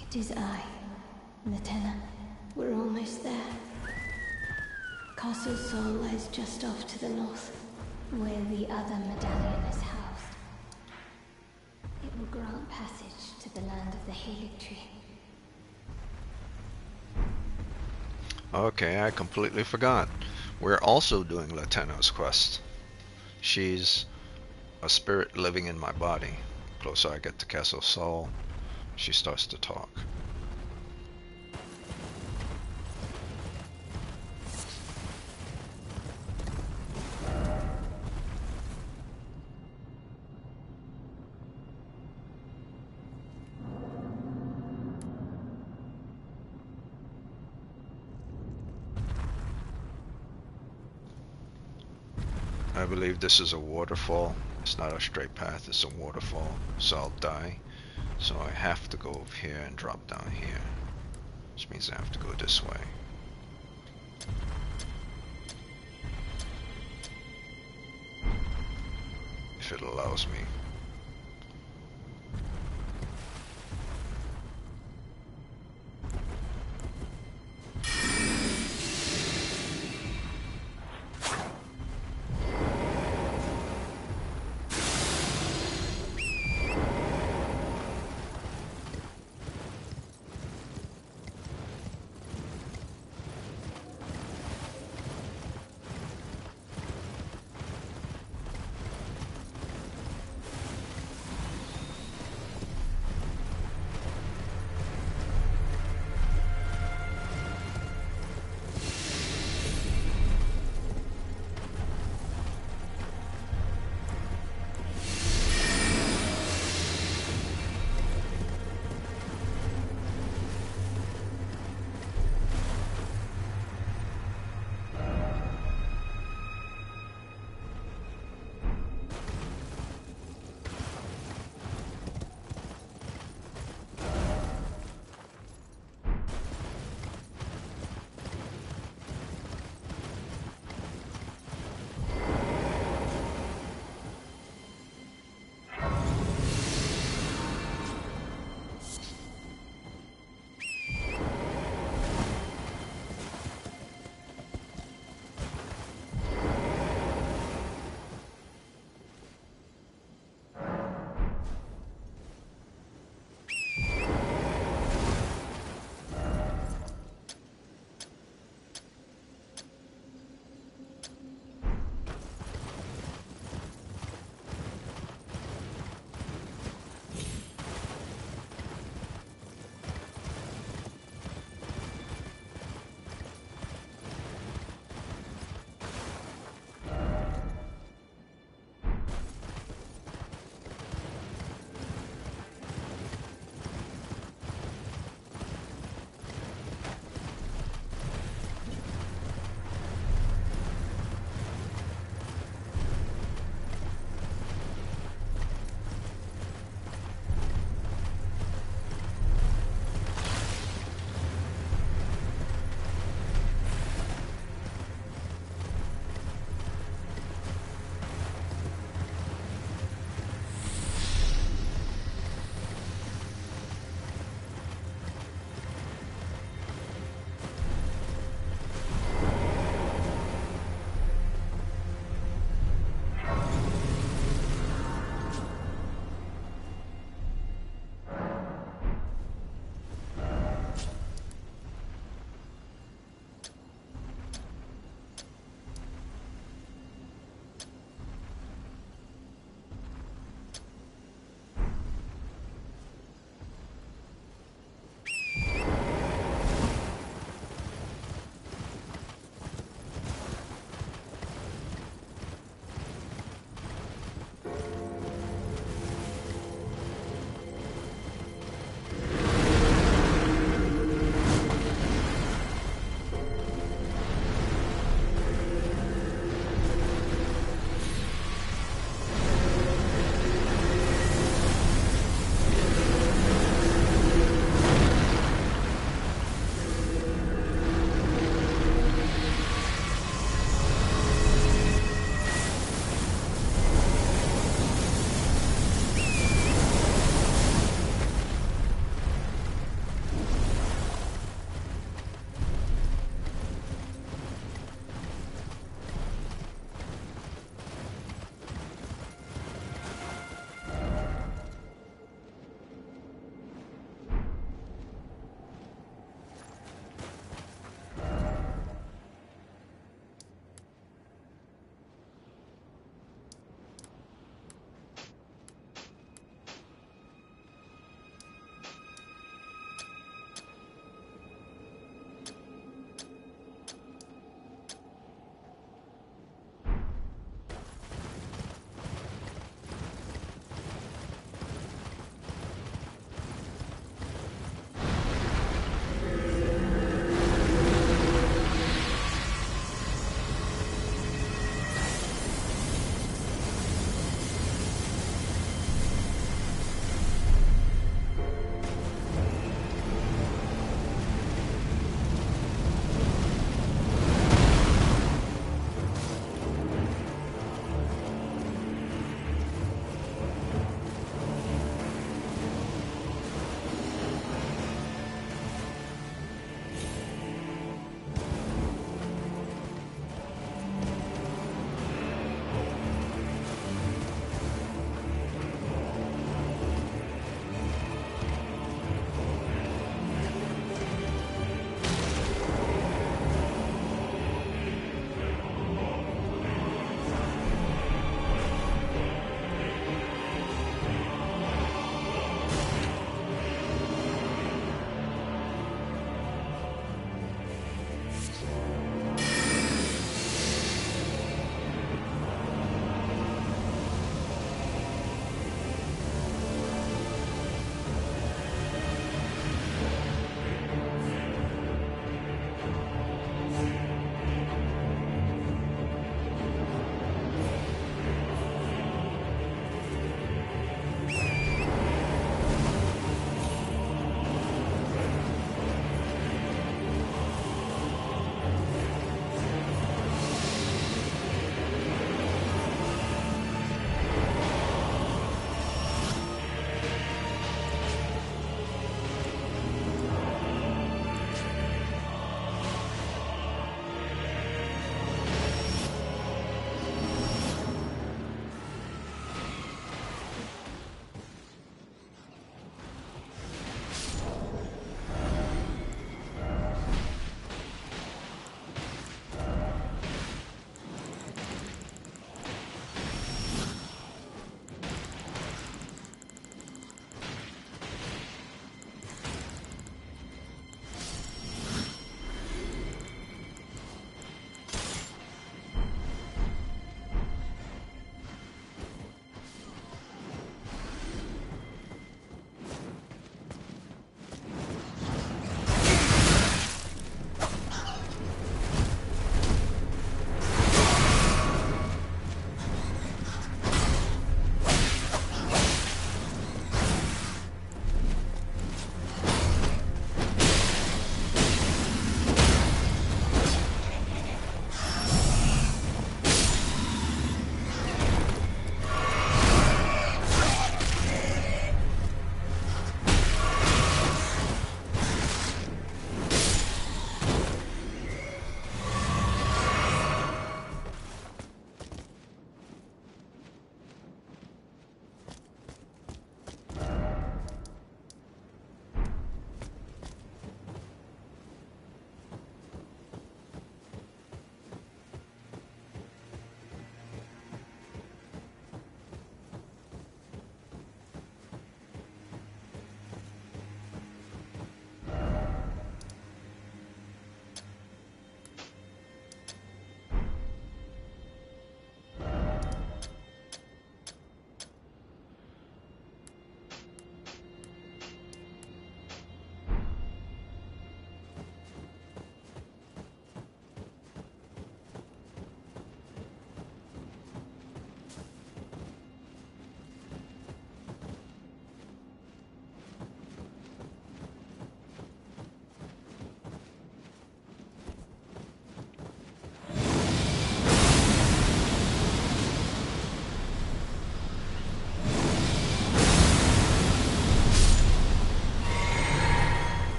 It is I, Lieutenant. We're almost there. Castle Sol lies just off to the north, where the other medallion is housed. It will grant passage to the land of the Helix. Okay, I completely forgot. We're also doing Latenna's quest. She's a spirit living in my body. Closer I get to Castle Sol, she starts to talk. I believe this is a waterfall. It's not a straight path, it's a waterfall, so I'll die. So I have to go over here and drop down here, which means I have to go this way. If it allows me.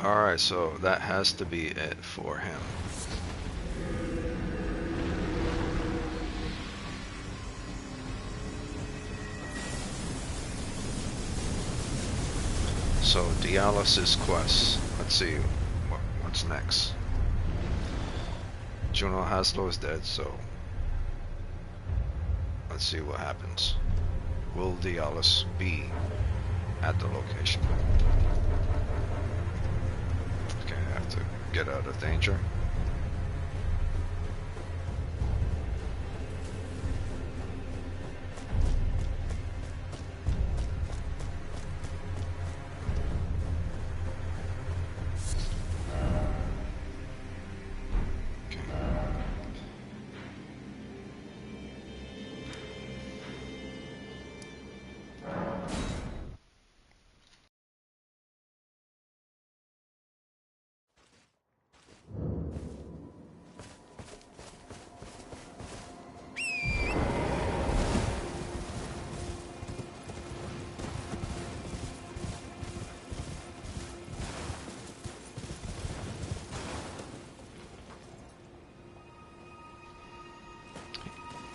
Alright, so that has to be it for him. So Diallos' quest. Let's see what's next. Juno Haslo is dead, so let's see what happens. Will Diallos be at the location? Okay, I have to get out of danger.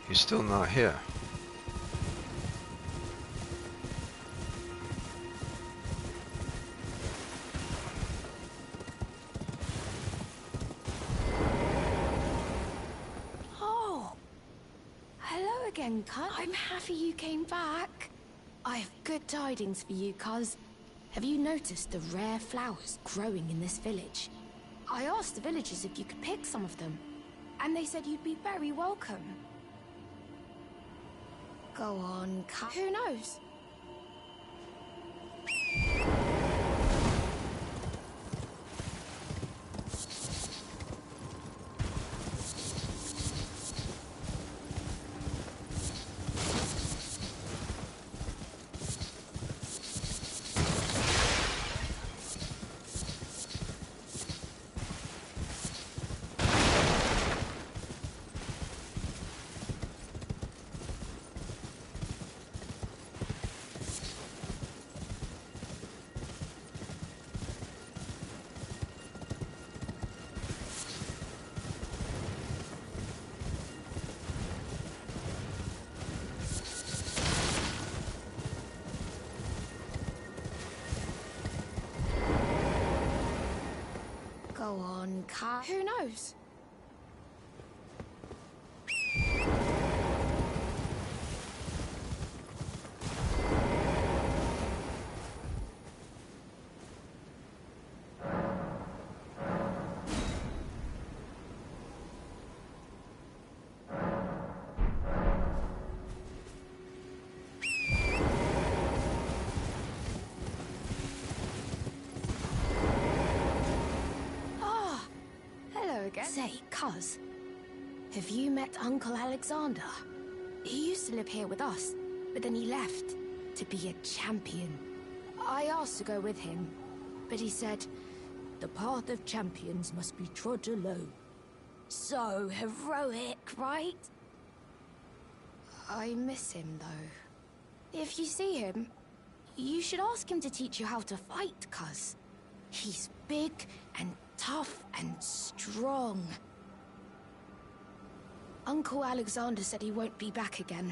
He's still not here. Oh, hello again, cuz. I'm happy you came back. I have good tidings for you, cuz. Have you noticed the rare flowers growing in this village? I asked the villagers if you could pick some of them, and they said you'd be very welcome. Go on, cuz. Who knows? Go on, cuz. Who knows? Say, cuz, have you met Uncle Alexander? He used to live here with us, but then he left to be a champion. I asked to go with him, but he said, the path of champions must be trod alone. So heroic, right? I miss him, though. If you see him, you should ask him to teach you how to fight, cuz. He's big and tough and strong. Uncle Alexander said he won't be back again.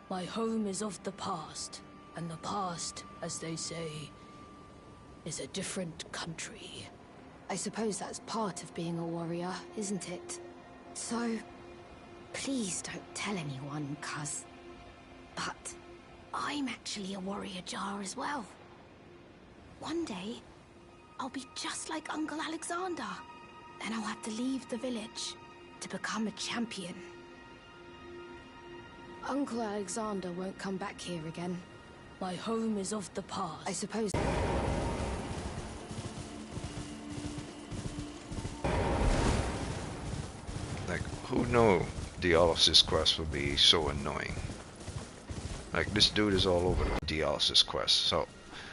My home is of the past, and the past, as they say, is a different country. I suppose that's part of being a warrior, isn't it? So, please don't tell anyone, cuz. But I'm actually a warrior jar as well. One day, I'll be just like Uncle Alexander. Then I'll have to leave the village to become a champion. Uncle Alexander won't come back here again. My home is of the past. I suppose... Like, who knew Diallos' quest would be so annoying? Like, this dude is all over the Diallos' quest, so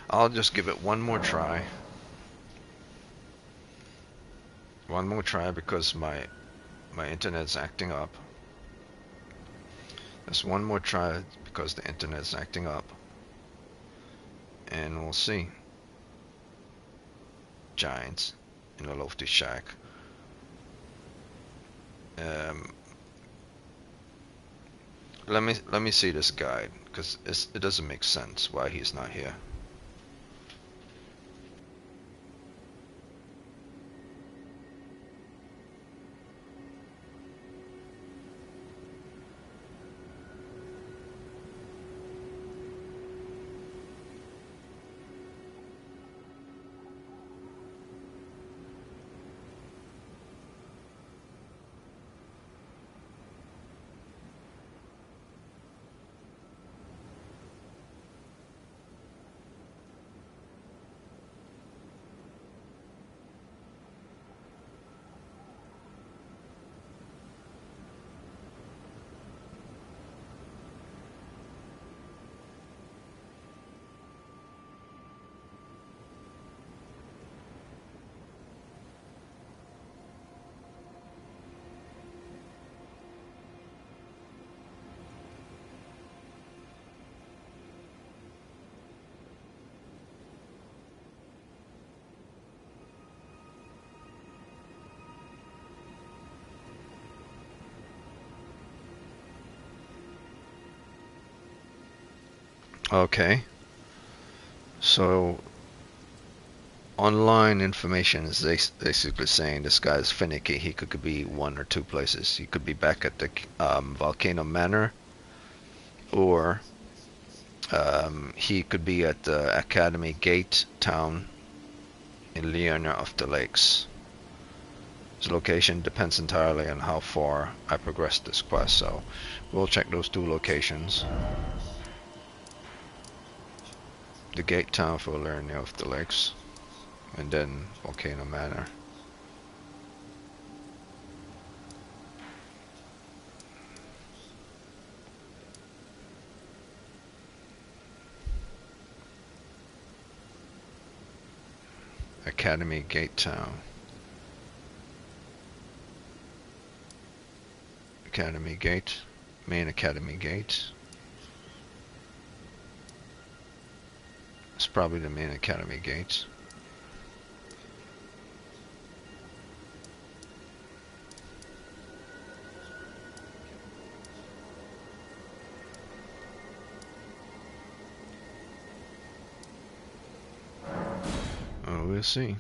I'll just give it one more try. One more try because my internet's acting up. Just one more try because the internet's acting up. And we'll see. giants in a lofty shack. Let me see this guide, because it doesn't make sense why he's not here. Okay, so online information is basically saying this guy's finicky. He could be one or two places. He could be back at the Volcano Manor, or he could be at the Academy Gate town in Leona of the Lakes. His location depends entirely on how far I progress this quest, so we'll check those two locations. The Gate town for Leona of the Lakes, and then Volcano Manor. Academy Gate town. Academy Gate. Main Academy Gate. It's probably the main Academy Gate. Oh, we'll see.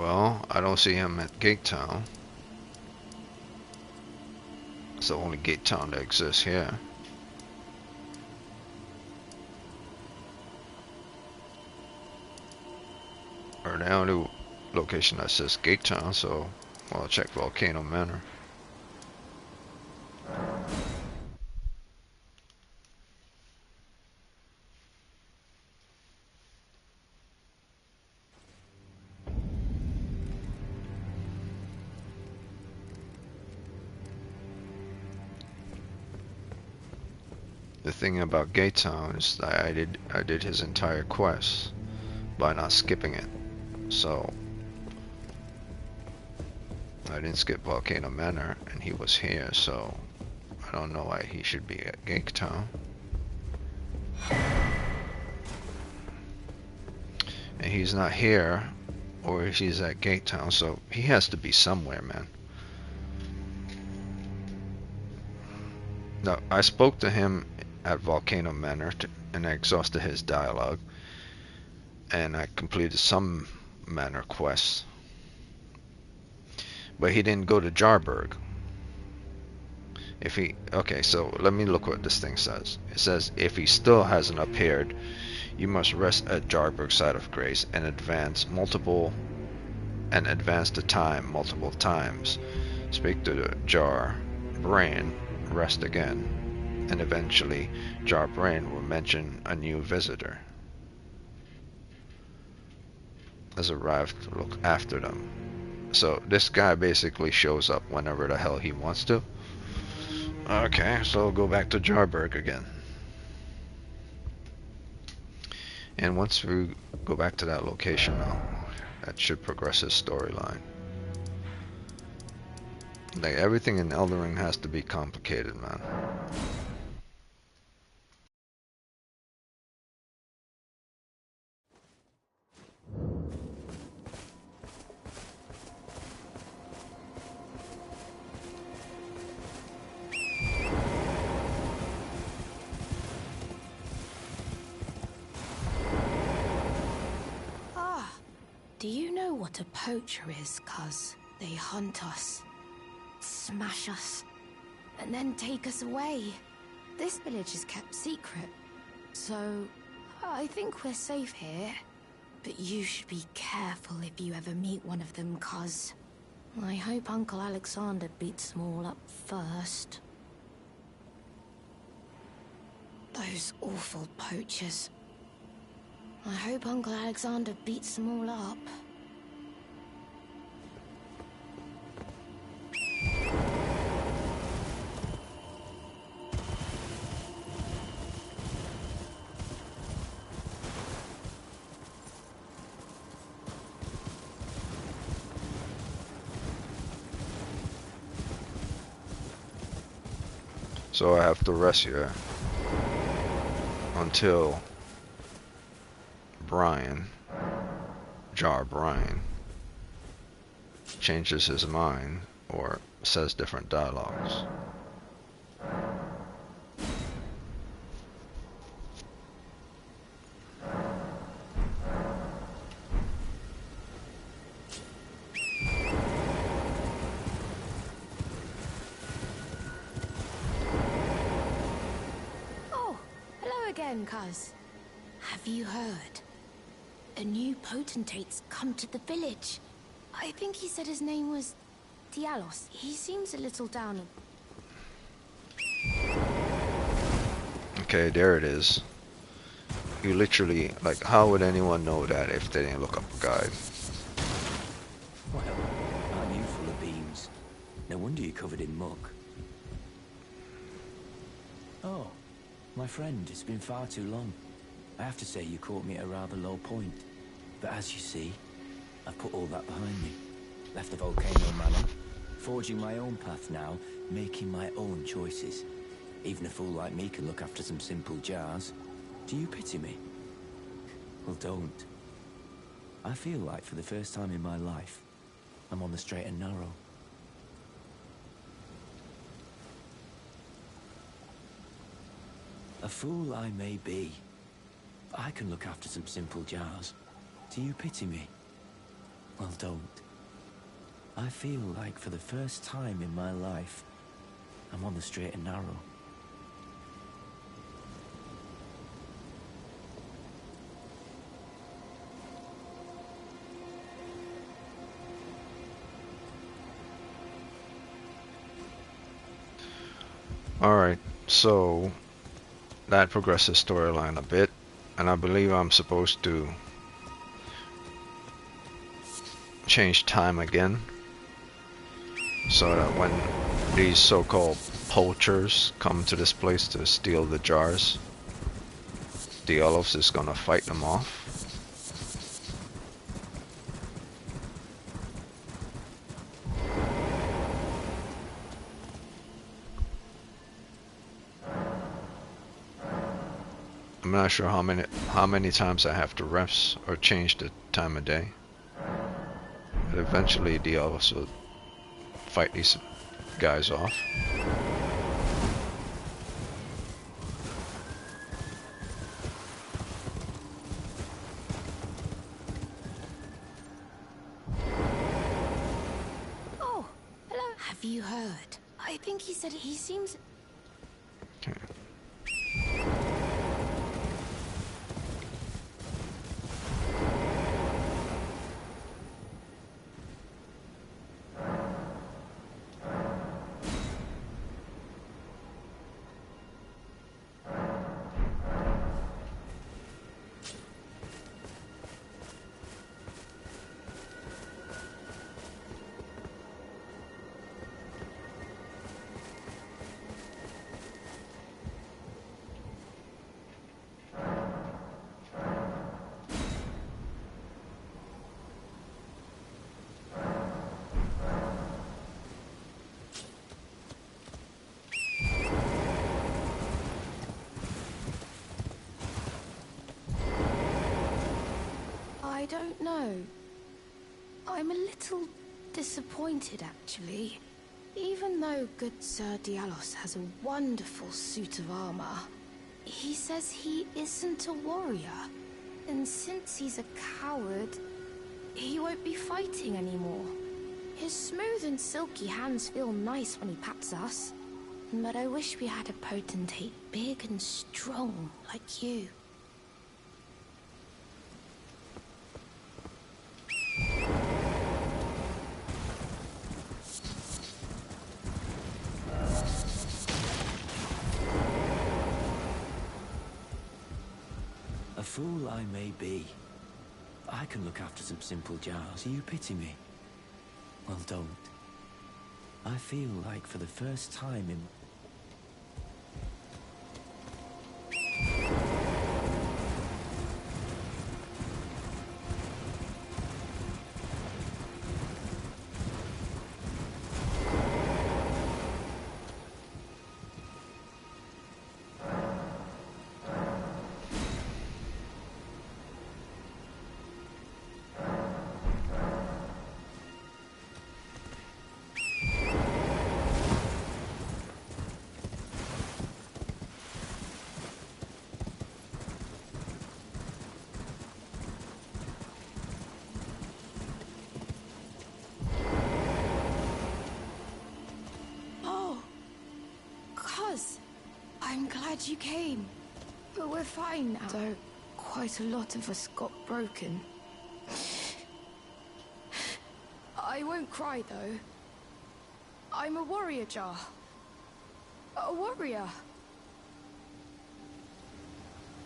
Well, I don't see him at Gate Town. It's the only Gate Town that exists here. Or the only location that says Gate Town, so I'll check Volcano Manor. The thing about Gate Town is that I did his entire quest by not skipping it. So I didn't skip Volcano Manor and he was here, so I don't know why he should be at Gate Town. And he's not here, or he's at Gate Town, so he has to be somewhere, man. No, I spoke to him at Volcano Manor and I exhausted his dialogue, and I completed some manor quests, but he didn't go to Jarburg. If he, okay, so let me look what this thing says. It says if he still hasn't appeared, you must rest at Jarburg's side of grace and advance the time multiple times. Speak to the Jar Brain, rest again, and eventually Jar Brain will mention a new visitor has arrived to look after them. So this guy basically shows up whenever the hell he wants to. Okay, so we'll go back to Jarburg again. And once we go back to that location now, that should progress his storyline. Like, everything in Elden Ring has to be complicated, man. Ah, do you know what a poacher is, cuz? They hunt us, smash us, and then take us away. This village is kept secret, so I think we're safe here. But you should be careful if you ever meet one of them, cuz I hope Uncle Alexander beats them all up first. Those awful poachers. I hope Uncle Alexander beats them all up. So I have to rest here until Jar Brian, changes his mind or says different dialogues. Oh, hello again, cuz. Have you heard? A new potentate's come to the village. I think he said his name was Diallos. He seems a little down. Okay, there it is. You literally, like, how would anyone know that if they didn't look up a guide? Well, aren't you full of beans? No wonder you're covered in muck. Oh, my friend, it's been far too long. I have to say you caught me at a rather low point. But as you see, I've put all that behind me. Left the volcano manor, forging my own path now, making my own choices. Even a fool like me can look after some simple jars. Do you pity me? Well, don't. I feel like for the first time in my life, I'm on the straight and narrow. A fool I may be, but I can look after some simple jars. Do you pity me? Well, don't. I feel like for the first time in my life, I'm on the straight and narrow. Alright, so that progresses storyline a bit, and I believe I'm supposed to change time again, so that when these so-called poachers come to this place to steal the jars, Diallos is gonna fight them off. I'm not sure how many times I have to rest or change the time of day. But eventually Diallos will fight these guys off. Oh, hello. Have you heard? I think he said he seems... Okay. I don't know. I'm a little disappointed, actually. Even though good Sir Diallos has a wonderful suit of armor, he says he isn't a warrior. And since he's a coward, he won't be fighting anymore. His smooth and silky hands feel nice when he pats us. But I wish we had a potentate big and strong like you. A fool I may be. I can look after some simple jars. You pity me? Well, don't. I feel like for the first time in... I'm glad you came. But we're fine now. Though quite a lot of us got broken. I won't cry though. I'm a warrior jar. A warrior.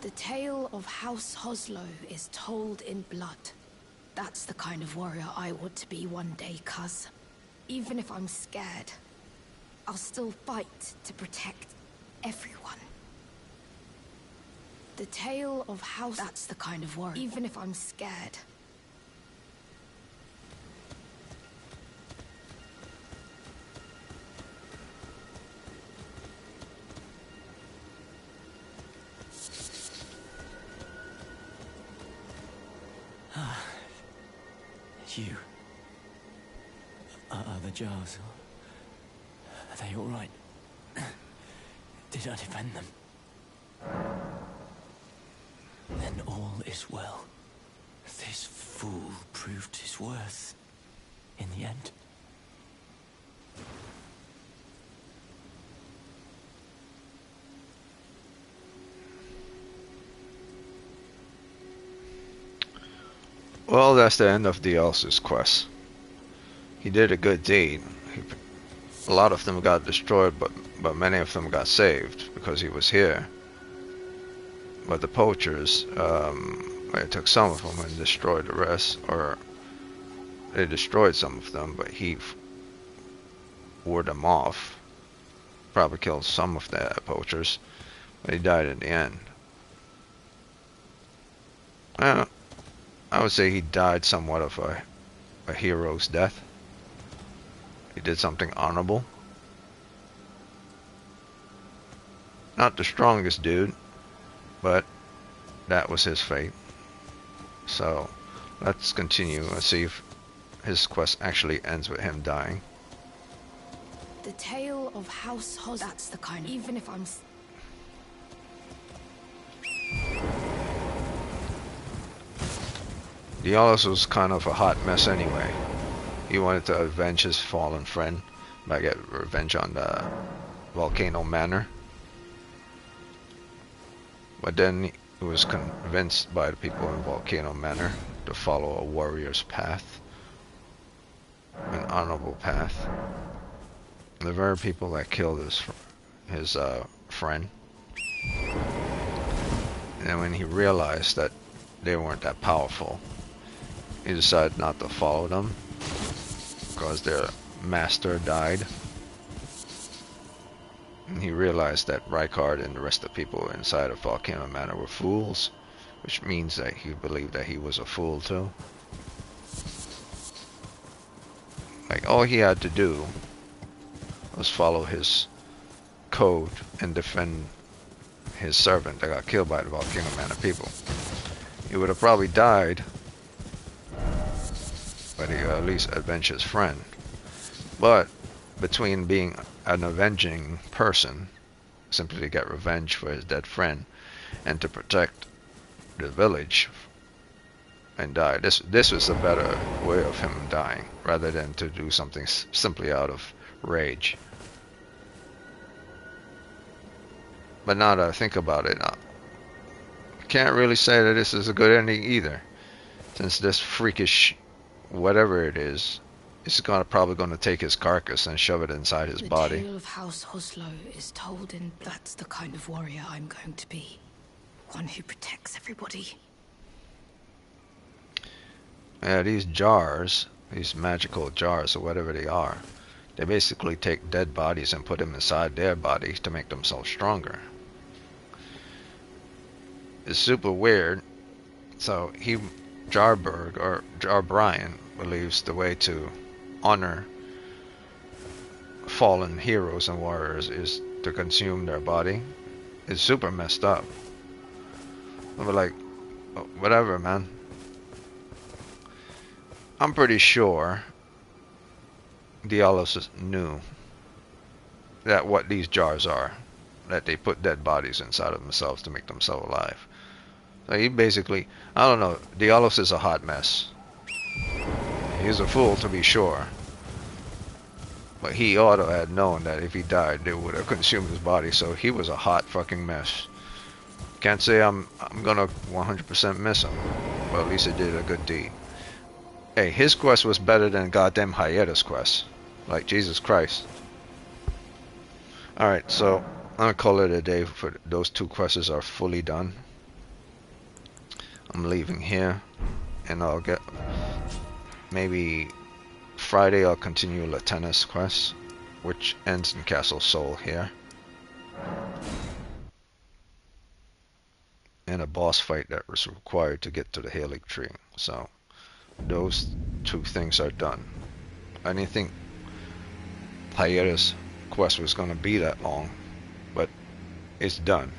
The tale of House Hoslow is told in blood. That's the kind of warrior I want to be one day, cuz. Even if I'm scared, I'll still fight to protect everyone. The tale of House... That's the kind of warrior. Even if I'm scared. You. Are the jars... Are they all right? Did I defend them? Then all is well. This fool proved his worth in the end. Well, that's the end of Diallos' quest. He did a good deed. A lot of them got destroyed, but many of them got saved because he was here. But the poachers, they took some of them and destroyed the rest, or they destroyed some of them, but he ward them off. Probably killed some of the poachers, but he died in the end. I would say he died somewhat of a hero's death. He did something honorable. Not the strongest dude, but that was his fate. So let's continue and see if his quest actually ends with him dying. The tale of House Hos. That's the kind. Even if I'm. Diallos was kind of a hot mess anyway. He wanted to avenge his fallen friend by getting revenge on the Volcano Manor. But then he was convinced by the people in Volcano Manor to follow a warrior's path, an honorable path. The very people that killed his friend. And when he realized that they weren't that powerful, he decided not to follow them because their master died. And he realized that Rykard and the rest of the people inside of Volcano Manor were fools, which means that he believed that he was a fool too. Like, all he had to do was follow his code and defend his servant that got killed by the Volcano Manor people. He would have probably died, but he at least avenged his friend. But between being an avenging person, simply to get revenge for his dead friend, and to protect the village and die, this was a better way of him dying, rather than to do something simply out of rage. But now that I think about it, I can't really say that this is a good ending either, since this freakish whatever it is probably gonna take his carcass and shove it inside his body. The tale of House Hoslow is told in. That's the kind of warrior I'm going to be. One who protects everybody. Yeah, these jars, these magical jars or whatever they are, they basically take dead bodies and put them inside their bodies to make themselves stronger. It's super weird. So Jarberg or Jarbrian believes the way to honor fallen heroes and warriors is to consume their body. It's super messed up. But like, whatever, man. I'm pretty sure Diallos knew that what these jars are, that they put dead bodies inside of themselves to make themselves alive. So he basically, I don't know, Diallos is a hot mess. He's a fool to be sure. But he ought to have known that if he died, they would have consumed his body. So he was a hot fucking mess. Can't say I'm gonna 100% miss him, but at least he did a good deed. Hey, his quest was better than goddamn Hayetta's quest. Like, Jesus Christ. Alright, so I'm gonna call it a day. For those two quests are fully done. I'm leaving here, and I'll get maybe Friday. I'll continue Latenna's quest, which ends in Castle Sol here, and a boss fight that was required to get to the Healing Tree. So those two things are done. I didn't think Hayetta's quest was going to be that long, but it's done.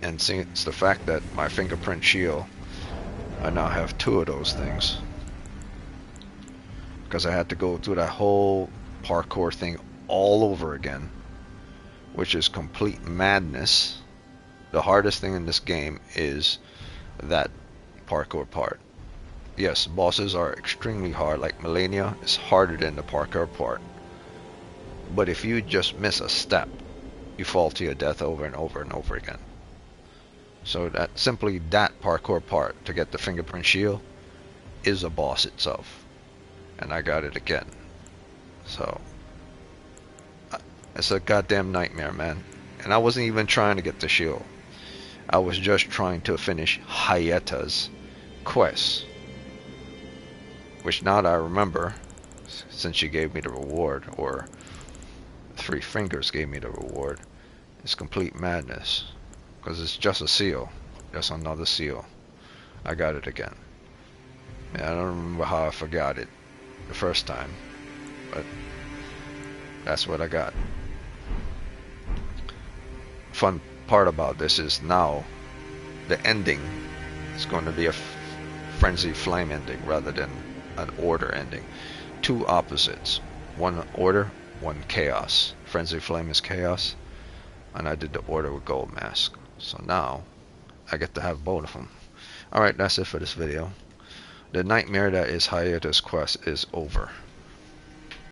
And since the fact that my Fingerprint Shield, I now have 2 of those things, because I had to go through that whole parkour thing all over again, which is complete madness. The hardest thing in this game is that parkour part. yes, bosses are extremely hard. Like Millennia is harder than the parkour part. But if you just miss a step, you fall to your death over and over and over again. So that simply that parkour part to get the Fingerprint Shield is a boss itself. And I got it again. So it's a goddamn nightmare, man. And I wasn't even trying to get the shield. I was just trying to finish Hayetta's quest. Which now that I remember, since she gave me the reward, or Three Fingers gave me the reward, it's complete madness. Because it's just a seal. Just another seal. I got it again. Yeah, I don't remember how I forgot it the first time. But that's what I got. Fun part about this is now the ending is going to be a Frenzy Flame ending rather than an Order ending. Two opposites. One Order, one Chaos. Frenzy Flame is Chaos, and I did the Order with Gold Mask. So now I get to have both of them. Alright, that's it for this video. The nightmare that is Hayetta's quest is over.